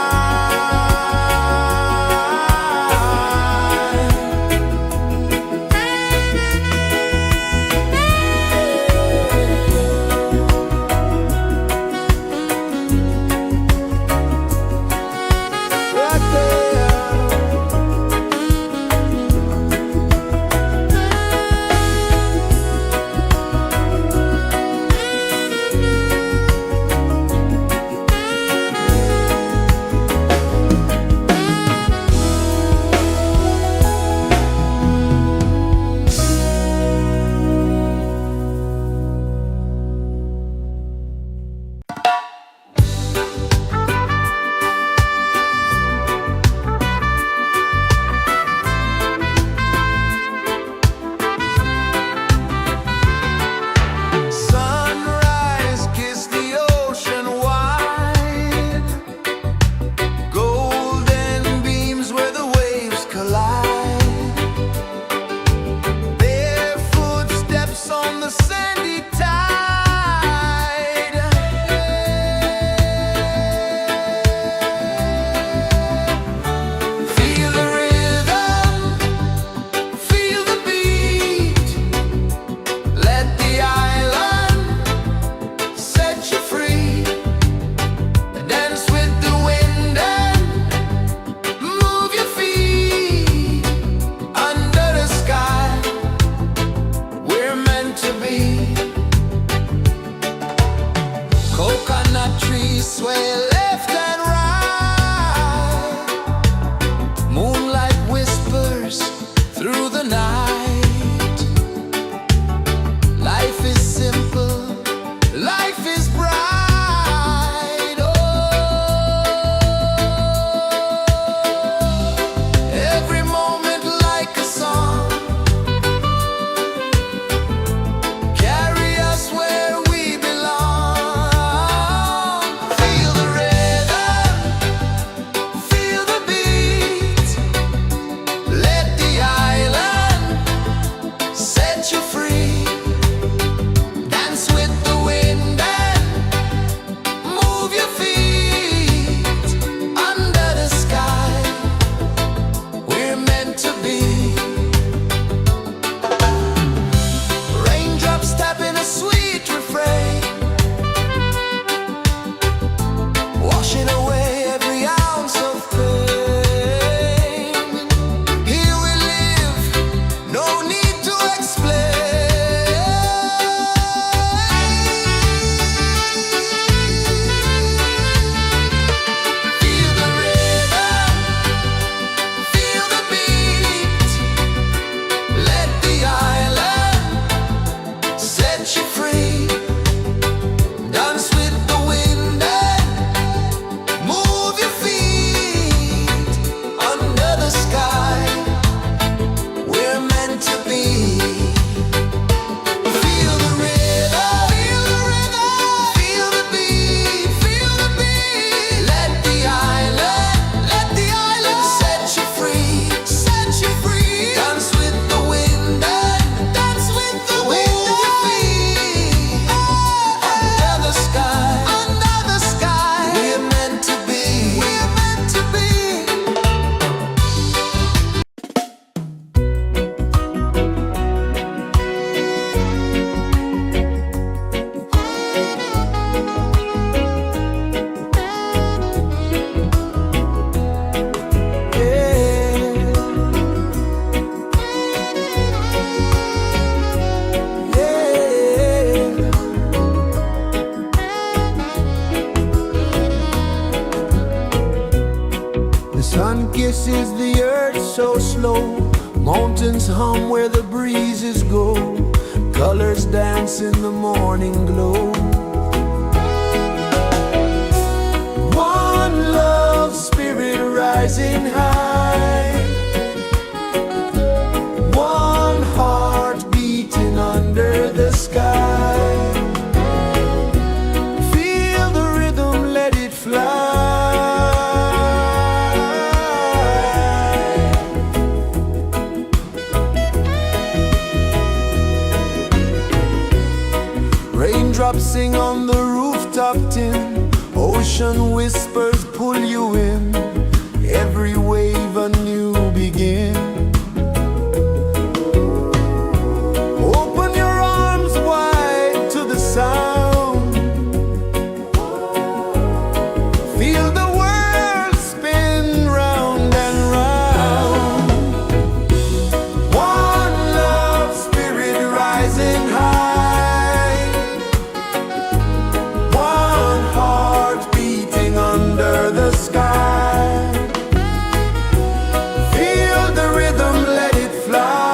S1: is the earth so slow? Mountains hum where the breezes go. Colors dance in the morning glow. One love spirit rising high. One heart beating under the sky. Feel the rhythm, let it fly. Raindrops sing on the rooftop tin. Ocean whispers pull you in. Every wave a new begin. Open your arms wide to the sound. Feel the world spin round and round. One love spirit rising high. One heart beating under the sky. Feel the rhythm, let it fly.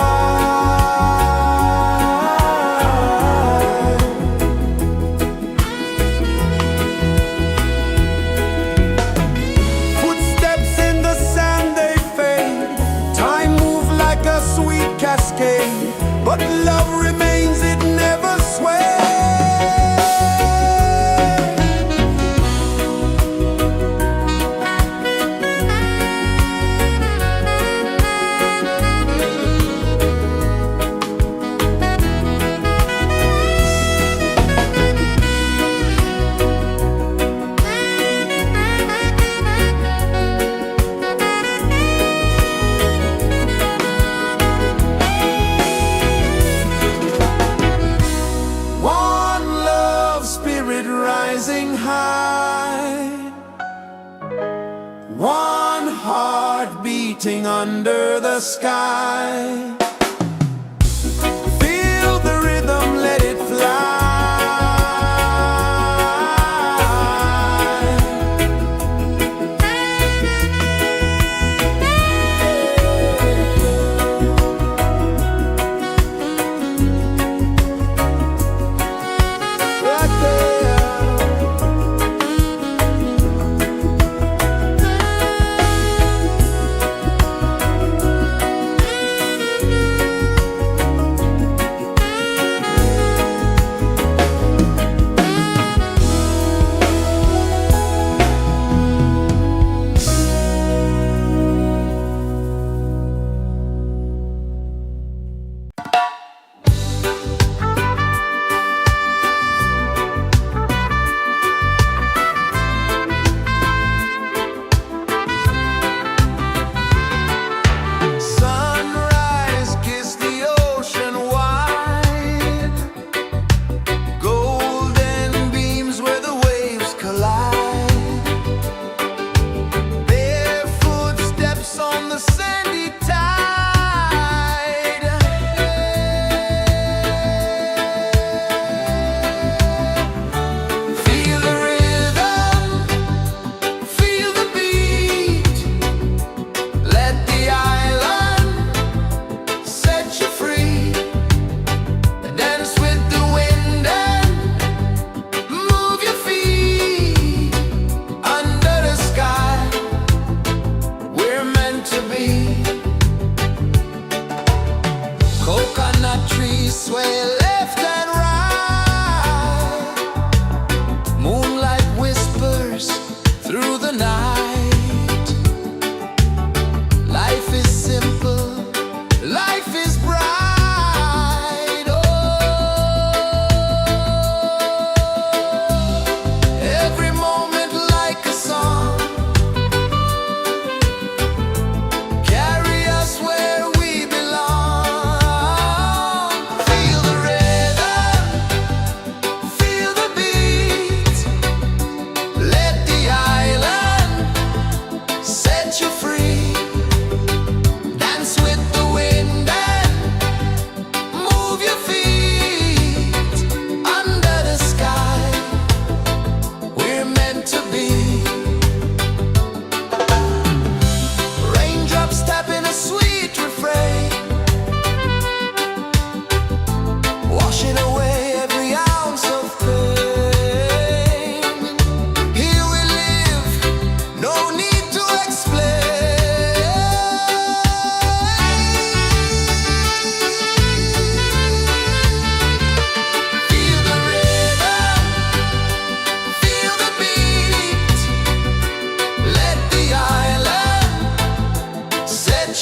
S1: Footsteps in the sand, they fade. Time moves like a sweet cascade, but love remains, it never sways. One love spirit rising high. One heart beating under the sky. Feel the rhythm, let it fly. Right there. Sunrise, kiss the ocean wide. Golden beams where the waves collide. Barefoot steps on the sandy tide. Feel the rhythm, feel the beat. Let the island set you free. Dance with the wind and move your feet. Under the sky, we're meant to be.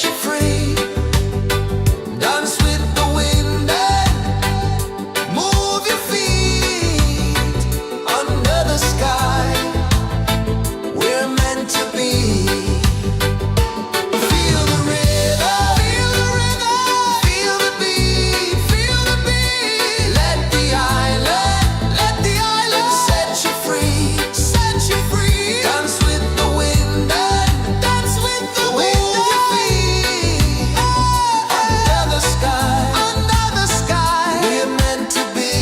S1: you free. Dance with the wind and move your feet under the sky. We're meant to be. Feel the rhythm, feel the beat, Let the island set you free, Dance with the wind and move your feet under the sky. We're meant to be.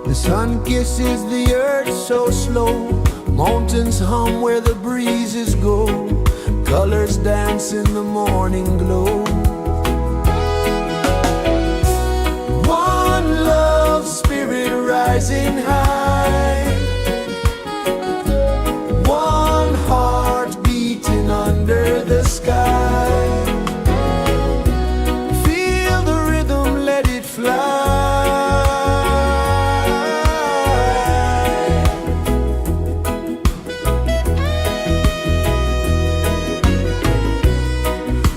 S1: The sun kisses the earth so slow. Mountains hum where the breezes go. Colors dance in the morning glow. One love spirit rising high. One heart beating under the sky. Feel the rhythm, let it fly.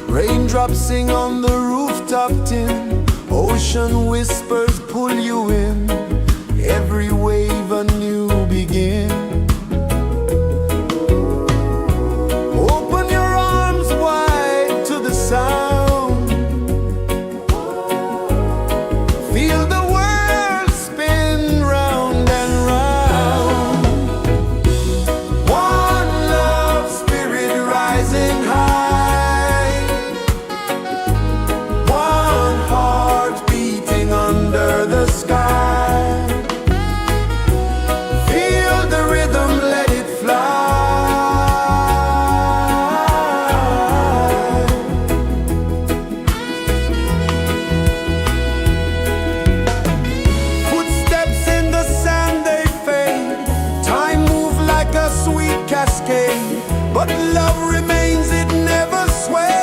S1: Raindrops sing on the rooftop tin. Ocean whispers pull you in. Every wave a new begin. Open your arms wide to the sound. Feel the world spin round and round. One love spirit rising high. One heart beating under the sky. Feel the rhythm, let it fly. Footsteps in the sand, they fade. Time moves like a sweet cascade, but love remains, it never sways.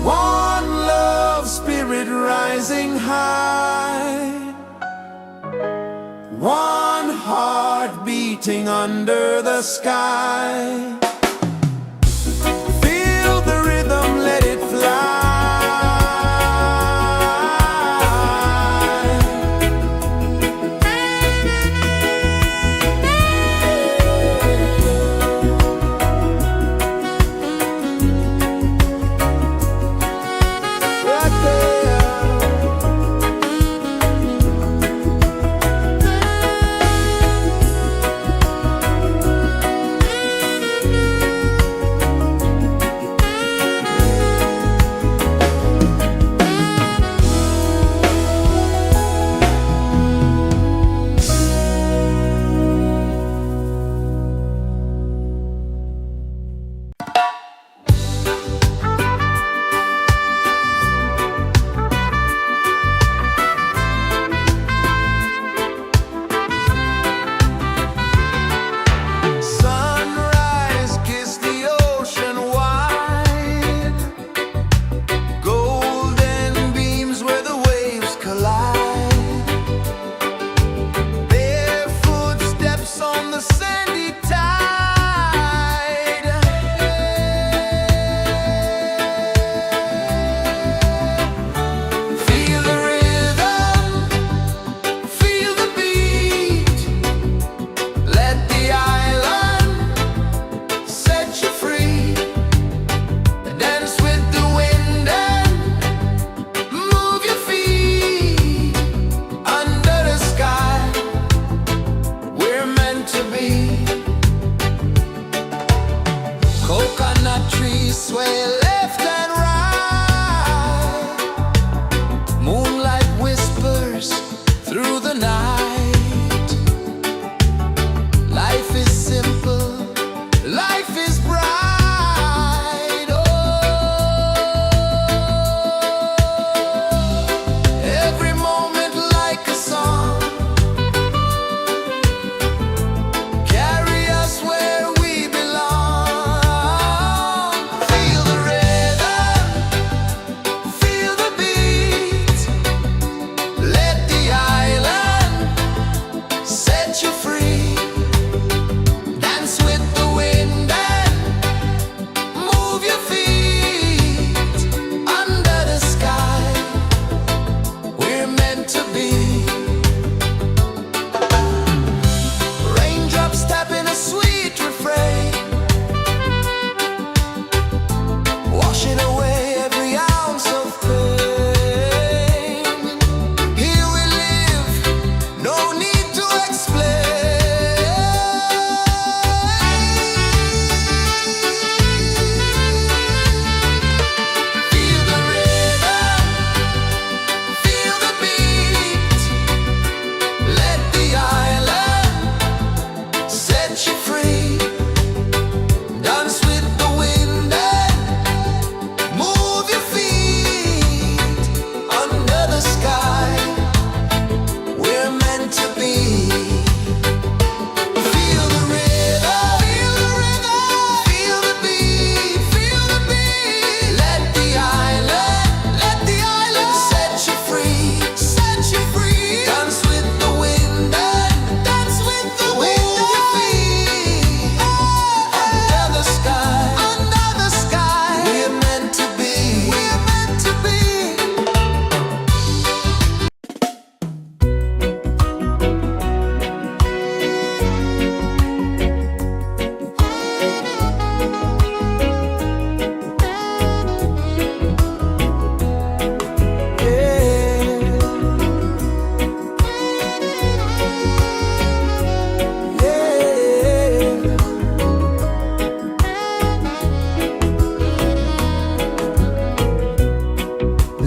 S1: One love spirit rising high. One heart beating under the sky. Feel the rhythm, let it fly. Right there.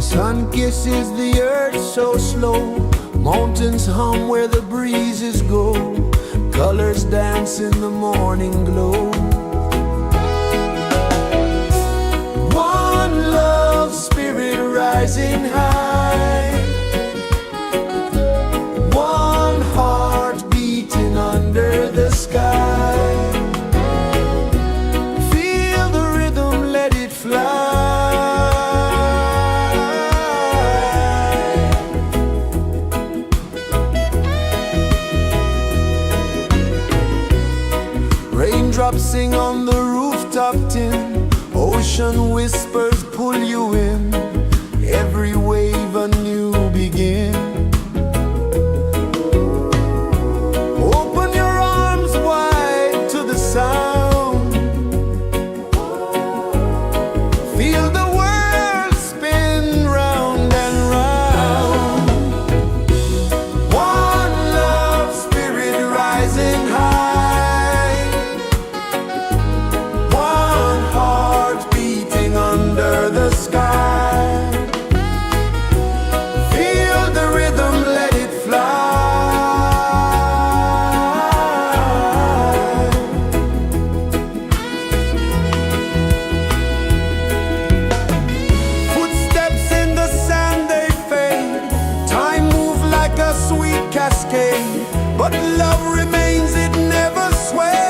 S1: sun kisses the earth so slow. Mountains hum where the breezes go. Colors dance in the morning glow. One love spirit rising high. One heart beating under the sky. Feel the rhythm, let it fly. Raindrops sing on the rooftop tin. Ocean whispers pull you in. Every wave a new begin. Open your arms wide to the sound. Feel the world spin round and round. One love spirit rising high. One heart beating under the sky. Feel the rhythm, let it fly. Footsteps in the sand, they fade. Time moves like a sweet cascade, but love remains, it never sways.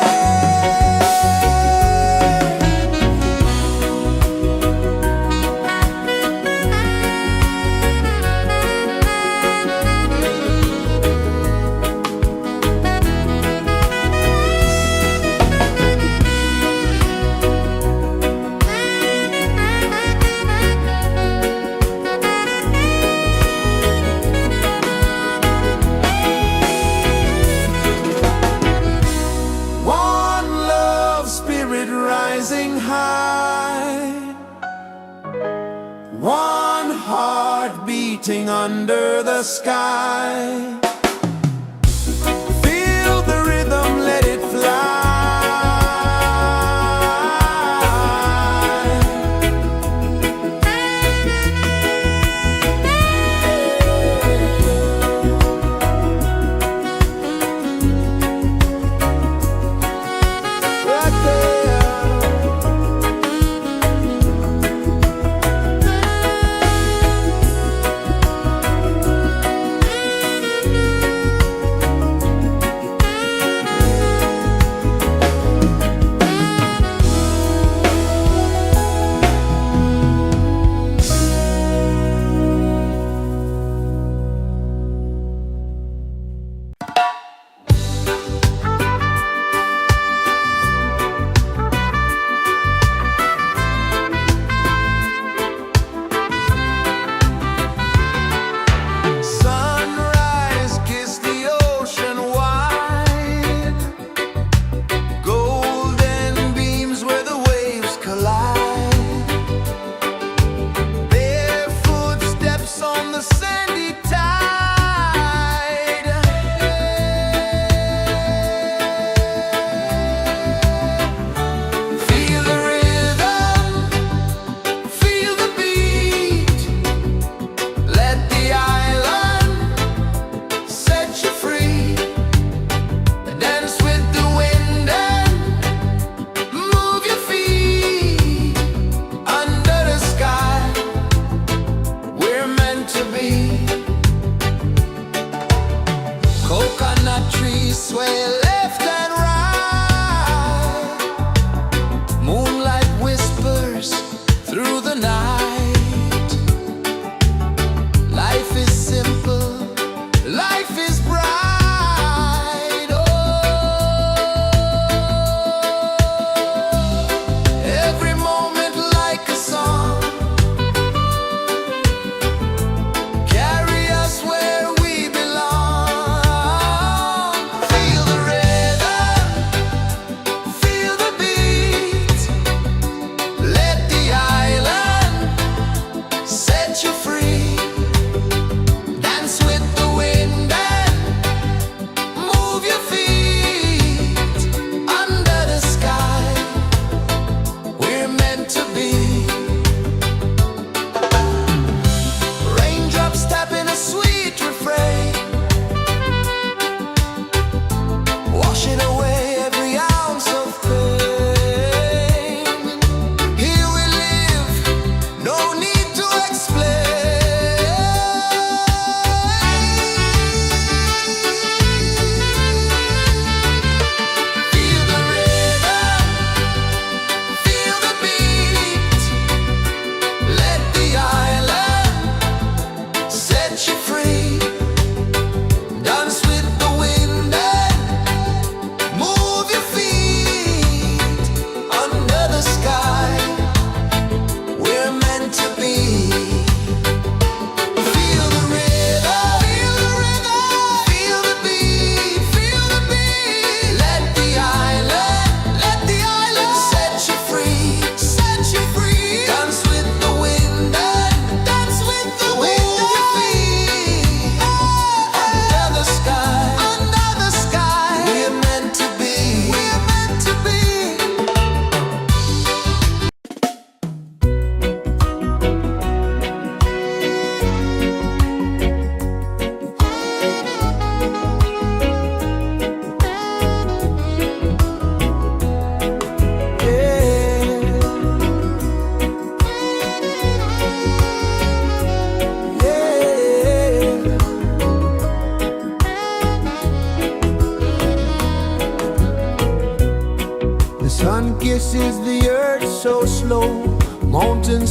S1: One love spirit rising high. One heart beating under the sky. Feel the rhythm, let it fly. Right there.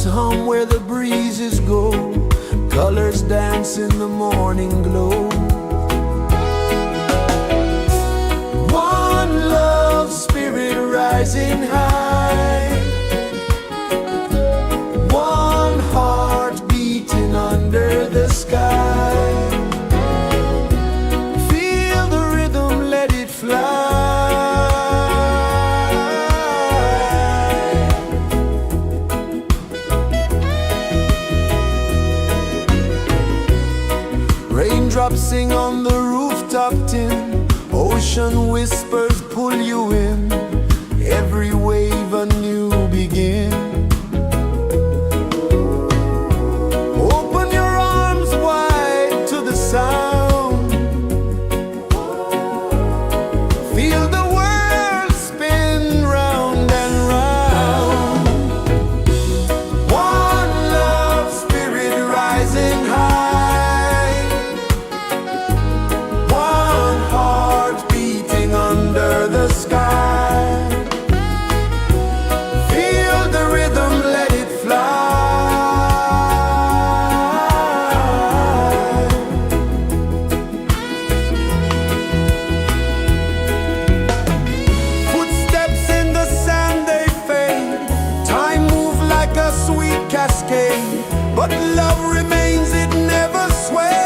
S1: birds hum where the breezes go, colors dance in the morning glow. One love spirit rising high, one heart beating under the sky. Feel the rhythm, let it fly. Raindrops sing on the rooftop tin, ocean whispers pull you in, every wave a new begin. Open your arms wide to the sound, feel the world spin round and round. One love spirit rising high, one heart beating under the sky. Feel the rhythm, let it fly. Footsteps in the sand, they fade. Time moves like a sweet cascade, but love remains, it never sways.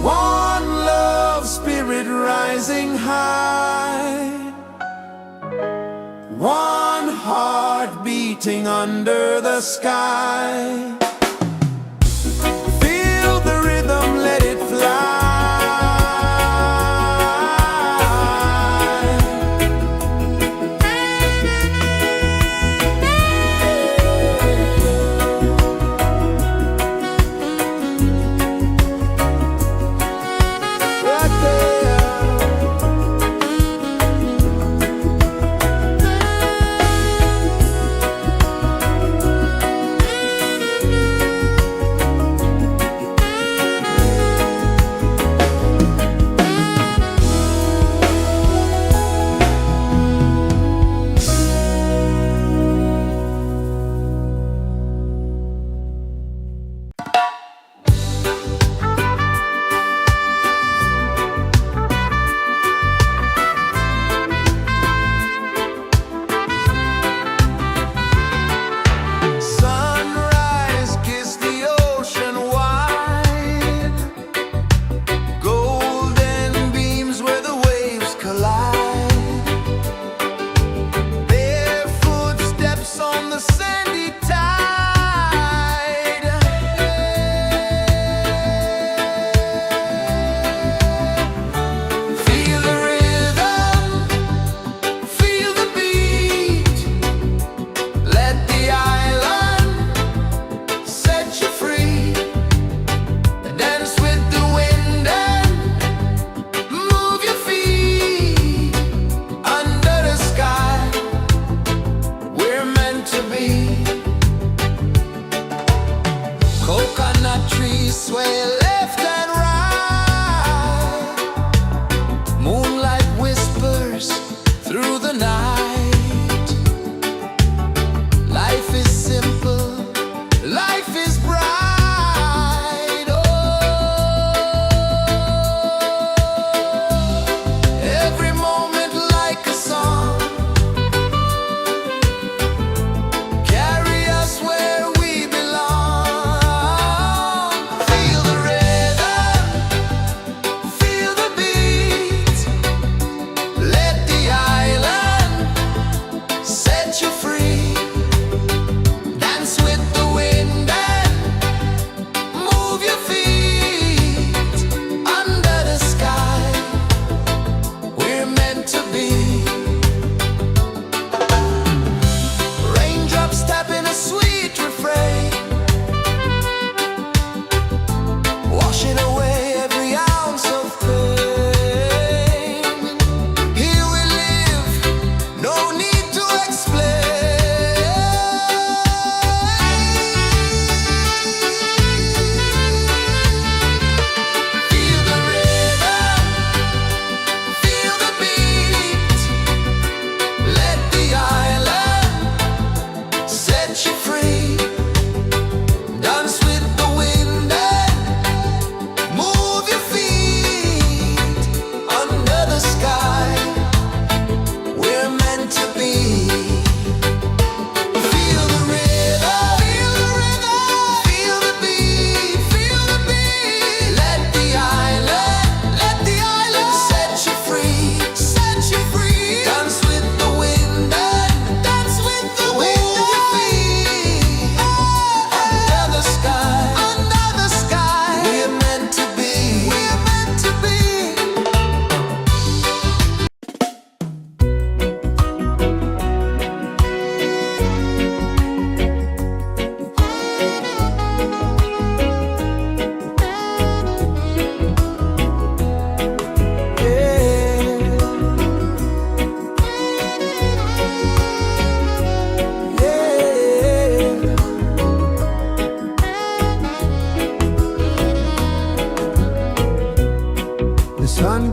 S1: One love spirit rising high, one heart beating under the sky. Feel the rhythm, let it fly. Right there. Sunrise, kiss the ocean wide, golden beams where the waves collide, bare footsteps on the sandy tide. Feel the rhythm, feel the beat, let the island set you free. Dance with the wind and move your feet under the sky. We're meant to be. Coconut trees sway left and right, moonlight whispers through the night. Life is simple, life is bright. Oh, every moment like a song, carry us where we belong. Feel the rhythm.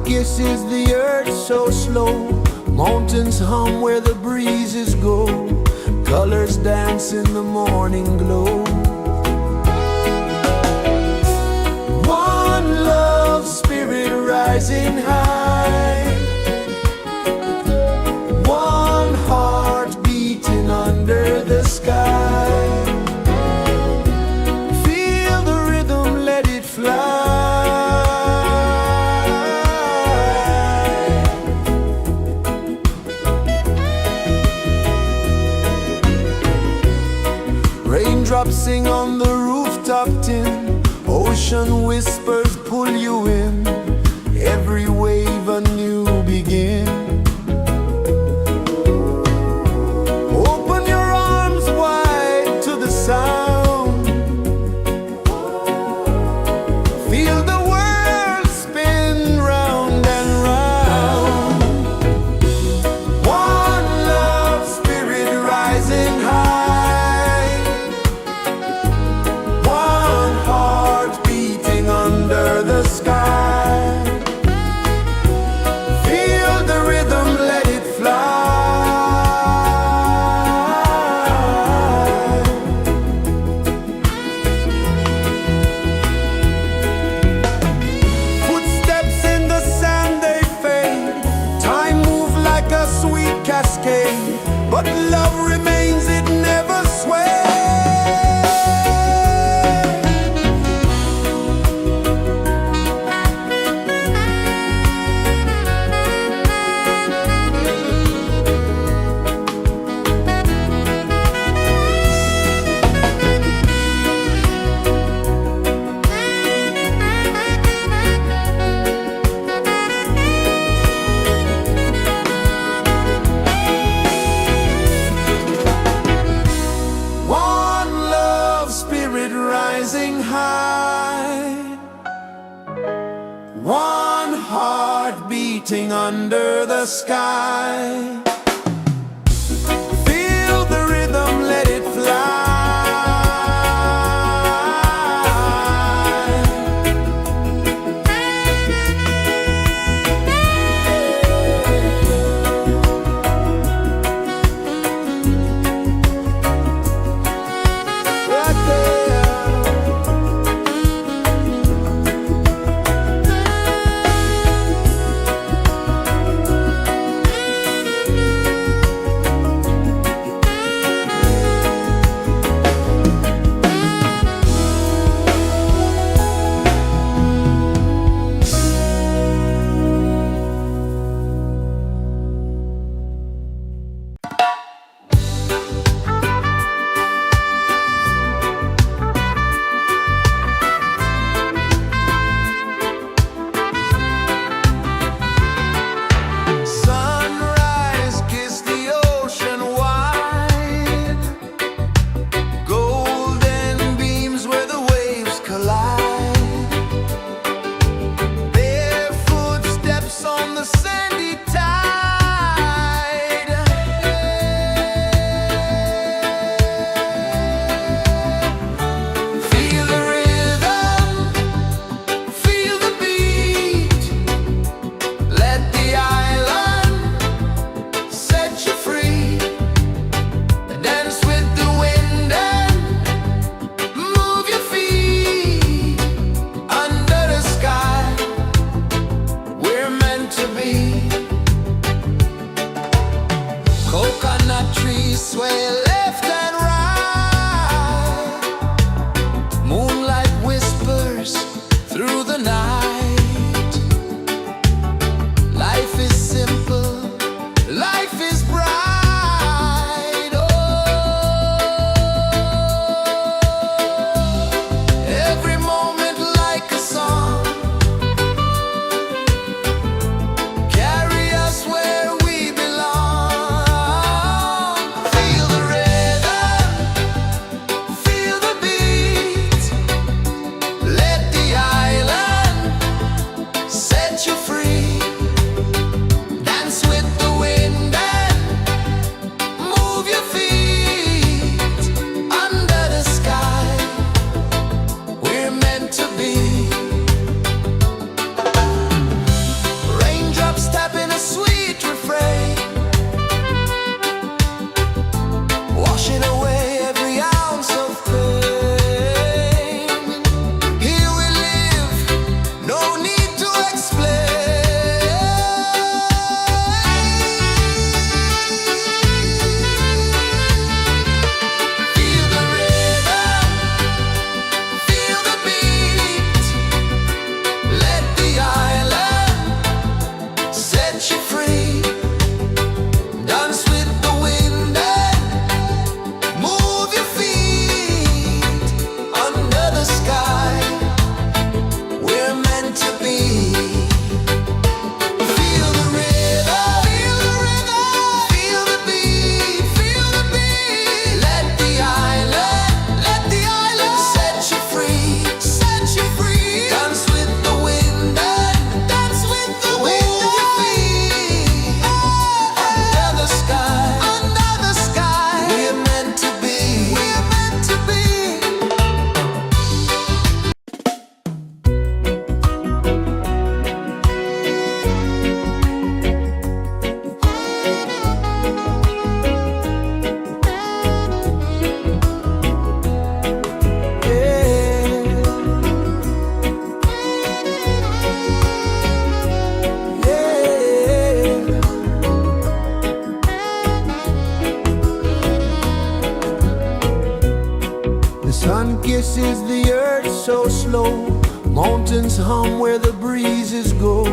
S1: kisses the earth so slow. Mountains hum where the breezes go. Colors dance in the morning glow. One love spirit rising high. One heart beating under the sky. Feel the rhythm, let it fly. Raindrops sing on the rooftop tin. Ocean whispers pull you in. Every wave a new begin. Open your arms wide to the sound. Feel the world spin round and round. One love spirit rising high. One heart beating under the sky. Feel the rhythm, let it fly. Footsteps in the sand, they fade. Time moves like a sweet cascade, but love remains, it never sways. One love spirit rising high. One heart beating under the sky. Feel the rhythm, let it fly. Right there. flow, mountains hum where the breezes go,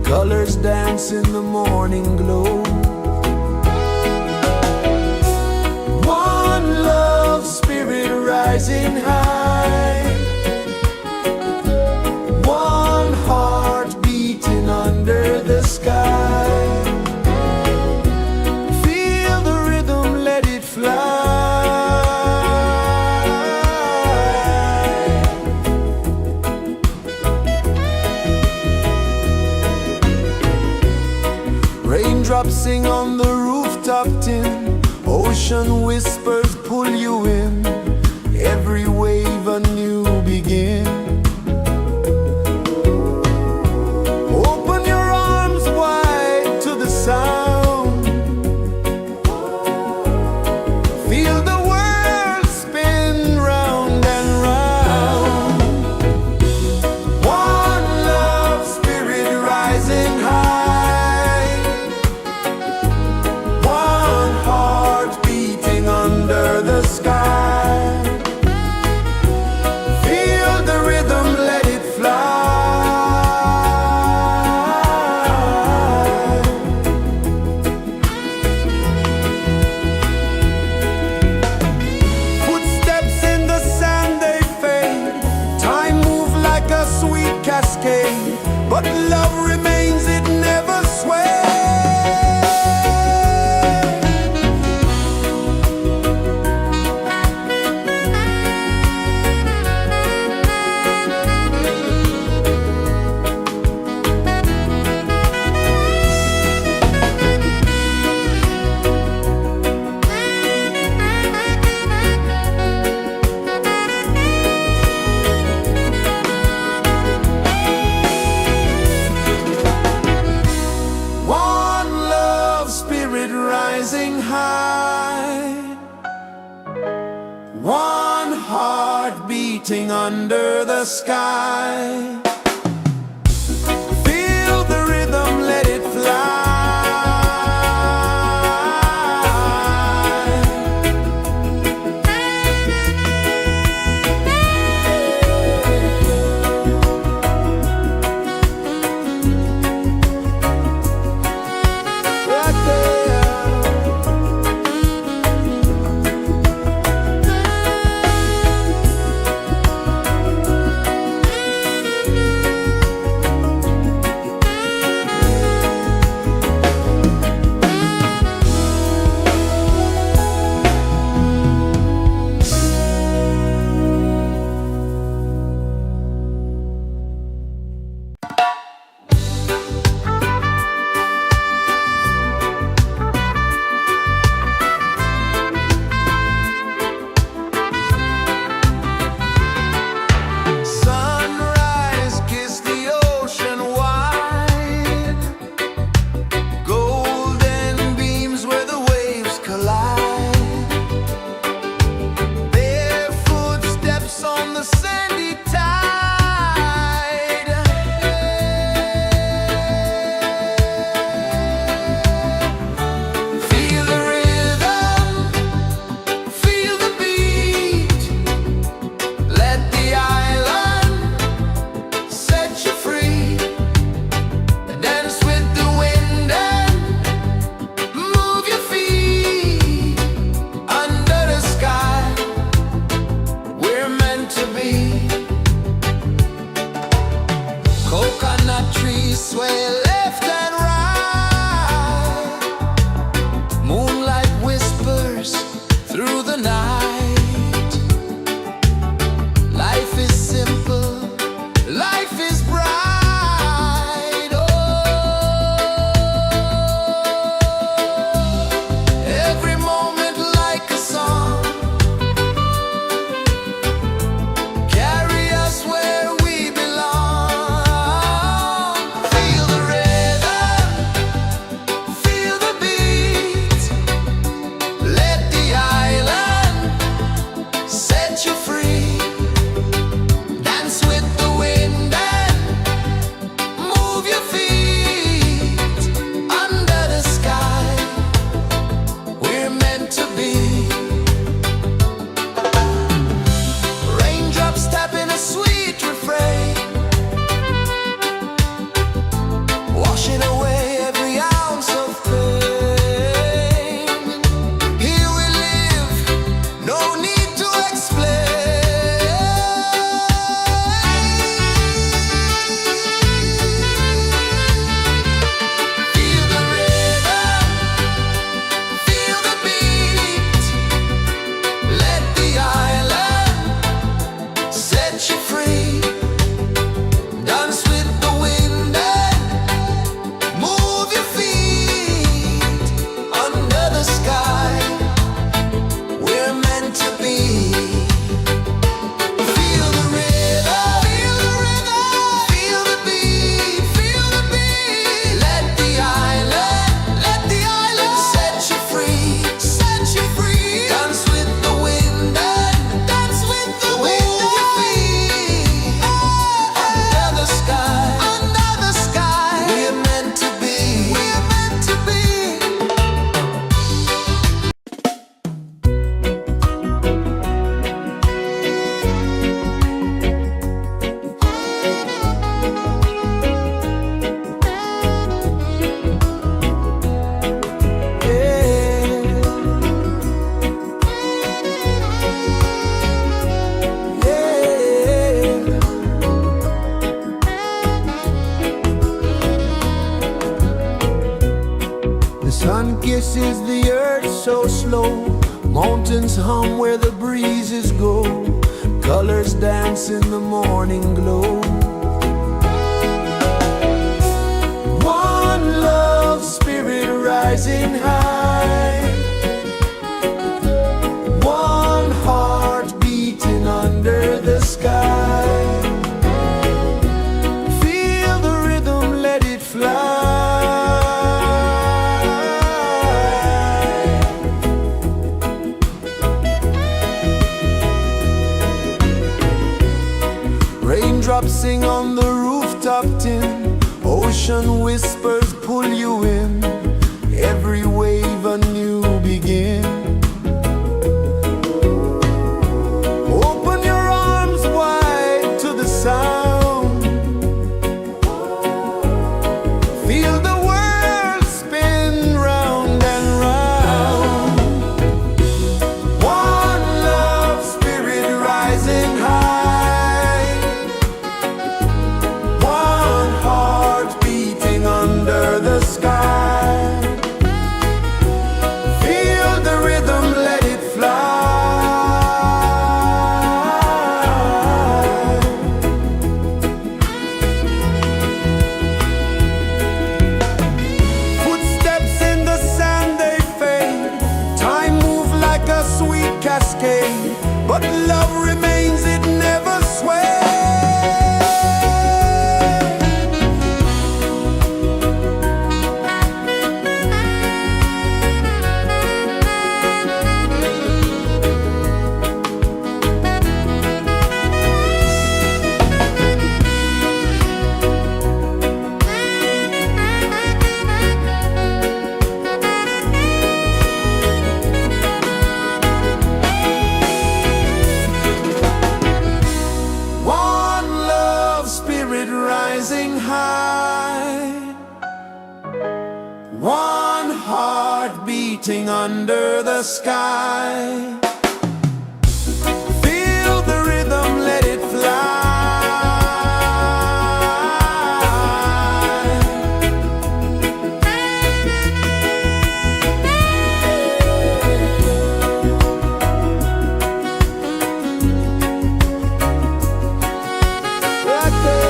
S1: colors dance in the morning glow. One love, spirit rising high, one heart beating under the sky. Feel the rhythm, let it fly. Raindrops sing on the rooftop tin, ocean whispers pull you in, every wave a new begin. Open your arms wide to the sound, feel the world spin round and round. One love, spirit rising high, one heart beating under the sky. Feel the rhythm, let it fly. Footsteps in the sand, they fade. Time moves like a sweet cascade, but love remains, it never sways. One love, spirit rising high, one heart beating under the sky. Feel the rhythm, let it fly. Right there. Sunrise, kiss the ocean wide, golden beams where the waves collide, their footsteps on the sandy tide. Feel the rhythm, feel the beat, let the island set you free. Dance with the wind and move your feet under the sky. We're meant to be. Coconut trees sway left and right, moonlight whispers through the night. Life is simple, life is bright. Oh, every moment like a song, carry us where we belong. Feel the rhythm. rejoices the earth so slow. Mountains hum where the breezes go. Colors dance in the morning glow. One love spirit rising high. One heart beating under the sky. Feel the rhythm, let it fly. Raindrops sing on the rooftop tin. Ocean whispers pull you in. Every wave a new begin. Open your arms wide to the sound. Feel the world spin round and round. One love spirit rising high. One heart beating under the sky. Feel the rhythm, let it fly. Footsteps in the sand, they fade. Time moves like a sweet cascade, but love remains, it never sways. One love spirit rising high. One heart beating under the sky. Feel the rhythm, let it fly. Right there.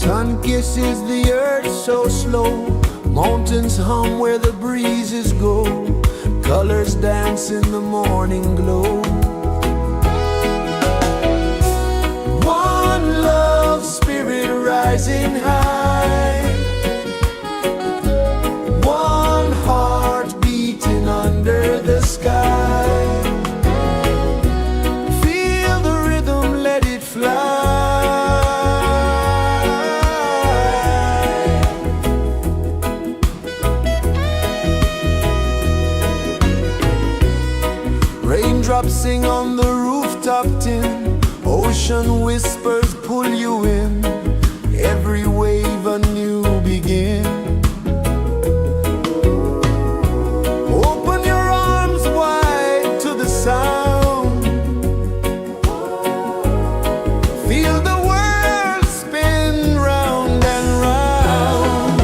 S1: Sun kisses the earth so slow, mountains hum where the breezes go, colors dance in the morning glow. One love spirit rising high, one heart beating under the sky. Feel the rhythm, let it fly. Raindrops sing on the rooftop tin, ocean whispers pull you in, every wave a new begin. Open your arms wide to the sound, feel the world spin round and round.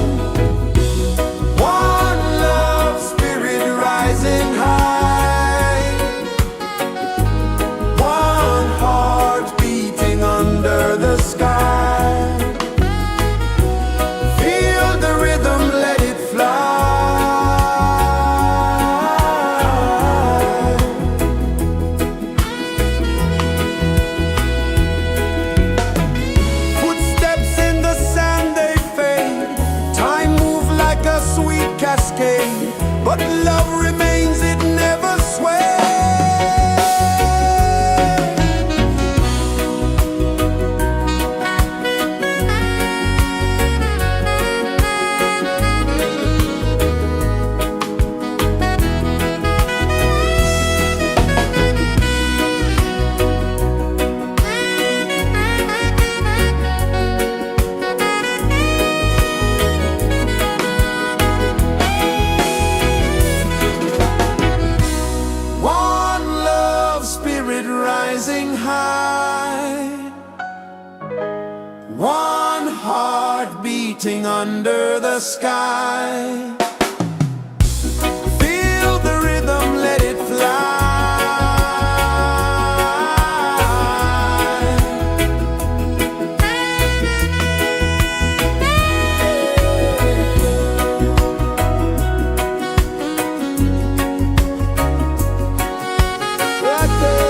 S1: One love spirit rising high, one heart beating under the sky. Feel the rhythm, let it fly. Footsteps in the sand, they fade. Time moves like a sweet cascade, but love remains, it never sways. One love spirit rising high, one heart beating under the sky. Feel the rhythm, let it fly. Right there.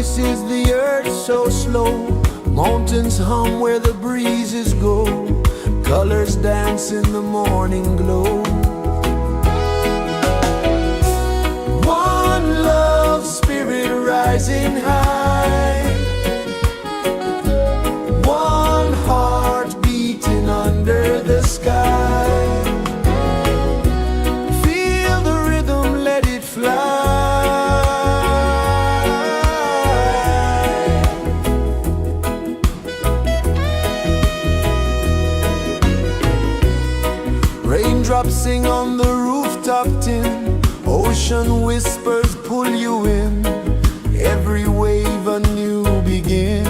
S1: rejoices the earth so slow. Mountains hum where the breezes go. Colors dance in the morning glow. One love spirit rising high. One heart beating under the sky. Feel the rhythm, let it fly. Raindrops sing on the rooftop tin. Ocean whispers pull you in. Every wave a new begin.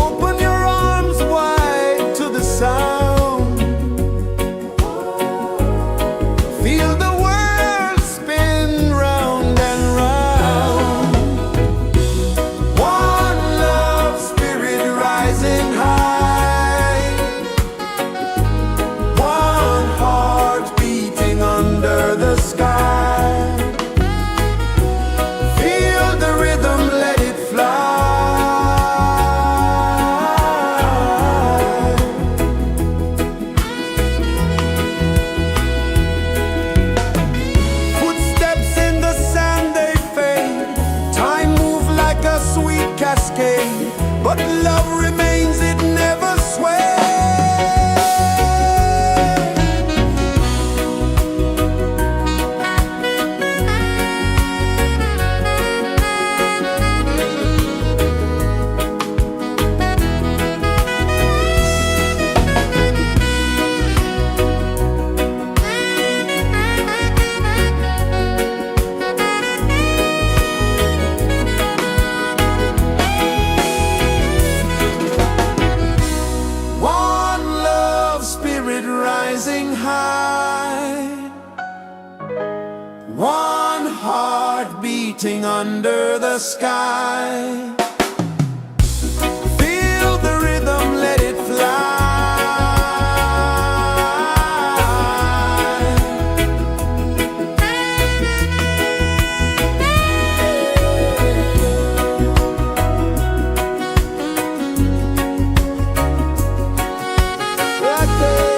S1: Open your arms wide to the sound. Feel the world spin round and round. One love spirit rising high. One heart beating under the sky. Feel the rhythm, let it fly. Footsteps in the sand, they fade. Time moves like a sweet cascade, but love remains, it never sways. One love spirit rising high. One heart beating under the sky. Feel the rhythm, let it fly. Right there.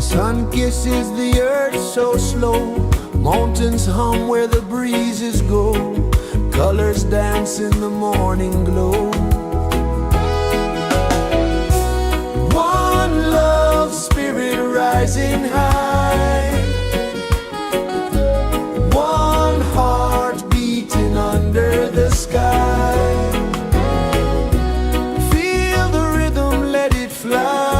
S1: Sun kisses the earth so slow, mountains hum where the breezes go, colors dance in the morning glow. One love spirit rising high, one heart beating under the sky. Feel the rhythm, let it fly.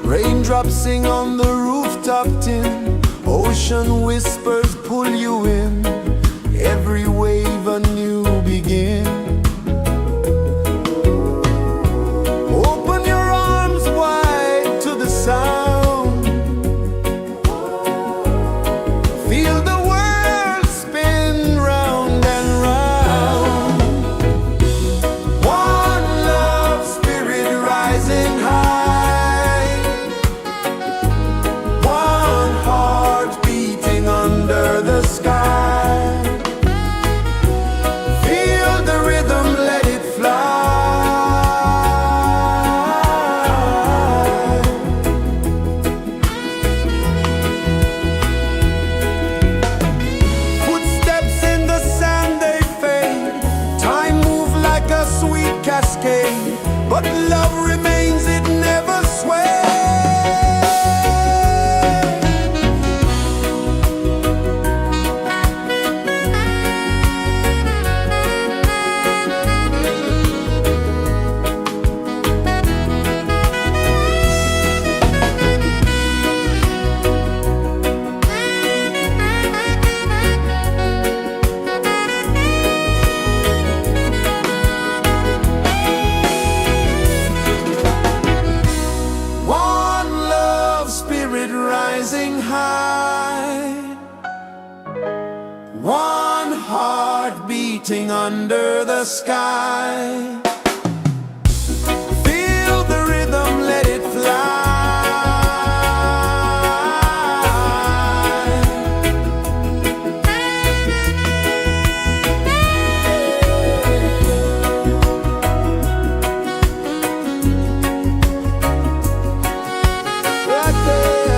S1: Raindrops sing on the rooftop tin, ocean whispers pull you in, every wave a new begin. Open your arms wide to the sound, feel the world spin round and round. One love spirit rising high, one heart beating under the sky. Feel the rhythm, let it fly. Footsteps in the sand, they fade. Time moves like a sweet cascade, but love remains, it never sways. One love spirit rising high, one heart beating under the sky. Feel the rhythm, let it fly. Right there.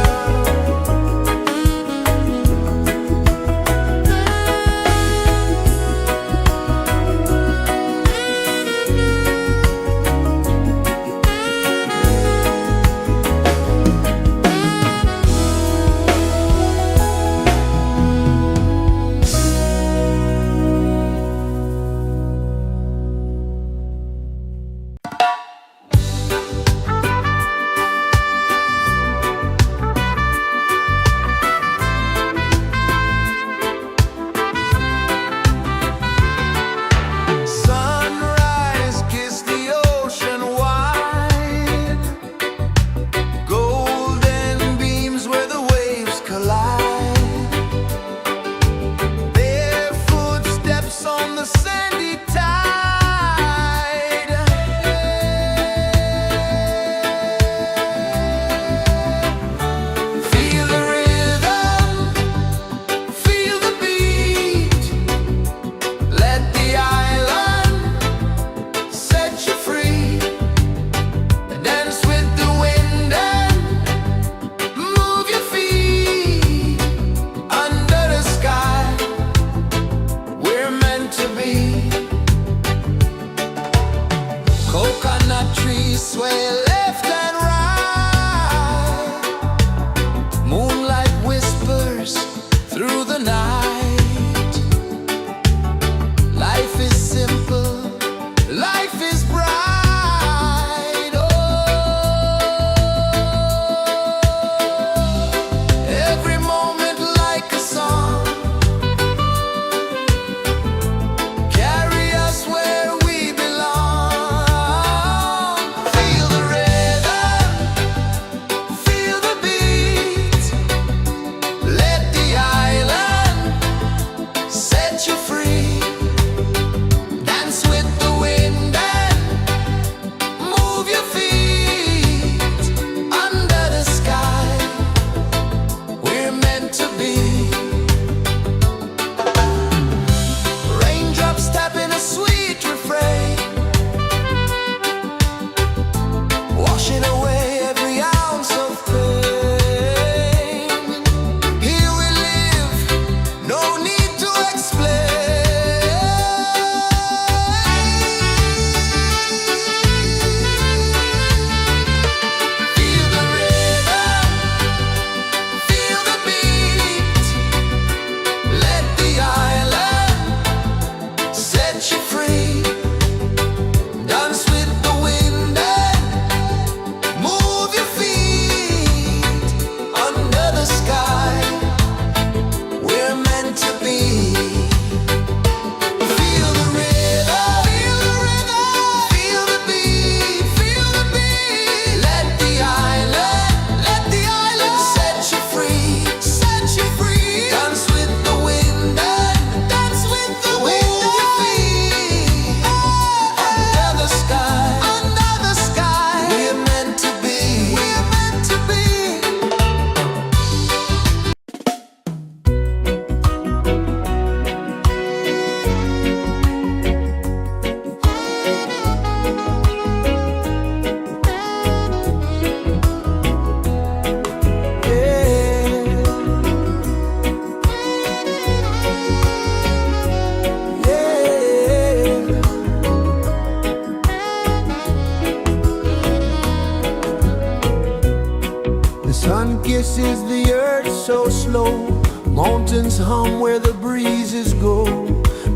S1: Songs hum where the breezes go,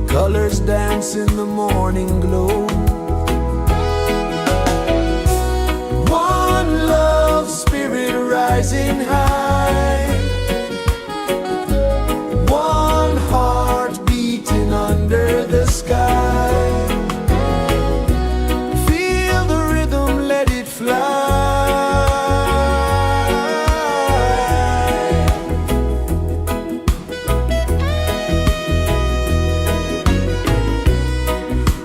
S1: colors dance in the morning glow. One love spirit rising high, one heart beating under the sky. Feel the rhythm, let it fly.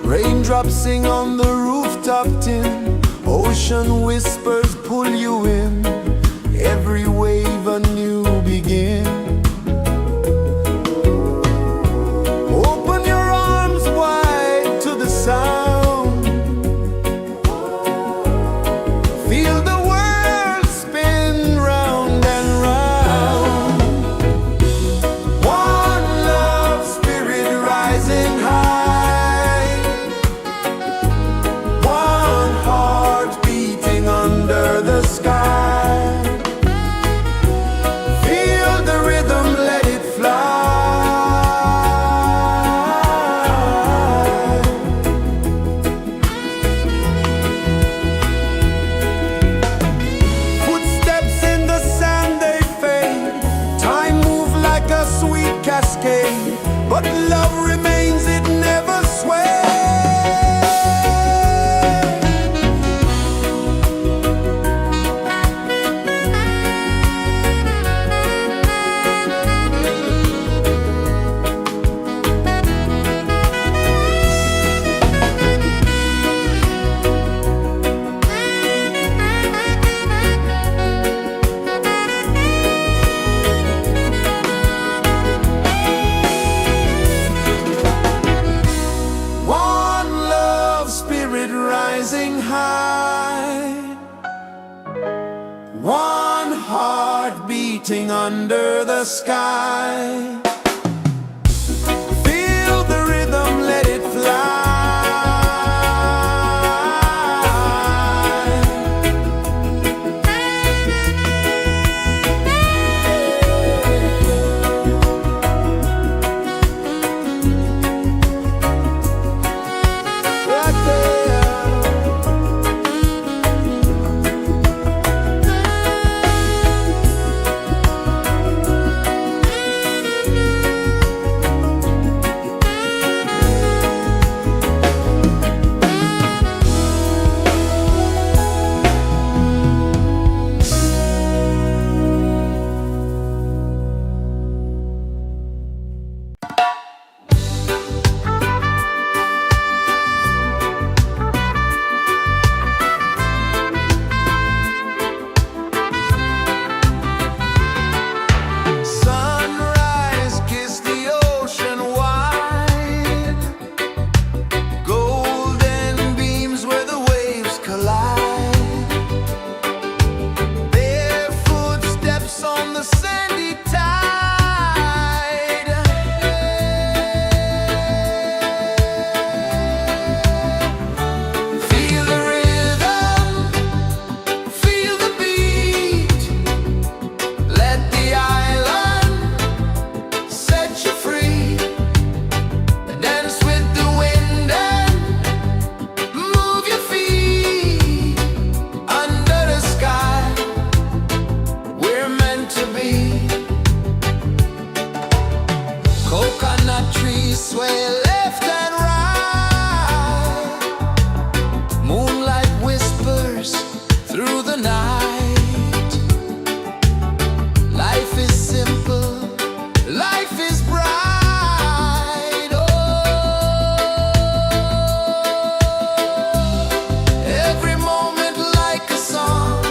S1: Raindrops sing on the rooftop tin, ocean whispers pull you in, every wave a new begin. Open your arms wide to the sound, feel the world spin round and round. One love spirit rising high, one heart beating under the sky. Feel the rhythm, let it fly. Footsteps in the sand, they fade. Time moves like a sweet cascade, but love remains, it never sways. One love spirit rising high, one heart beating under the sky. Feel the rhythm, let it fly. Right there. Sunrise, kiss the ocean wide, golden beams where the waves collide. Their footsteps on the sandy tide. Feel the rhythm, feel the beat. Let the island set you free. Dance with the wind and move your feet. Under the sky, we're meant to be. Coconut trees sway left and right. Moonlight whispers through the night. Life is simple, life is bright. Oh, every moment like a song.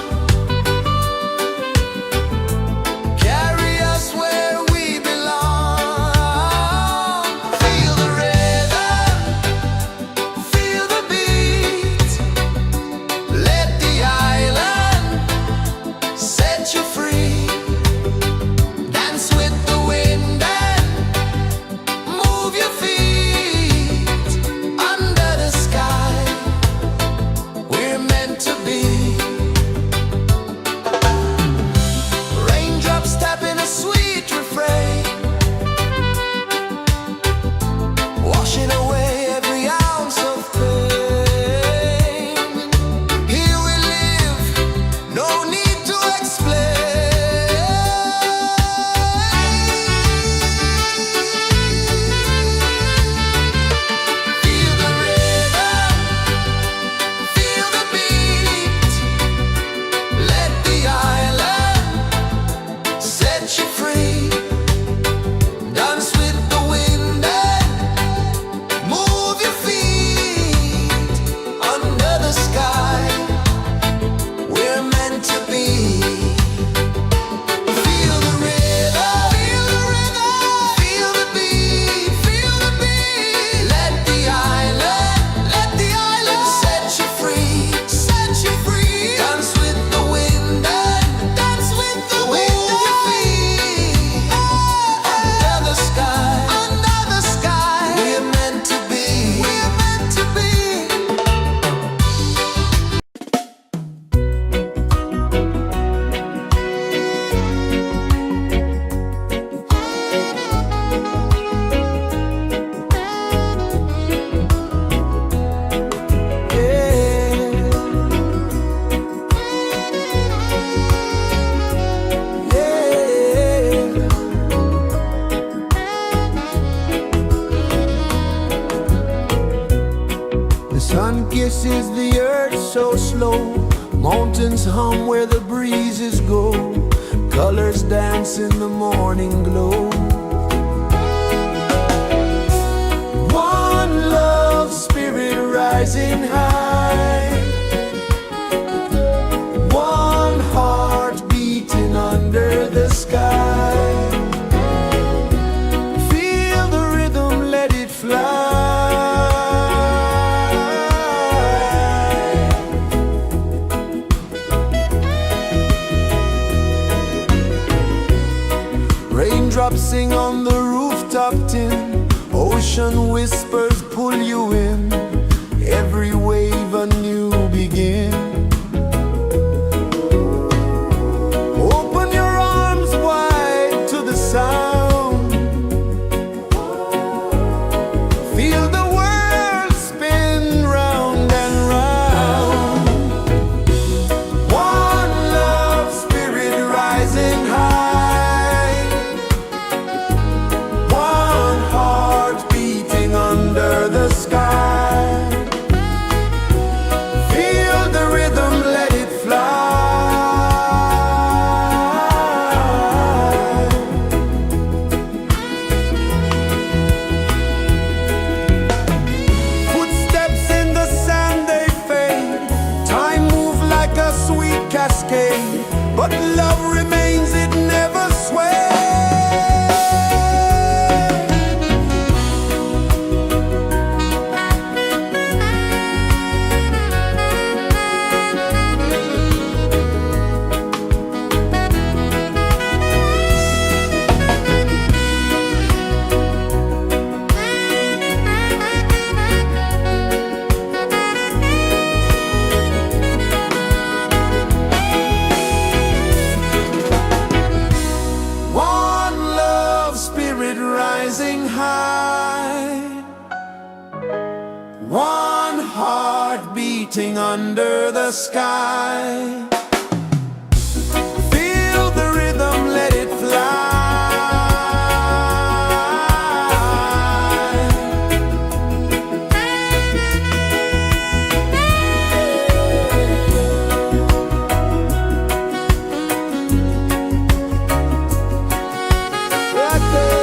S1: Carry us where we belong. Feel the rhythm, traces the earth so slow. Mountains hum where the breezes go. Colors dance in the morning glow. One love spirit rising high. One heart beating under the sky. Feel the rhythm, let it fly. Raindrops sing on the rooftop tin. Ocean whispers pull you in. Every wave a new begin. Open your arms wide to the sound. Feel the world spin round and round. One love spirit rising high. One heart beating under the sky. Feel the rhythm, let it fly. Footsteps in the sand, they fade. Time moves like a sweet cascade, but love remains, it never sways. One love spirit rising high. One heart beating under the sky. Feel the rhythm, let it fly. Right there.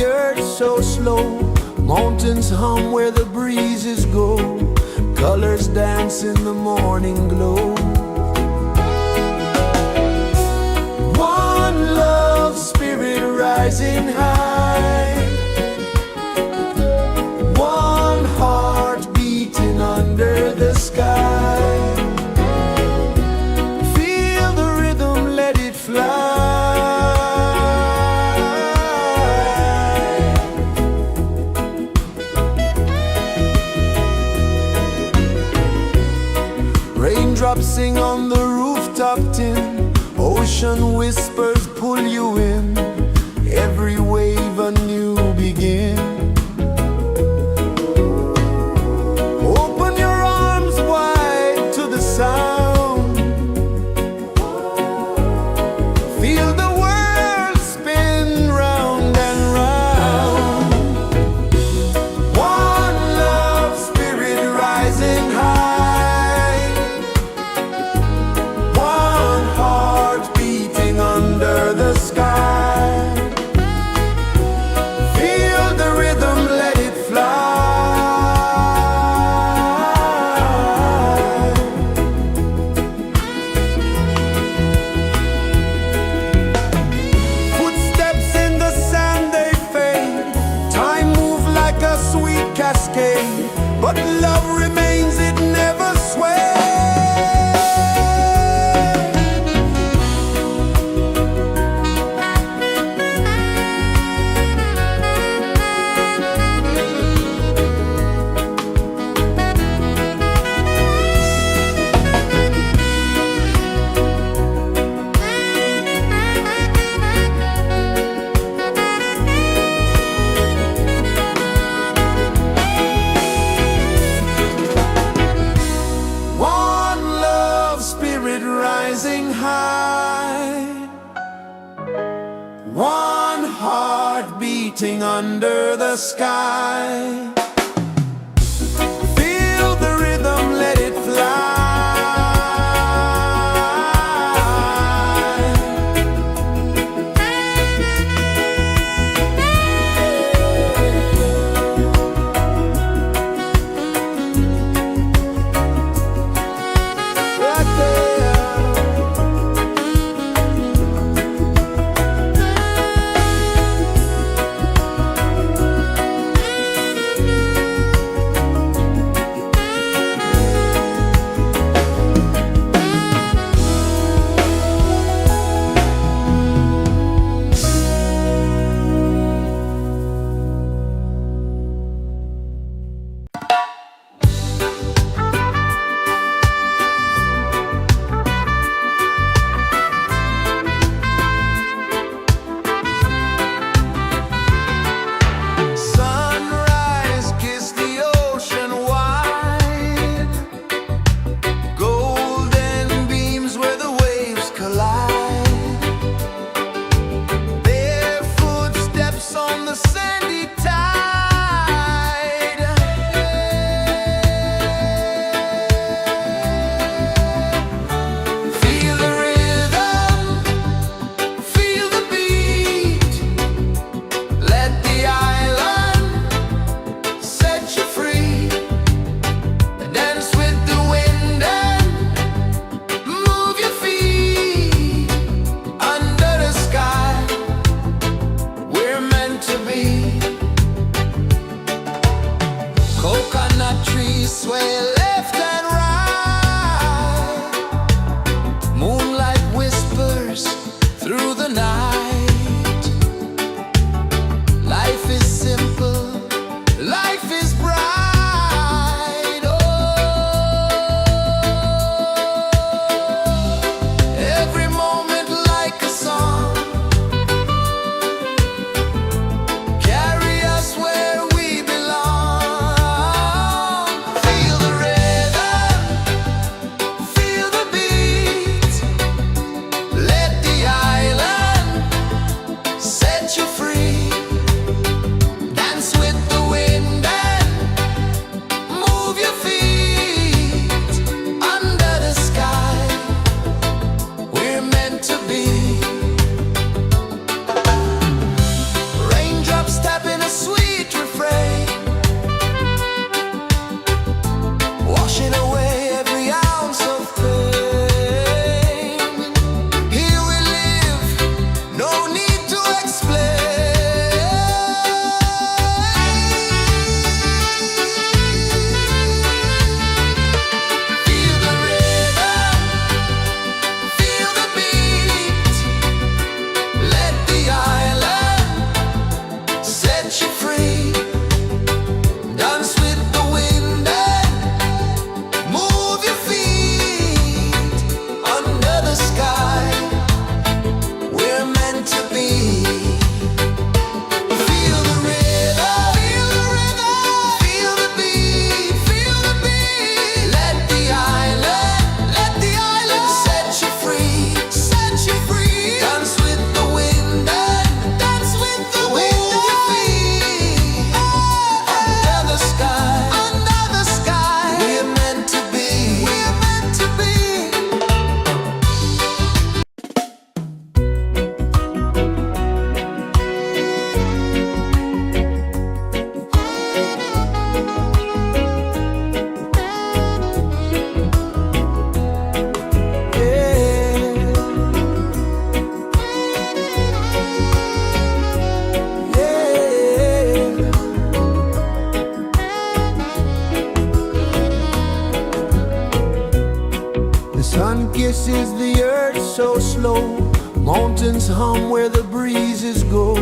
S1: earth so slow. Mountains hum where the breezes go. Colors dance in the morning glow. One love spirit rising high. One heart beating under the sky. Feel the rhythm, let it fly. Raindrops sing on the rooftop tin. Ocean whispers pull you in. Every wave a new begin. Open your arms wide to the sound. Feel the world spin round and round. One love spirit rising high. One heart beating under the sky. Feel the rhythm, let it fly. Footsteps in the sand, they fade. Time moves like a sweet cascade, but love remains, it never sways. One love spirit rising high. One heart beating under the sky. Feel the rhythm, let it fly. Right there. kisses the earth so slow. Mountains hum where the breezes go.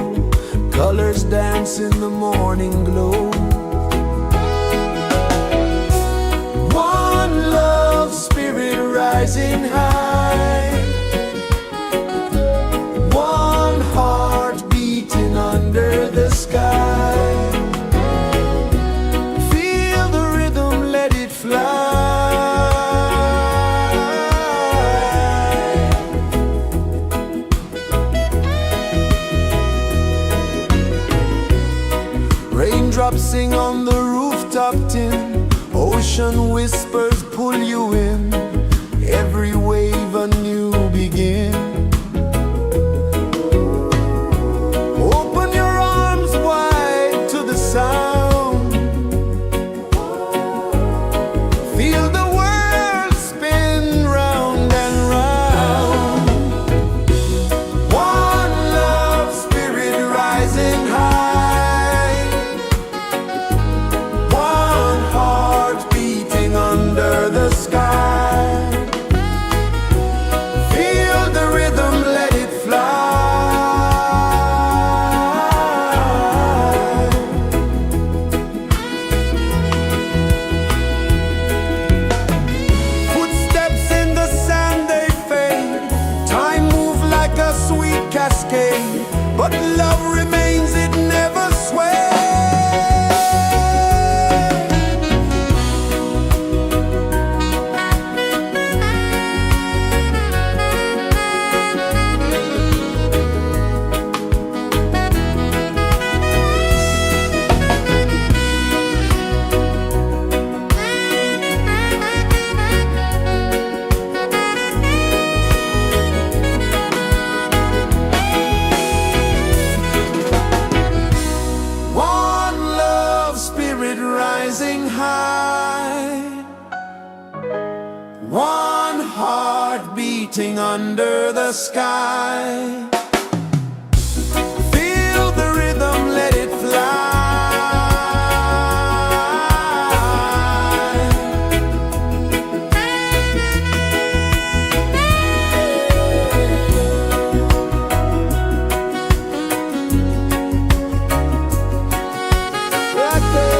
S1: Colors dance in the morning glow. One love spirit rising high. One heart beating under the sky. Feel the rhythm, let it fly. Raindrops sing on the rooftop tin. Ocean whispers pull you in. Every wave a new begin. Open your arms wide to the sound. Feel the world spin round and round. One love spirit rising high. One heart beating under the sky. Feel the rhythm, let it fly. Footsteps in the sand, they fade. Time moves like a sweet cascade, but love remains, it never sways. One love spirit rising high. One heart beating under the sky. Feel the rhythm, let it fly. Right there.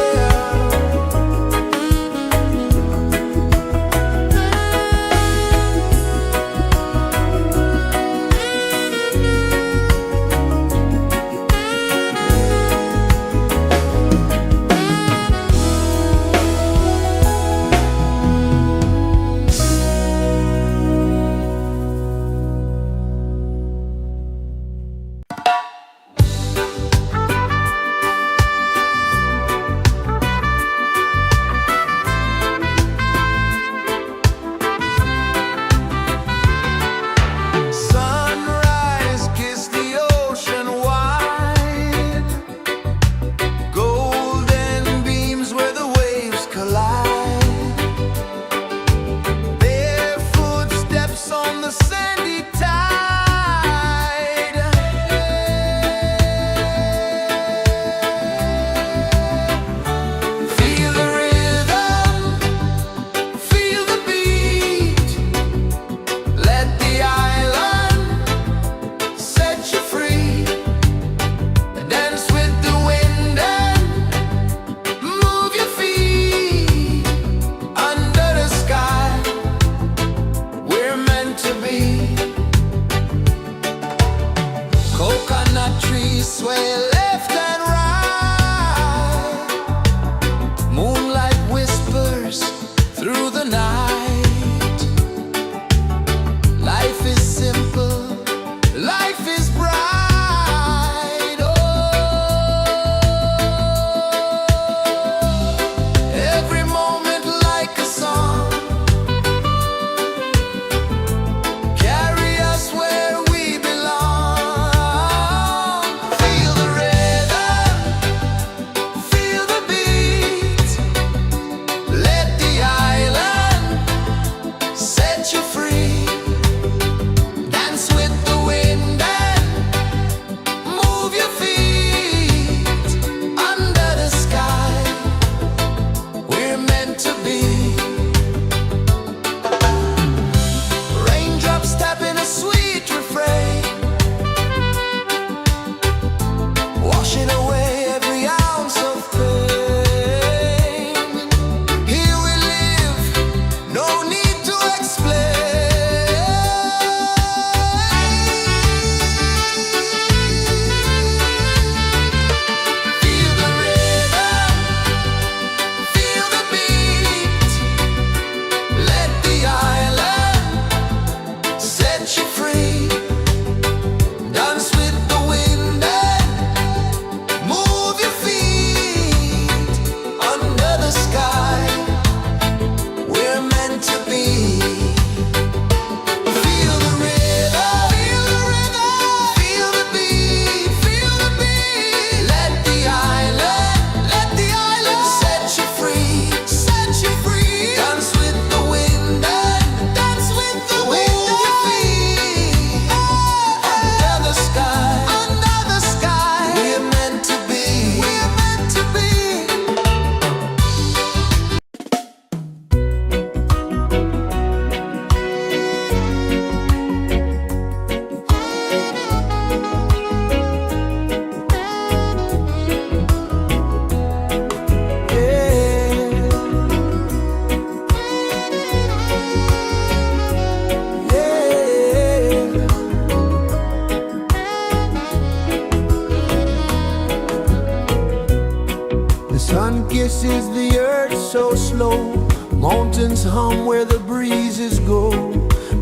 S1: Sun kisses the earth so slow, mountains hum where the breezes go,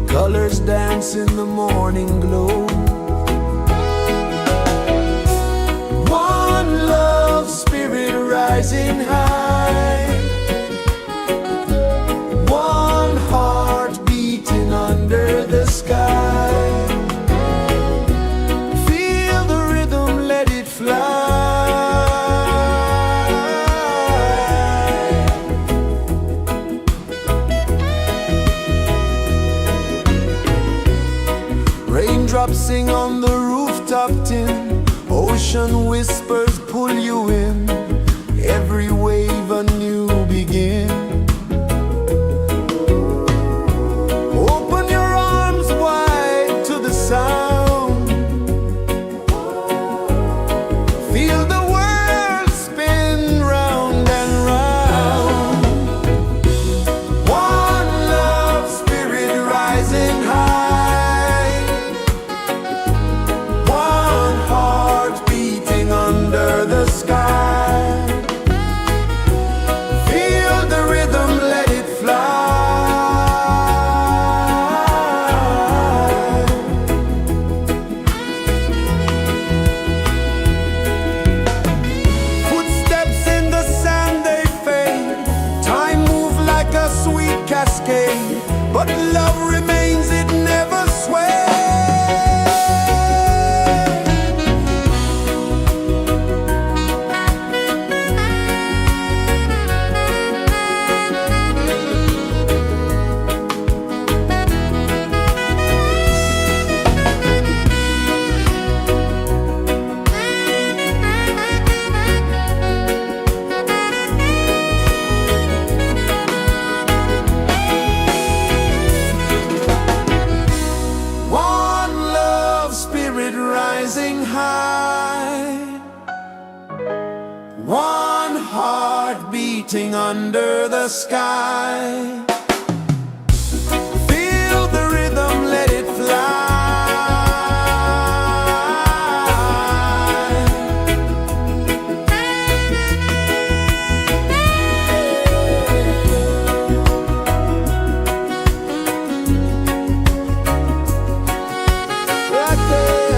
S1: colors dance in the morning glow. One love spirit rising high, one heart beating under the sky. Feel the rhythm, let it fly. Raindrops sing on the rooftop tin, ocean whispers pull you in, every wave a new begin. Open your arms wide to the sound, feel the world spin round and round. One love spirit rising high, one heart beating under the sky. Feel the rhythm, let it fly. Footsteps in the sand, they fade. Time moves like a sweet cascade, but love remains, it never sways. One love spirit rising high, one heart beating under the sky. Feel the rhythm, let it fly. Right there.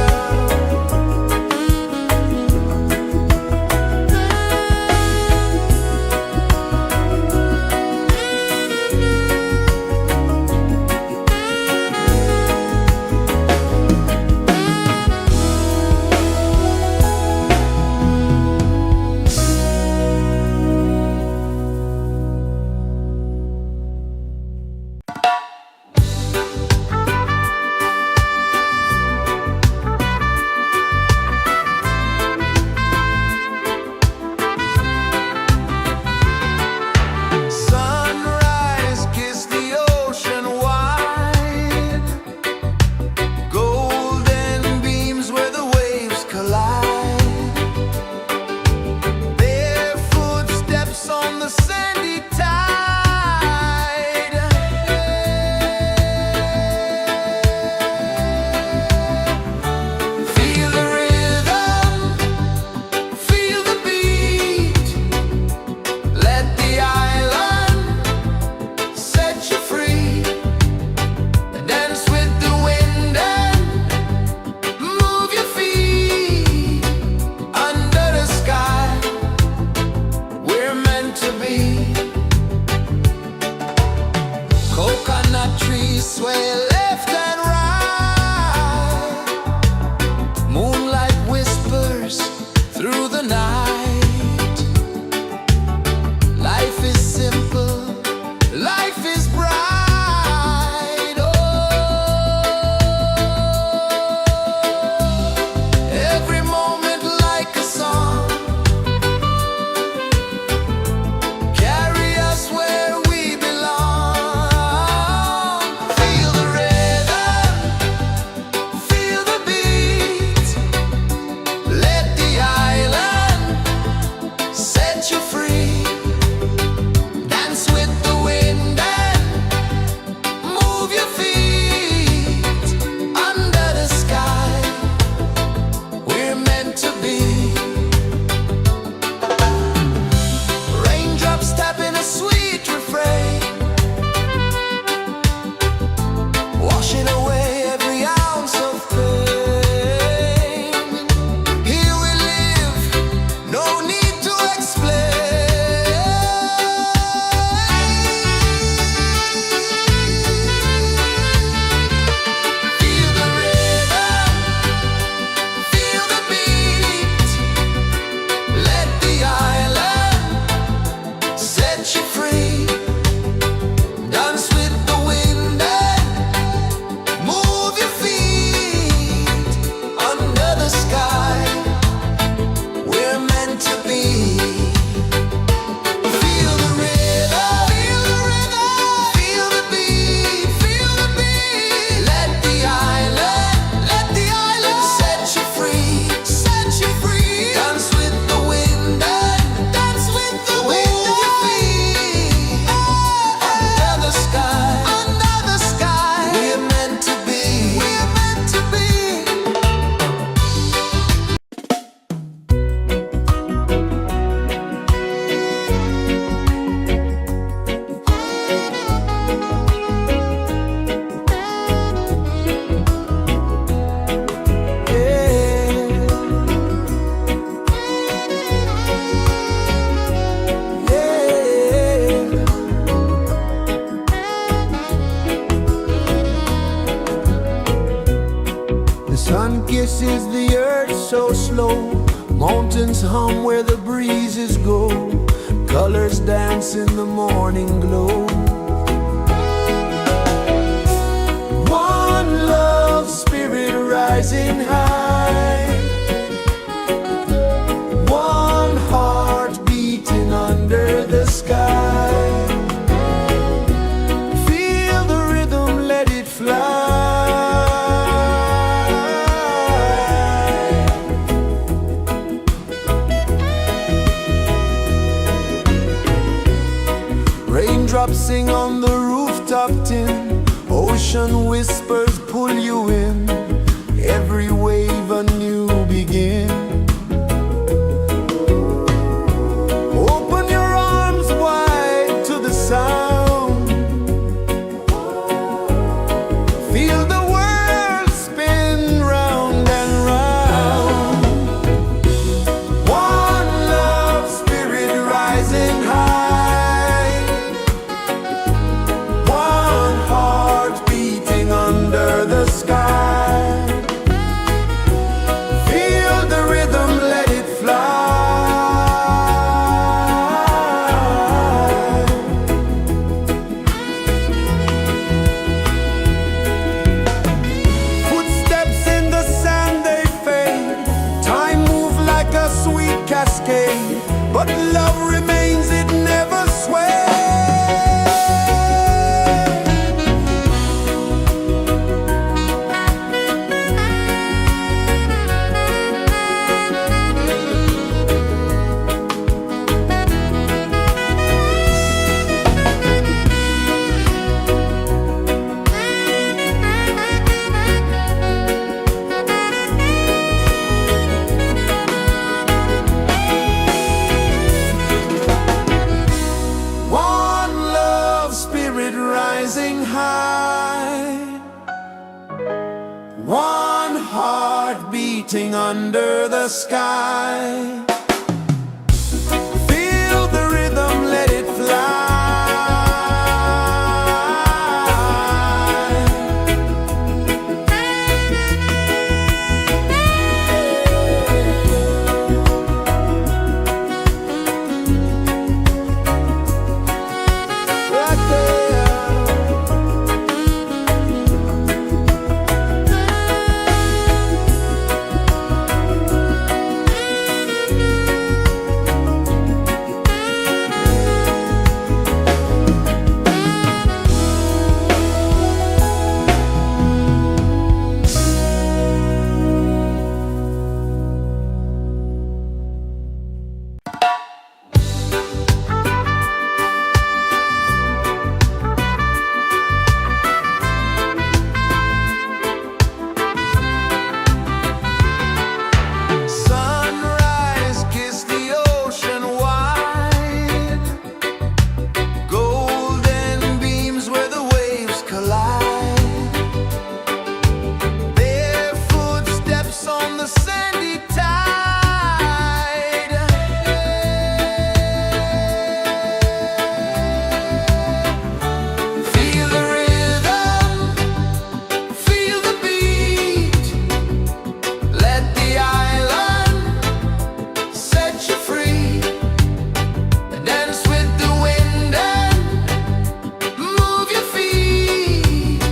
S1: is the earth so slow. Mountains hum where the breezes go. Colors dance in the morning glow. One love spirit rising high. One heart beating under the sky. Feel the rhythm, let it fly. Raindrops sing on the rooftop tin. Ocean whispers pull you in. Every wave a new begin. Open your arms wide to the sound. Feel the world spin round and round. One love spirit rising high. One heart beating under the sky. Feel the rhythm, let it fly. Footsteps in the sand, they fade. Time moves like a sweet cascade, but love remains, it never sways. One love spirit rising high. One heart beating under the sky. Feel the rhythm, let it fly. Right there. Sunrise, kiss the ocean wide. Golden beams where the waves collide. Bare footsteps on the sandy tide. Feel the rhythm, feel the beat. Let the island set you free. Dance with the wind and move your feet.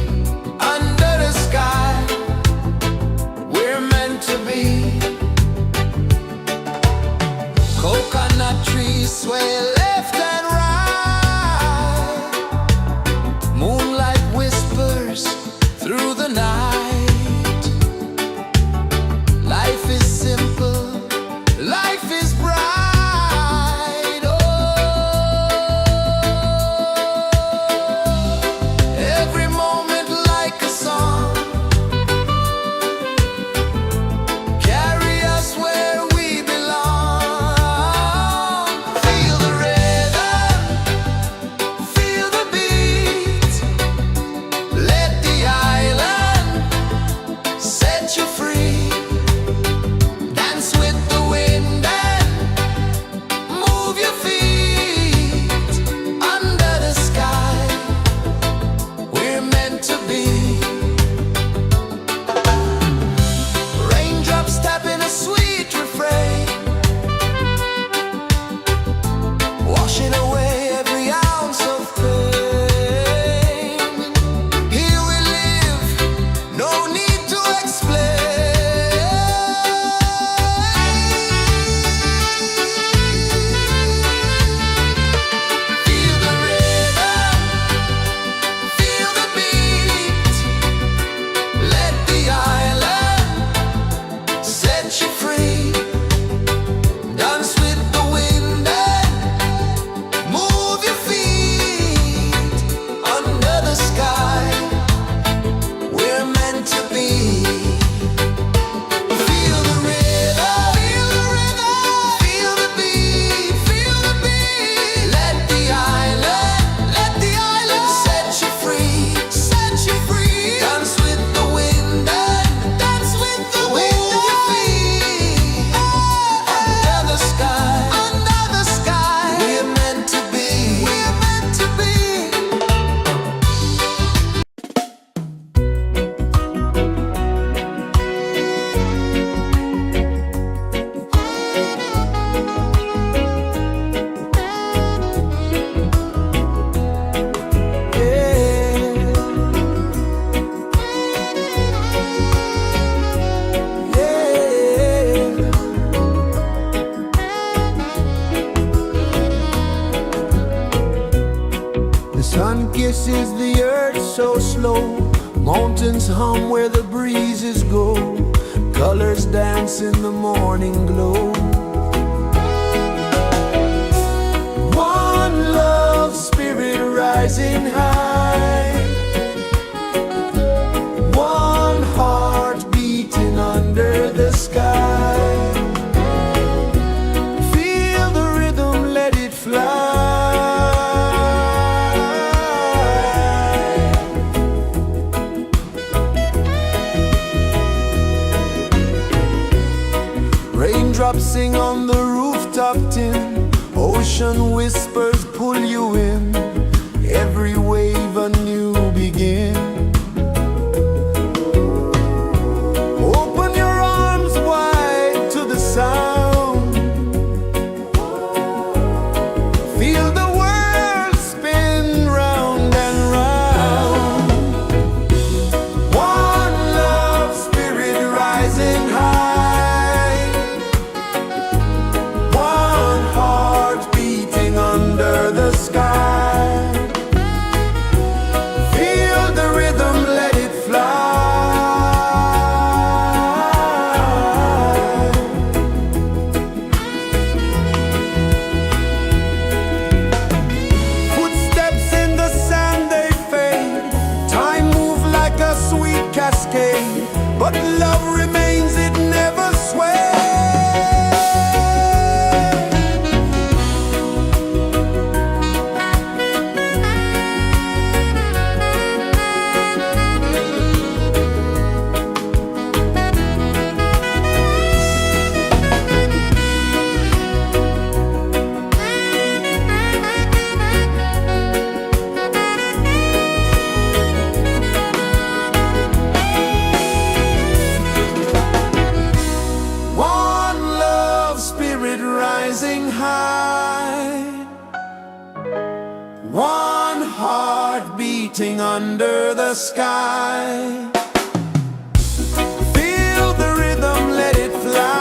S1: Under the sky, we're meant to be. Coconut trees sway left and right. Moonlight whispers through the night. Life is simple, life is bright. Oh, every moment like a song. Carry us where we belong. Feel the rhythm, Sun kisses the earth so slow, mountains hum where the breezes go, colors dance in the morning glow. One love spirit rising high, one heart beating under the sky. Feel the rhythm, let it fly. Raindrops sing on the rooftop tin, ocean whispers pull you in, every wave a new begin. Open your arms wide to the sound, feel the world spin round and round. One love spirit rising high, one heart beating under the sky. Feel the rhythm, let it fly. Footsteps in the sand, they fade. Time moves like a sweet cascade, but love remains, it never sways. Rising high, one heart beating under the sky. Feel the rhythm, let it fly.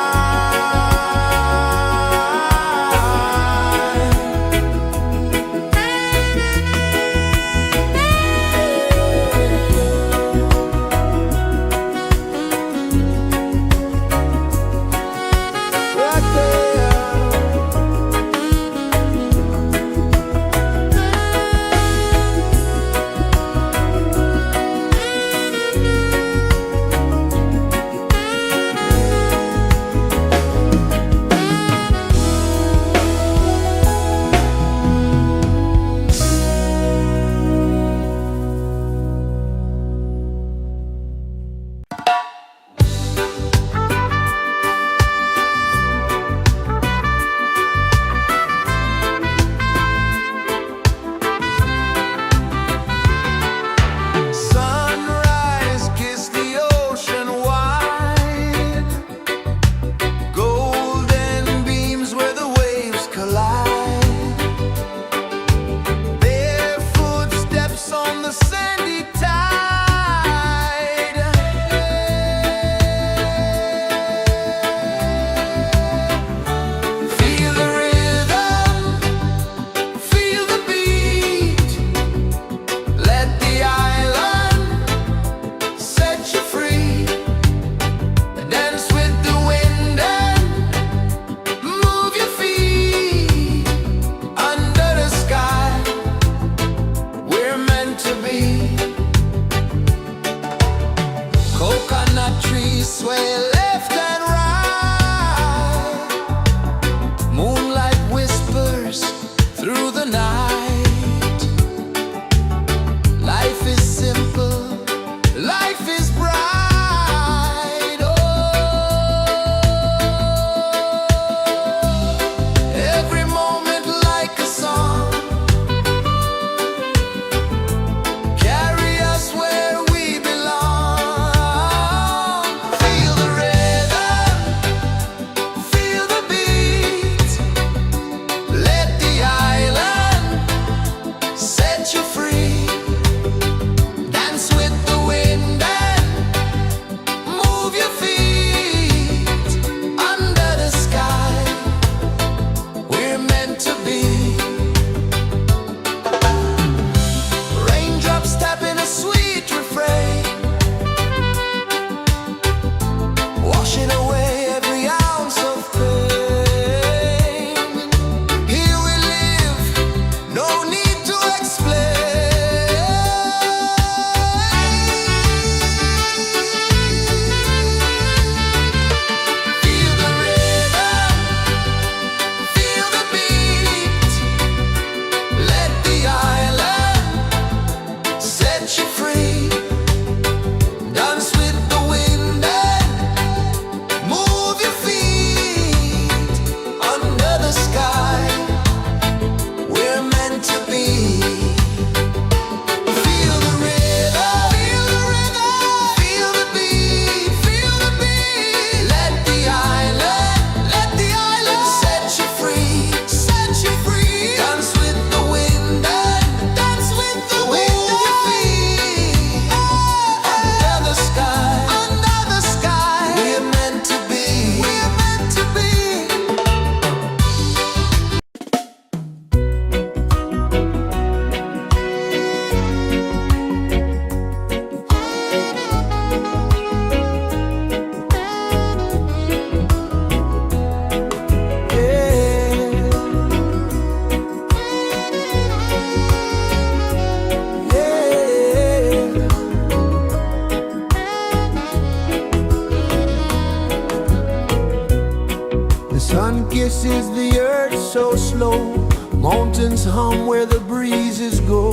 S1: heart so slow. Mountains hum where the breezes go.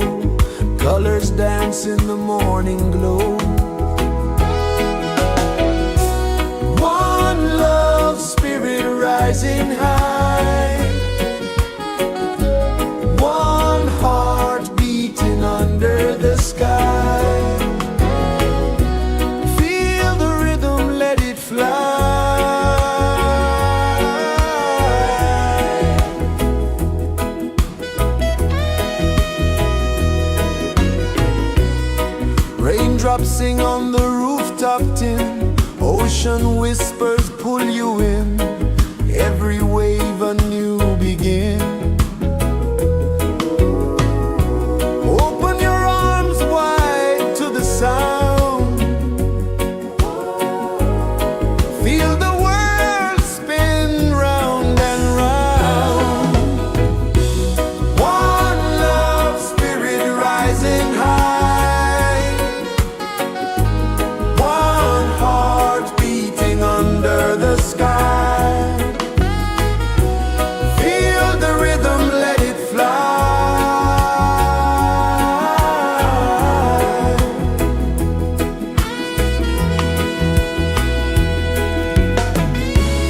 S1: Colors dance in the morning glow. One love spirit rising high. One heart beating under the sky. Feel the rhythm, let it fly. Raindrops sing on the rooftop tin. Ocean whispers pull you in. Every wave a new begin. Open your arms wide to the sound. Feel the world spin round and round. One love spirit rising high. One heart beating under the sky. Feel the rhythm, let it fly.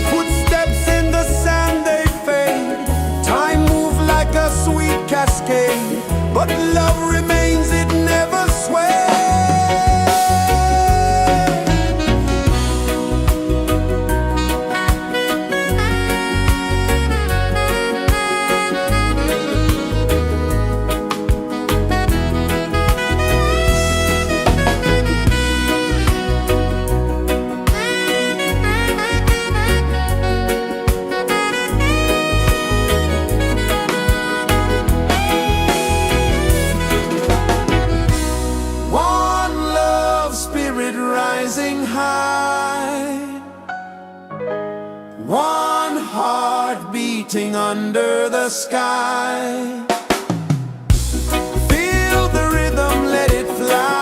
S1: Footsteps in the sand, they fade. Time moves like a sweet cascade, but love remains, it never sways. One love spirit rising high. One heart beating under the sky. Feel the rhythm, let it fly.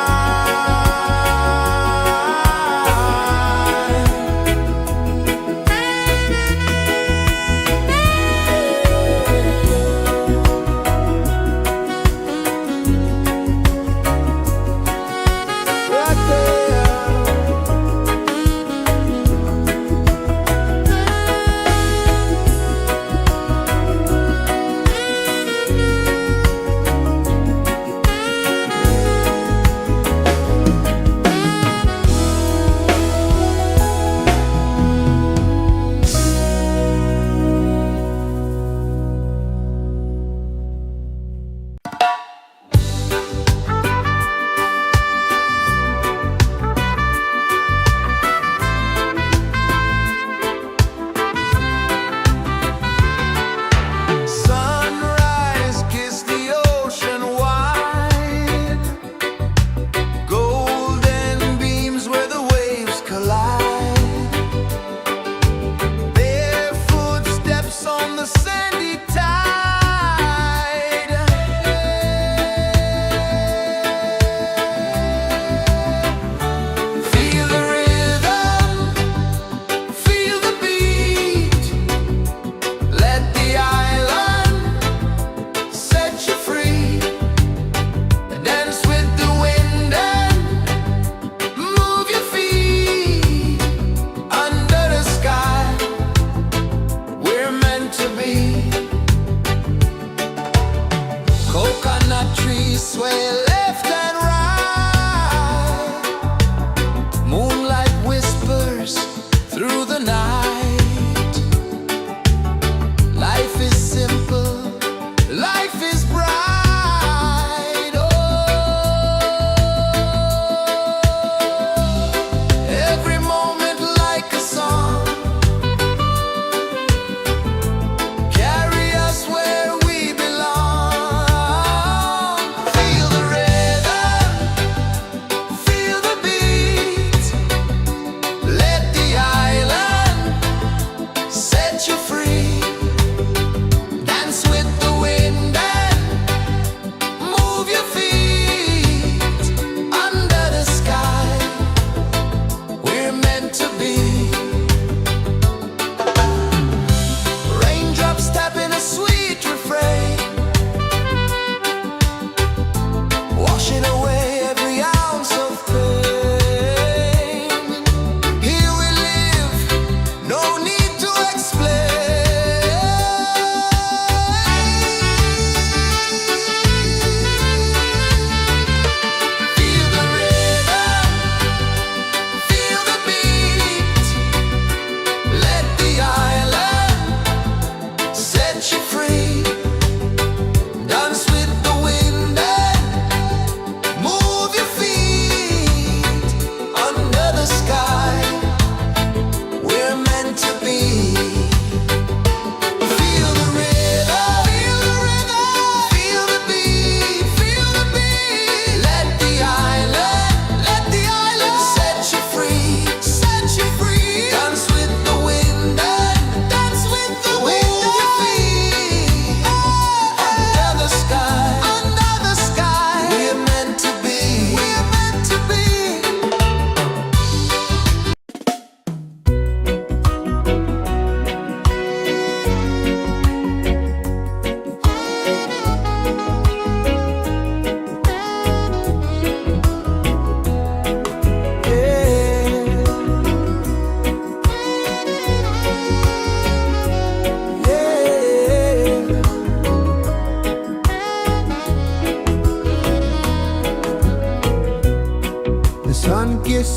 S1: Right there.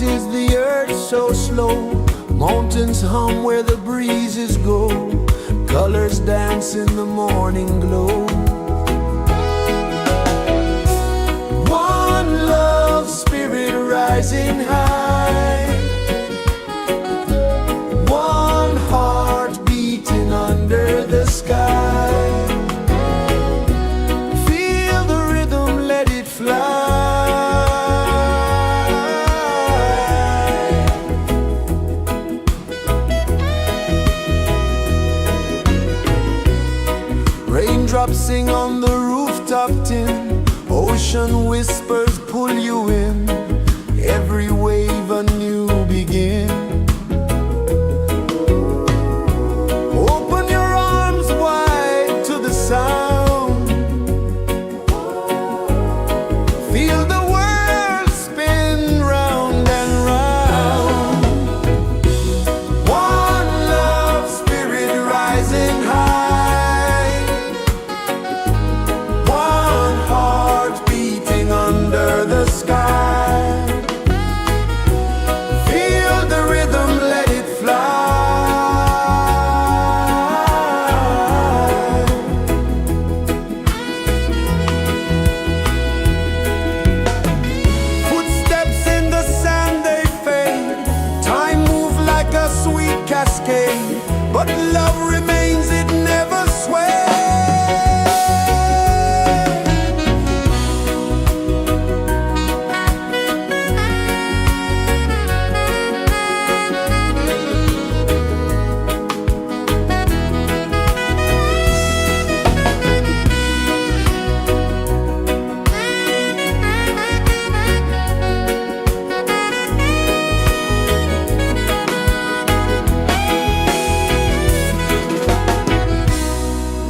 S1: pulses the earth so slow. Mountains hum where the breezes go. Colors dance in the morning glow. One love spirit rising high. One heart beating under the sky. Feel the rhythm, let it fly. Raindrops sing on the rooftop tin. Ocean whispers pull you in. Every wave a new begin. Open your arms wide to the sound. Feel the world spin round and round. One love spirit rising high. One heart beating under the sky. Feel the rhythm, let it fly. Footsteps in the sand, they fade. Time moves like a sweet cascade, but love remains, it never sways.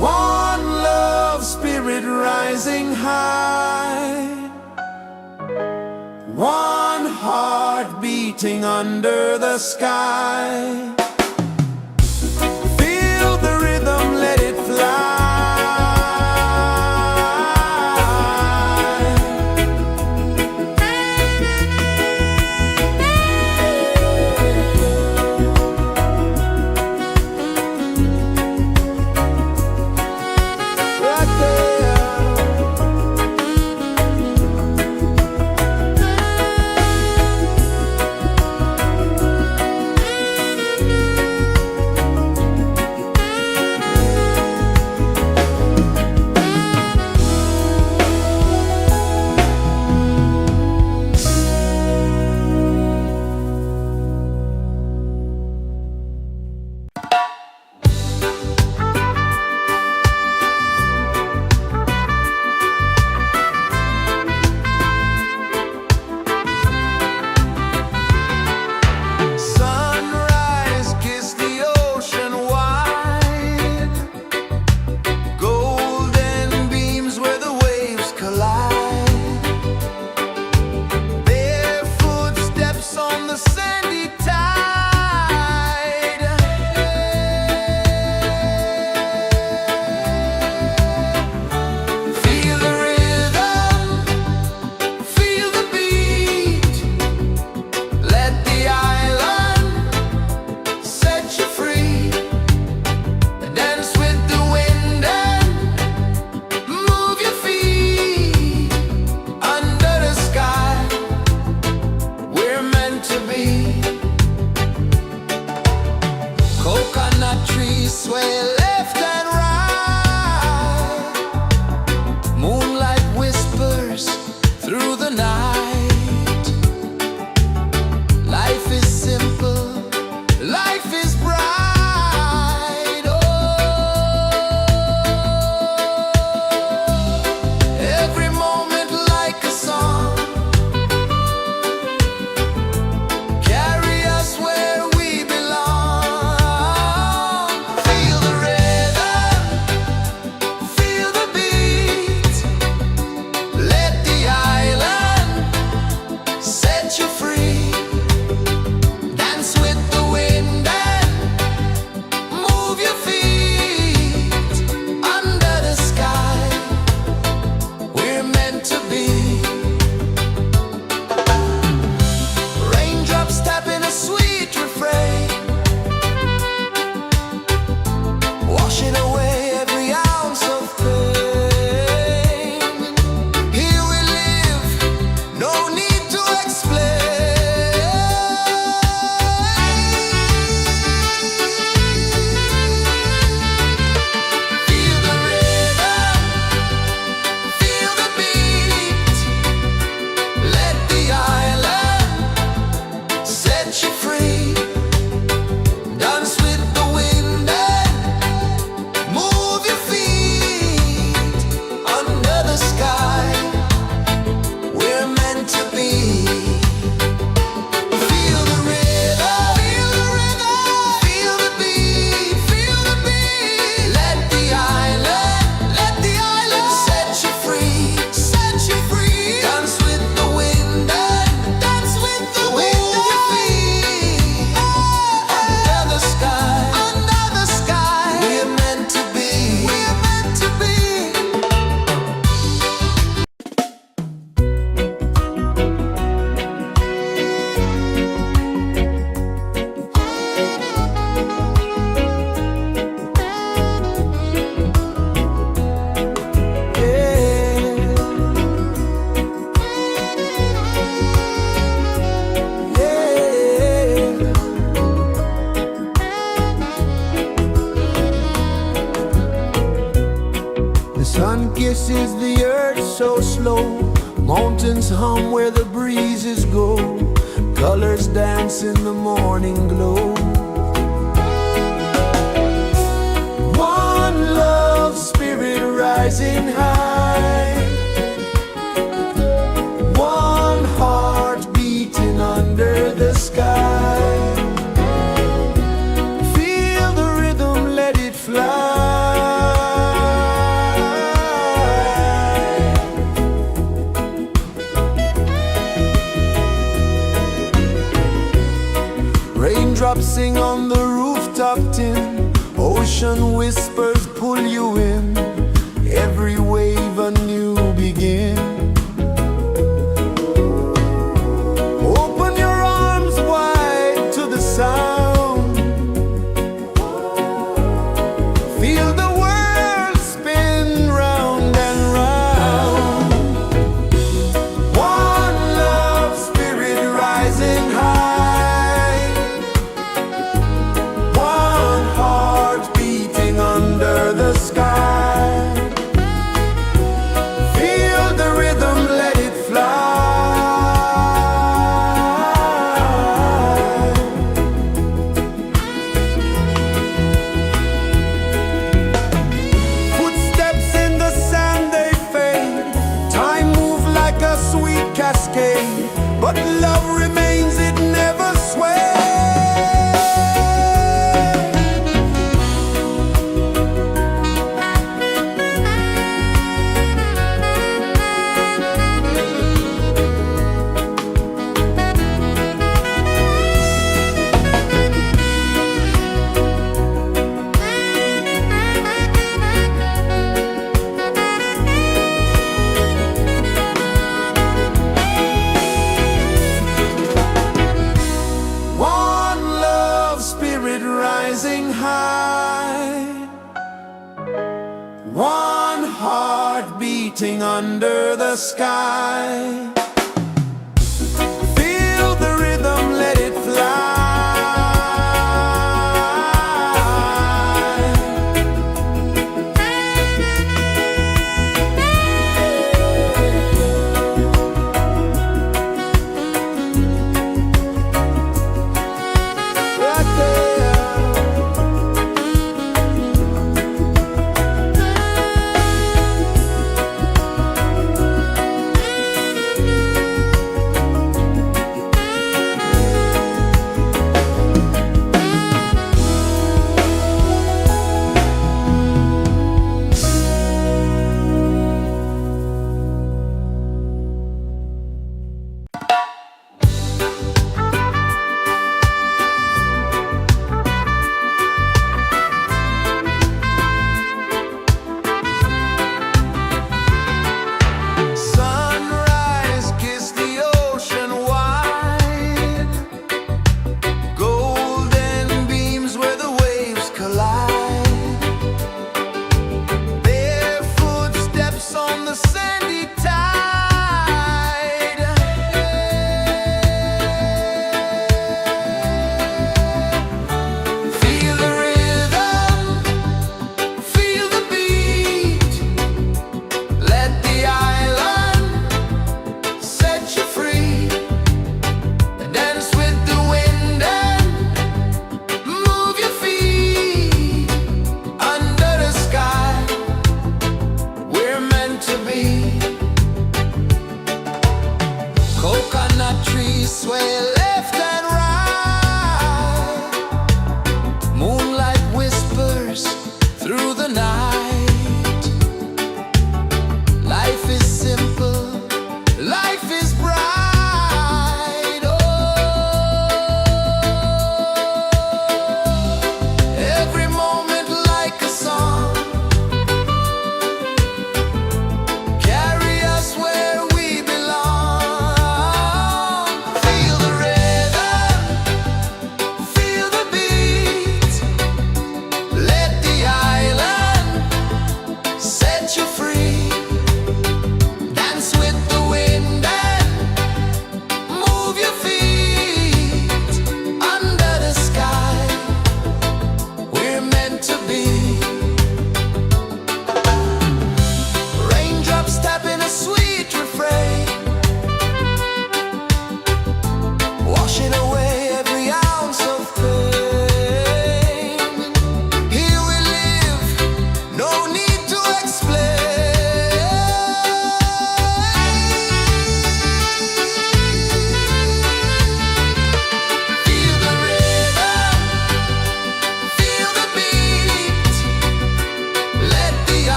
S1: One love spirit rising high. One heart beating under the sky. Feel the rhythm, let it fly. Right there. The sun kisses the earth so slow, mountains hum where the breezes go, colors dance in the morning glow. One love spirit rising high, one heart beating under the sky. Feel the rhythm, let it fly. Raindrops sing on the rooftop tin, ocean whispers pull you in, every wave a new begin. Open your arms wide to the sound, feel the world spin round and round. One love spirit rising high, one heart beating under the sky. Feel the rhythm, let it fly. Footsteps in the sand, they fade. Time moves like a sweet cascade, but love remains, it never sways. One love spirit rising high, one heart beating under the sky. Feel the rhythm, let it fly. Right there.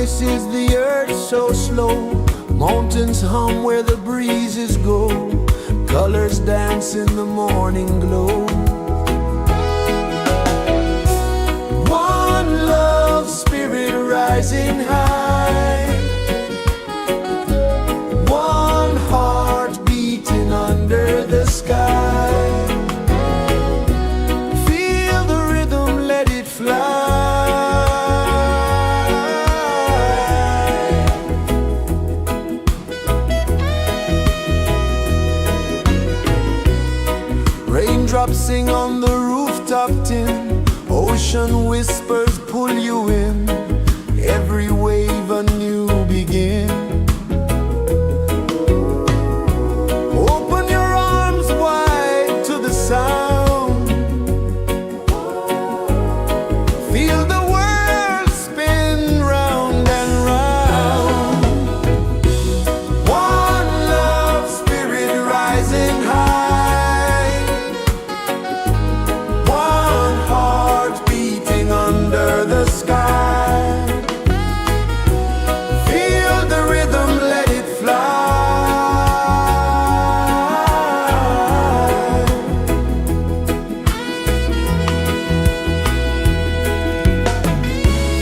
S1: places the earth so slow. Mountains hum where the breezes go. Colors dance in the morning glow. One love spirit rising high. One heart beating under the sky. Feel the rhythm, let it fly. Raindrops sing on the rooftop tin. Ocean whispers pull you in. Every wave a new begin. Open your arms wide to the sound. Feel the world spin round and round. One love spirit rising high. One heart beating under the sky. Feel the rhythm, let it fly.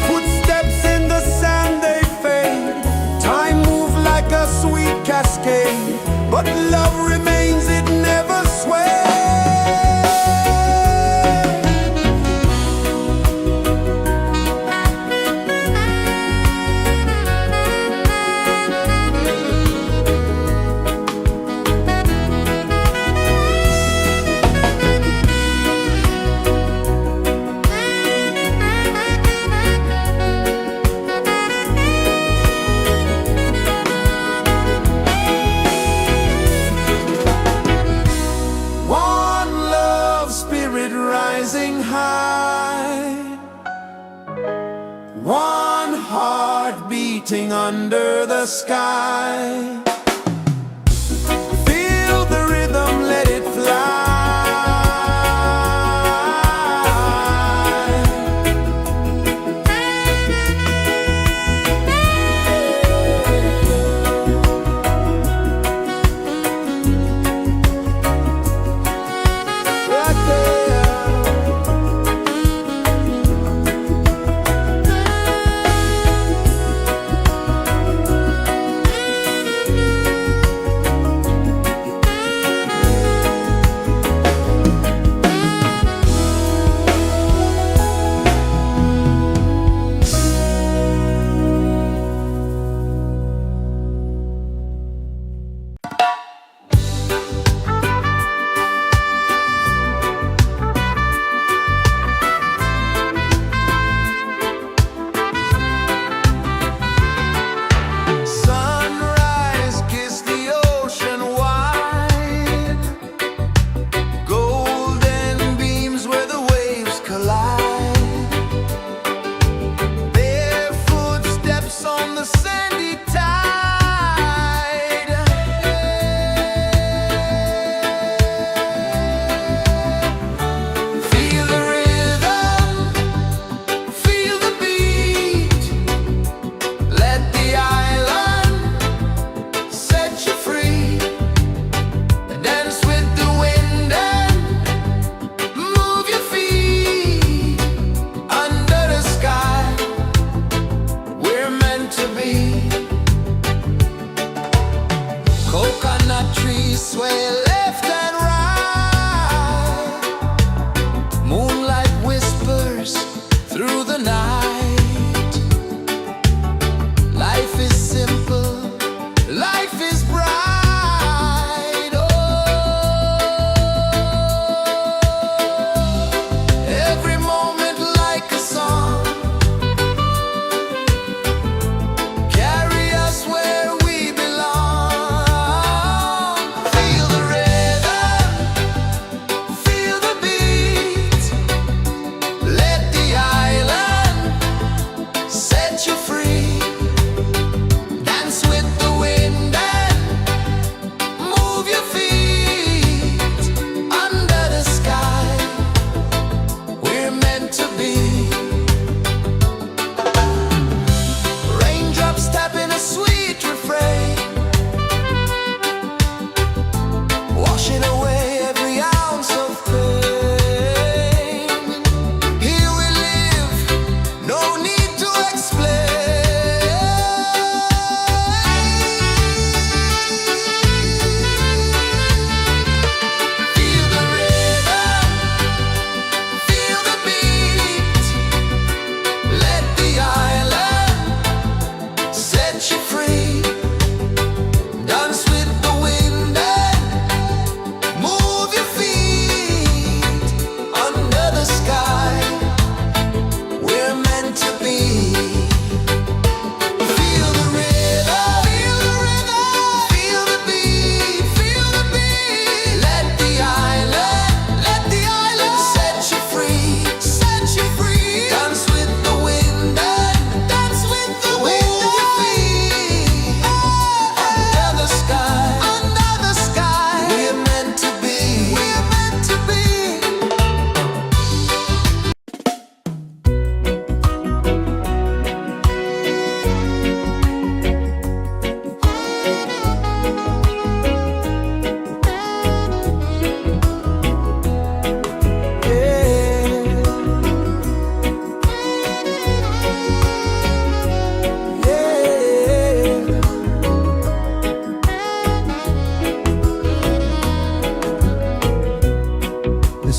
S1: Footsteps in the sand, they fade. Time moves like a sweet cascade, but love remains, it never sways. One love spirit rising high. One heart beating under the sky. Feel the rhythm, let it fly. Right there.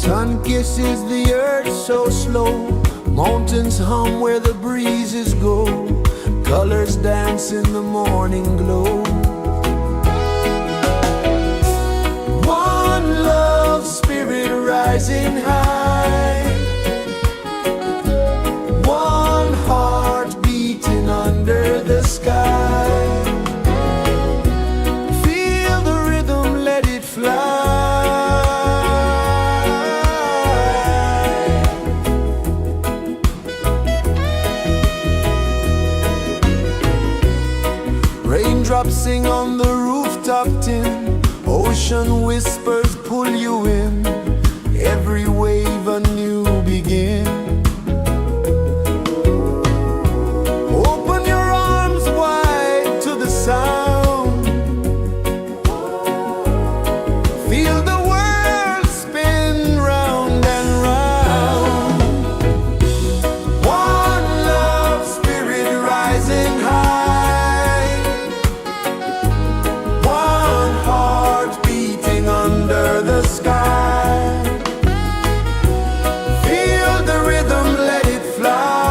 S1: Sun kisses the earth so slow, mountains hum where the breezes go, colors dance in the morning glow. One love spirit rising high, one heart beating under the sky. Feel the rhythm, let it fly. Raindrops sing on the rooftop tin, ocean whispers pull you in, every wave a new begin. Open your arms wide to the sound, feel the world spin round and round. One love spirit rising high, one heart beating under the sky. Feel the rhythm, let it fly.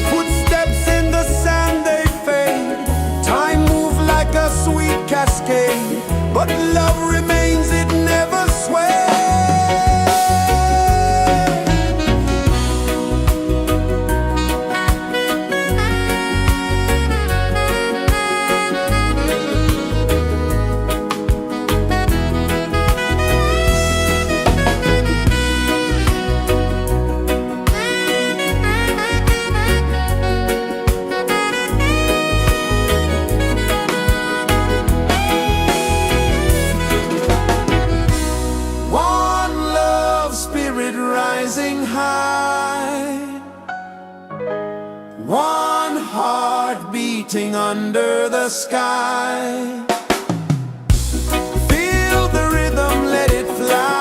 S1: Footsteps in the sand, they fade. Time moves like a sweet cascade, but love remains, it never sways. Rising high, one heart beating under the sky. Feel the rhythm, let it fly.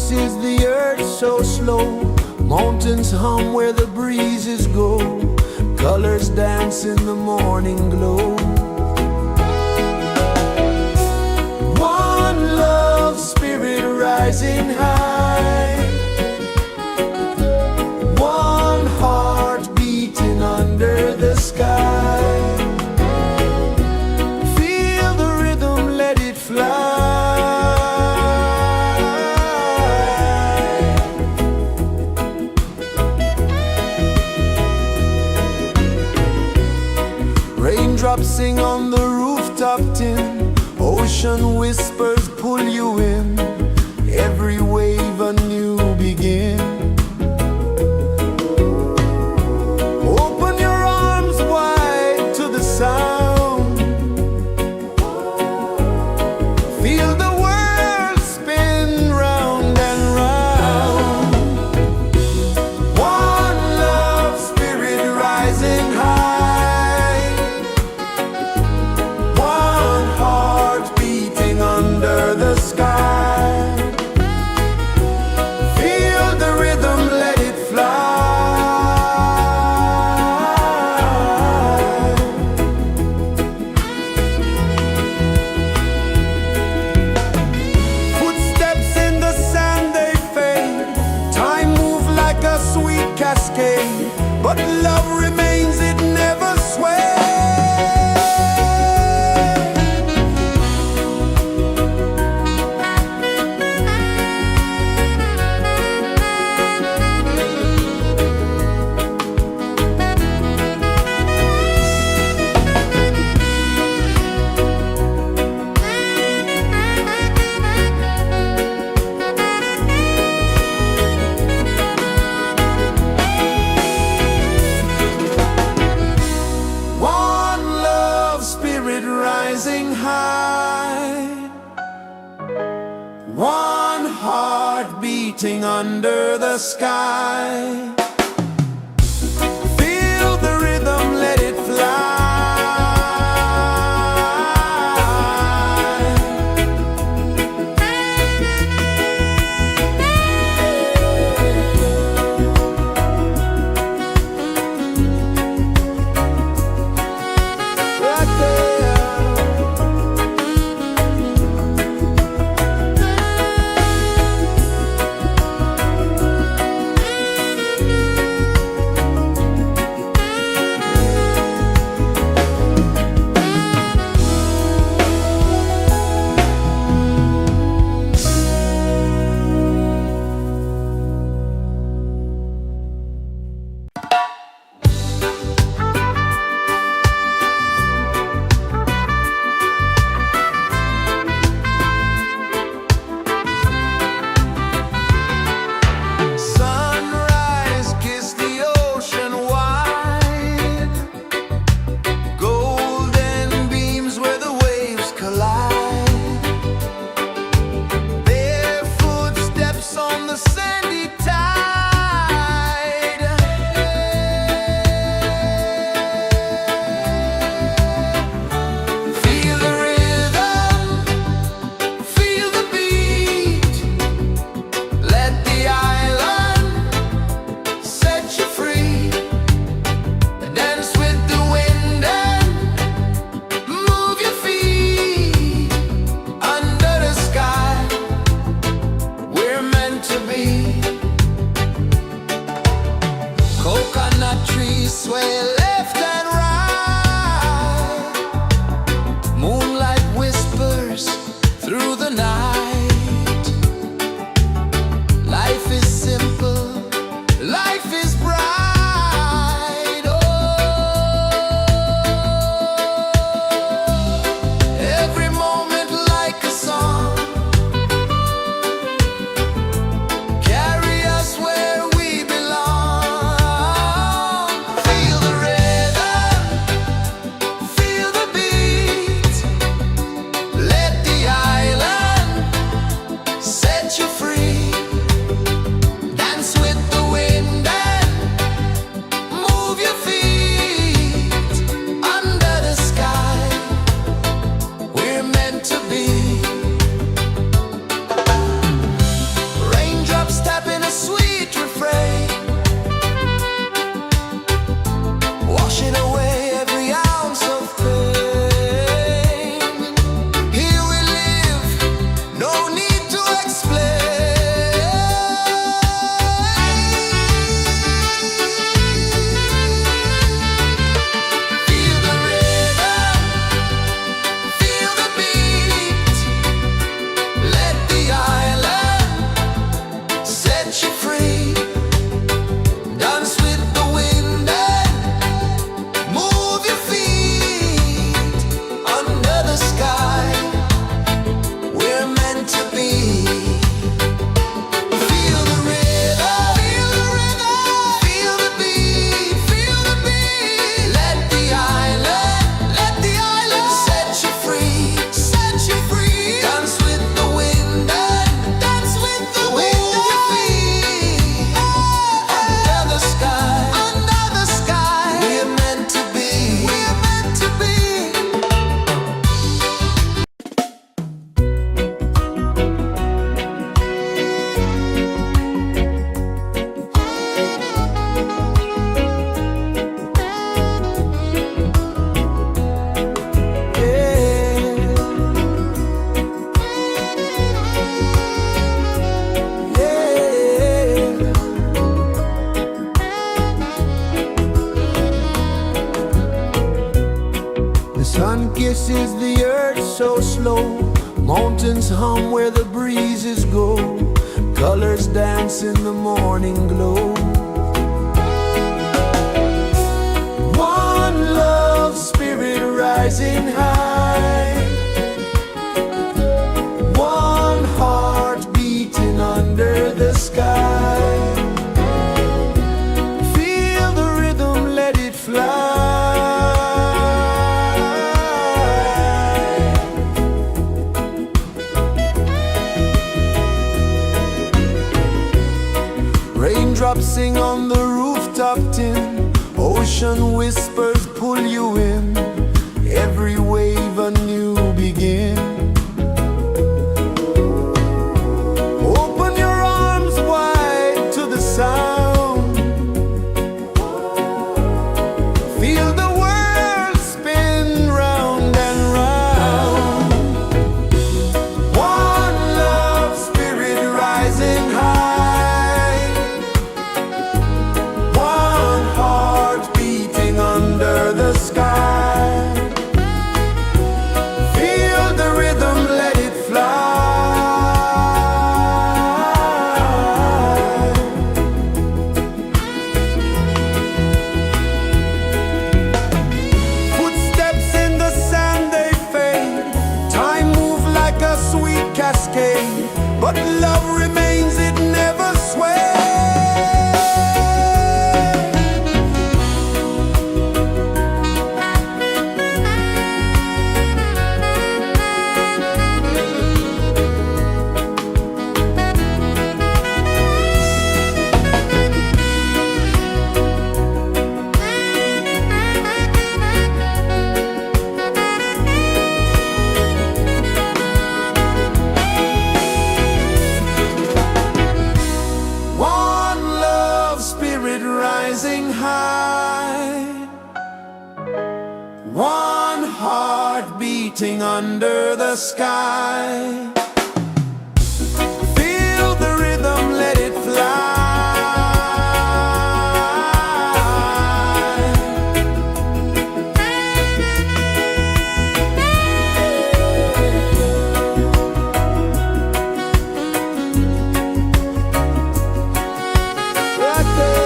S1: pulses the earth so slow. Mountains hum where the breezes go. Colors dance in the morning glow. One love spirit rising high. One heart beating under the sky. Feel the rhythm, let it fly. Raindrops sing on the rooftop tin. Ocean whispers pull you in. Every wave a new begin. Open your arms wide to the sound. Feel the world spin round and round. One love spirit rising high. One heart beating under the sky. Feel the rhythm, let it fly. Footsteps in the sand, they fade. Time moves like a sweet cascade, but love remains, it never sways. One love spirit rising high. One heart beating under the sky. Feel the rhythm, let it fly. Right there. Sunrise, kiss the ocean wide. Golden beams where the waves collide. Barefoot steps on the sandy tide. Feel the rhythm, feel the beat. Let the island set you free. Dance with the wind and move your feet. Under the sky, we're meant to be. Coconut trees sway left and right. Moonlight whispers through the night. Life is simple, life is bright. Oh, every moment like a song. Carry us where we belong. Feel the rhythm, sun kisses the earth so slow. Mountains hum where the breezes go. Colors dance in the morning glow. One love spirit rising high. One heart beating under the sky. Feel the rhythm, let it fly. Raindrops sing on the rooftop tin. Ocean whispers pull you in. Every wave a new begin. Open your arms wide to the sound. Feel the world spin round and round. One love spirit rising high. One heart beating under the sky. Feel the rhythm, let it fly. Footsteps in the sand, they fade. Time moves like a sweet cascade, but love remains, it never sways. One love spirit rising high. One heart beating under the sky. Feel the rhythm, let it fly. Right there.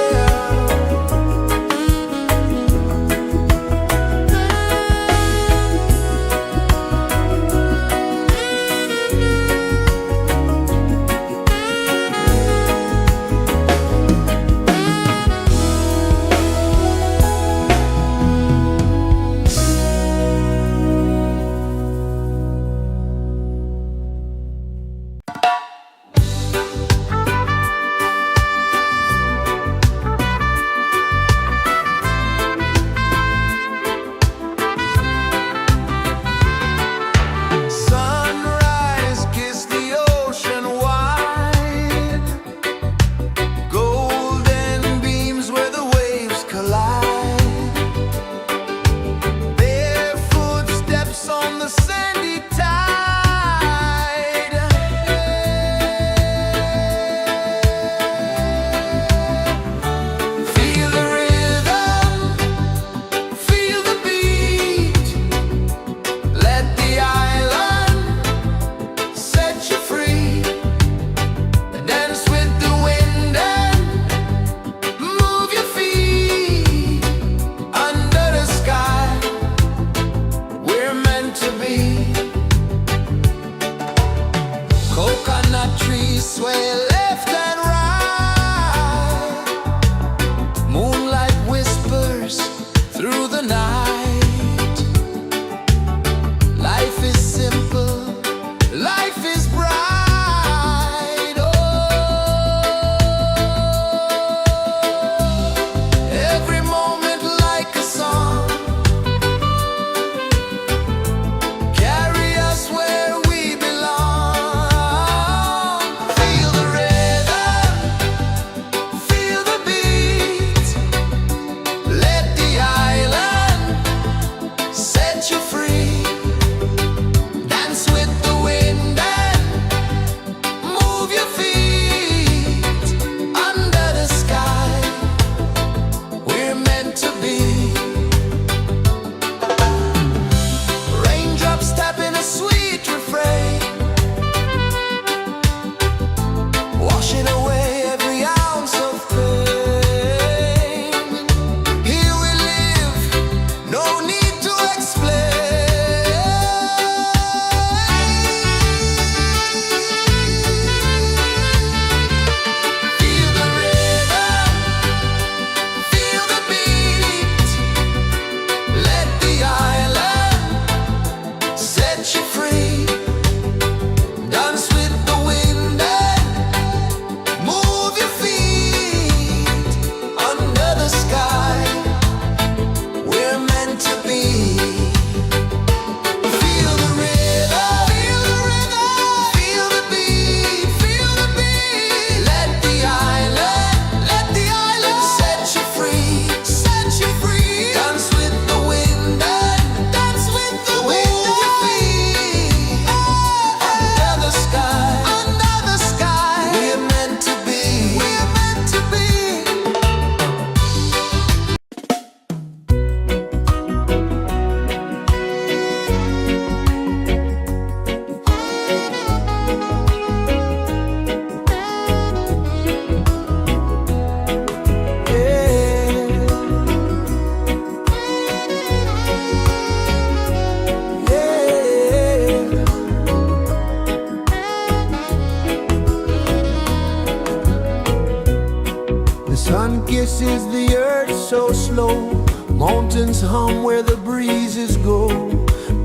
S1: is the earth so slow? Mountains hum where the breezes go.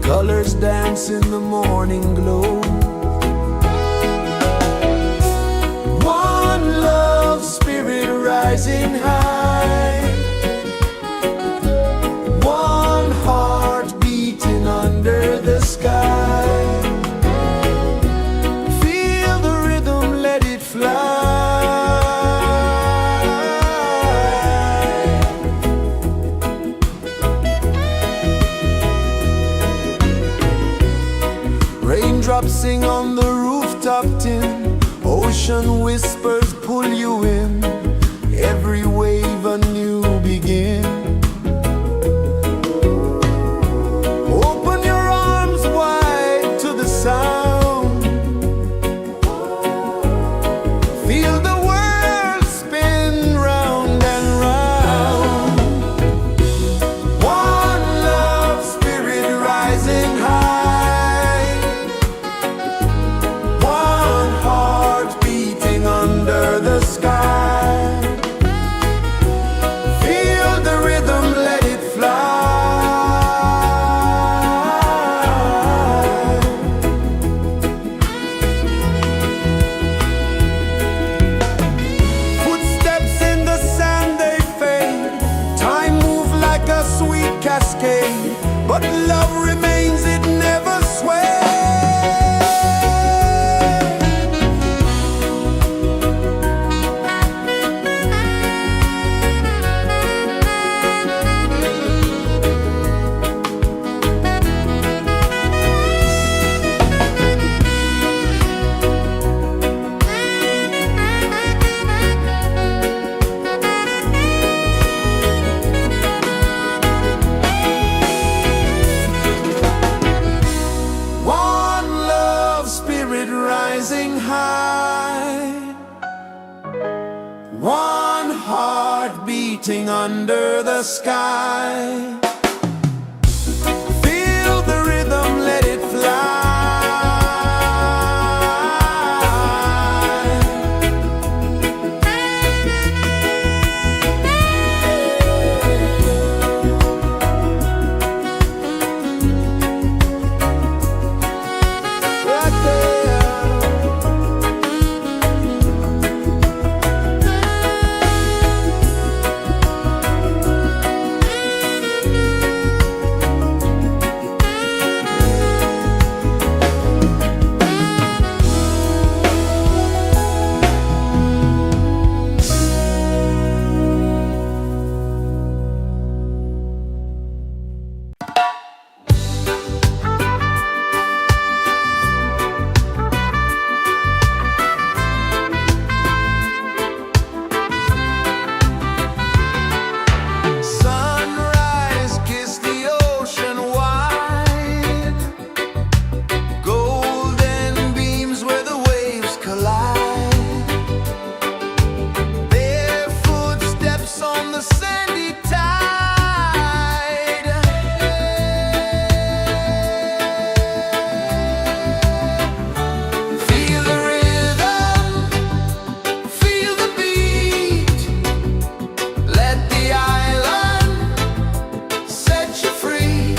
S1: Colors dance in the morning glow. One love spirit rising high. One heart beating under the sky. Feel the rhythm, let it fly. Raindrops sing on the rooftop tin. Ocean whispers pull you in. Every wave a new begin. Open your arms wide to the sound. Feel the world spin round and round. One love spirit rising high. One heart beating under the sky. Feel the rhythm, let it fly. Footsteps in the sand, they fade. Time moves like a sweet cascade, but love remains, it never sways. One love spirit rising high. One heart beating under the sky. Feel the rhythm, let it fly. Right there. Sunrise, kiss the ocean wide. Golden beams where the waves collide. Their footsteps on the sandy tide. Feel the rhythm, feel the beat. Let the island set you free.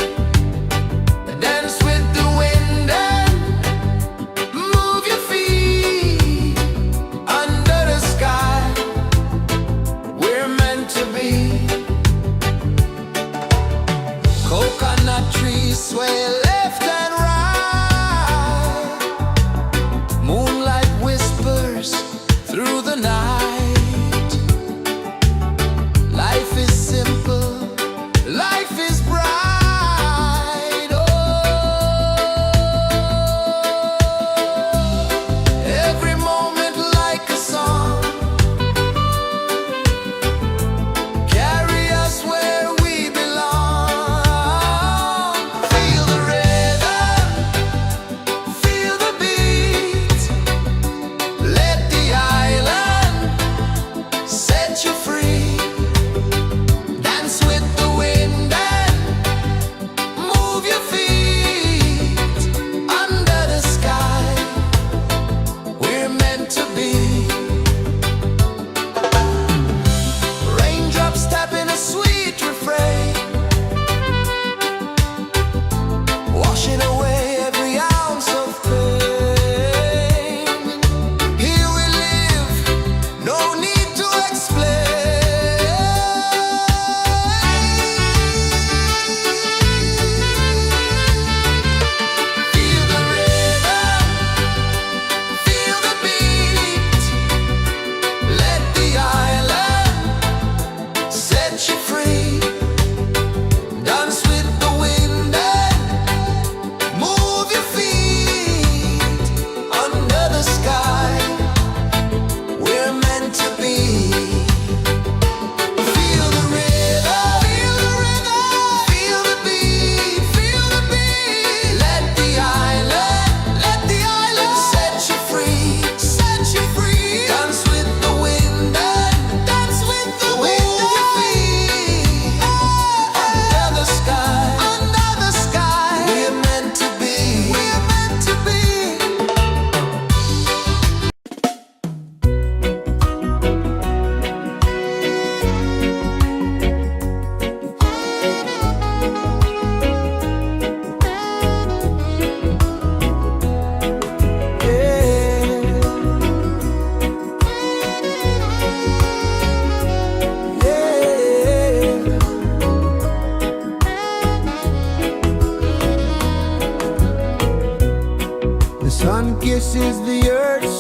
S1: Dance with the wind and move your feet. Under the sky, we're meant to be. Coconut trees sway left and right. Moonlight whispers through the night. Life is simple, life is bright. Oh, every moment like a song. Carry us where we belong. Feel the rhythm,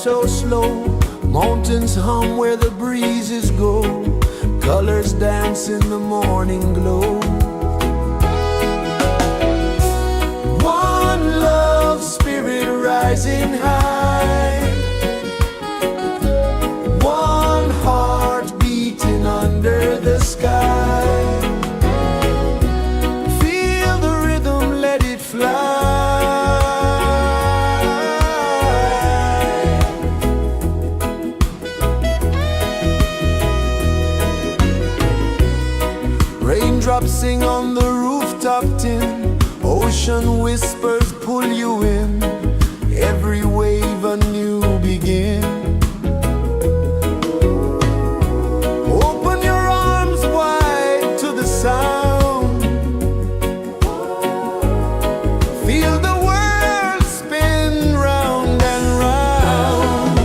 S1: so slow. Mountains hum where the breezes go. Colors dance in the morning glow. One love spirit rising high. One heart beating under the sky. Feel the rhythm, let it fly. Raindrops sing on the rooftop tin. Ocean whispers pull you in. Every wave a new begin. Open your arms wide to the sound. Feel the world spin round and round.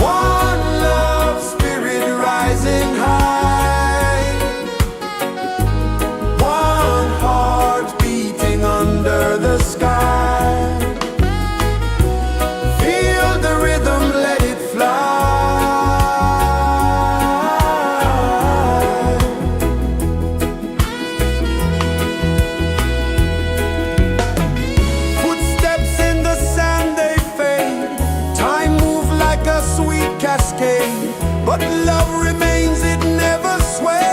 S1: One love spirit rising high. One heart beating under the sky. Feel the rhythm, let it fly. Footsteps in the sand, they fade. Time moves like a sweet cascade, but love remains, it never sways.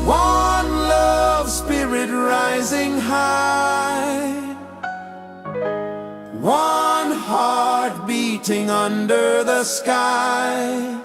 S1: One love spirit rising high. One heart beating under the sky.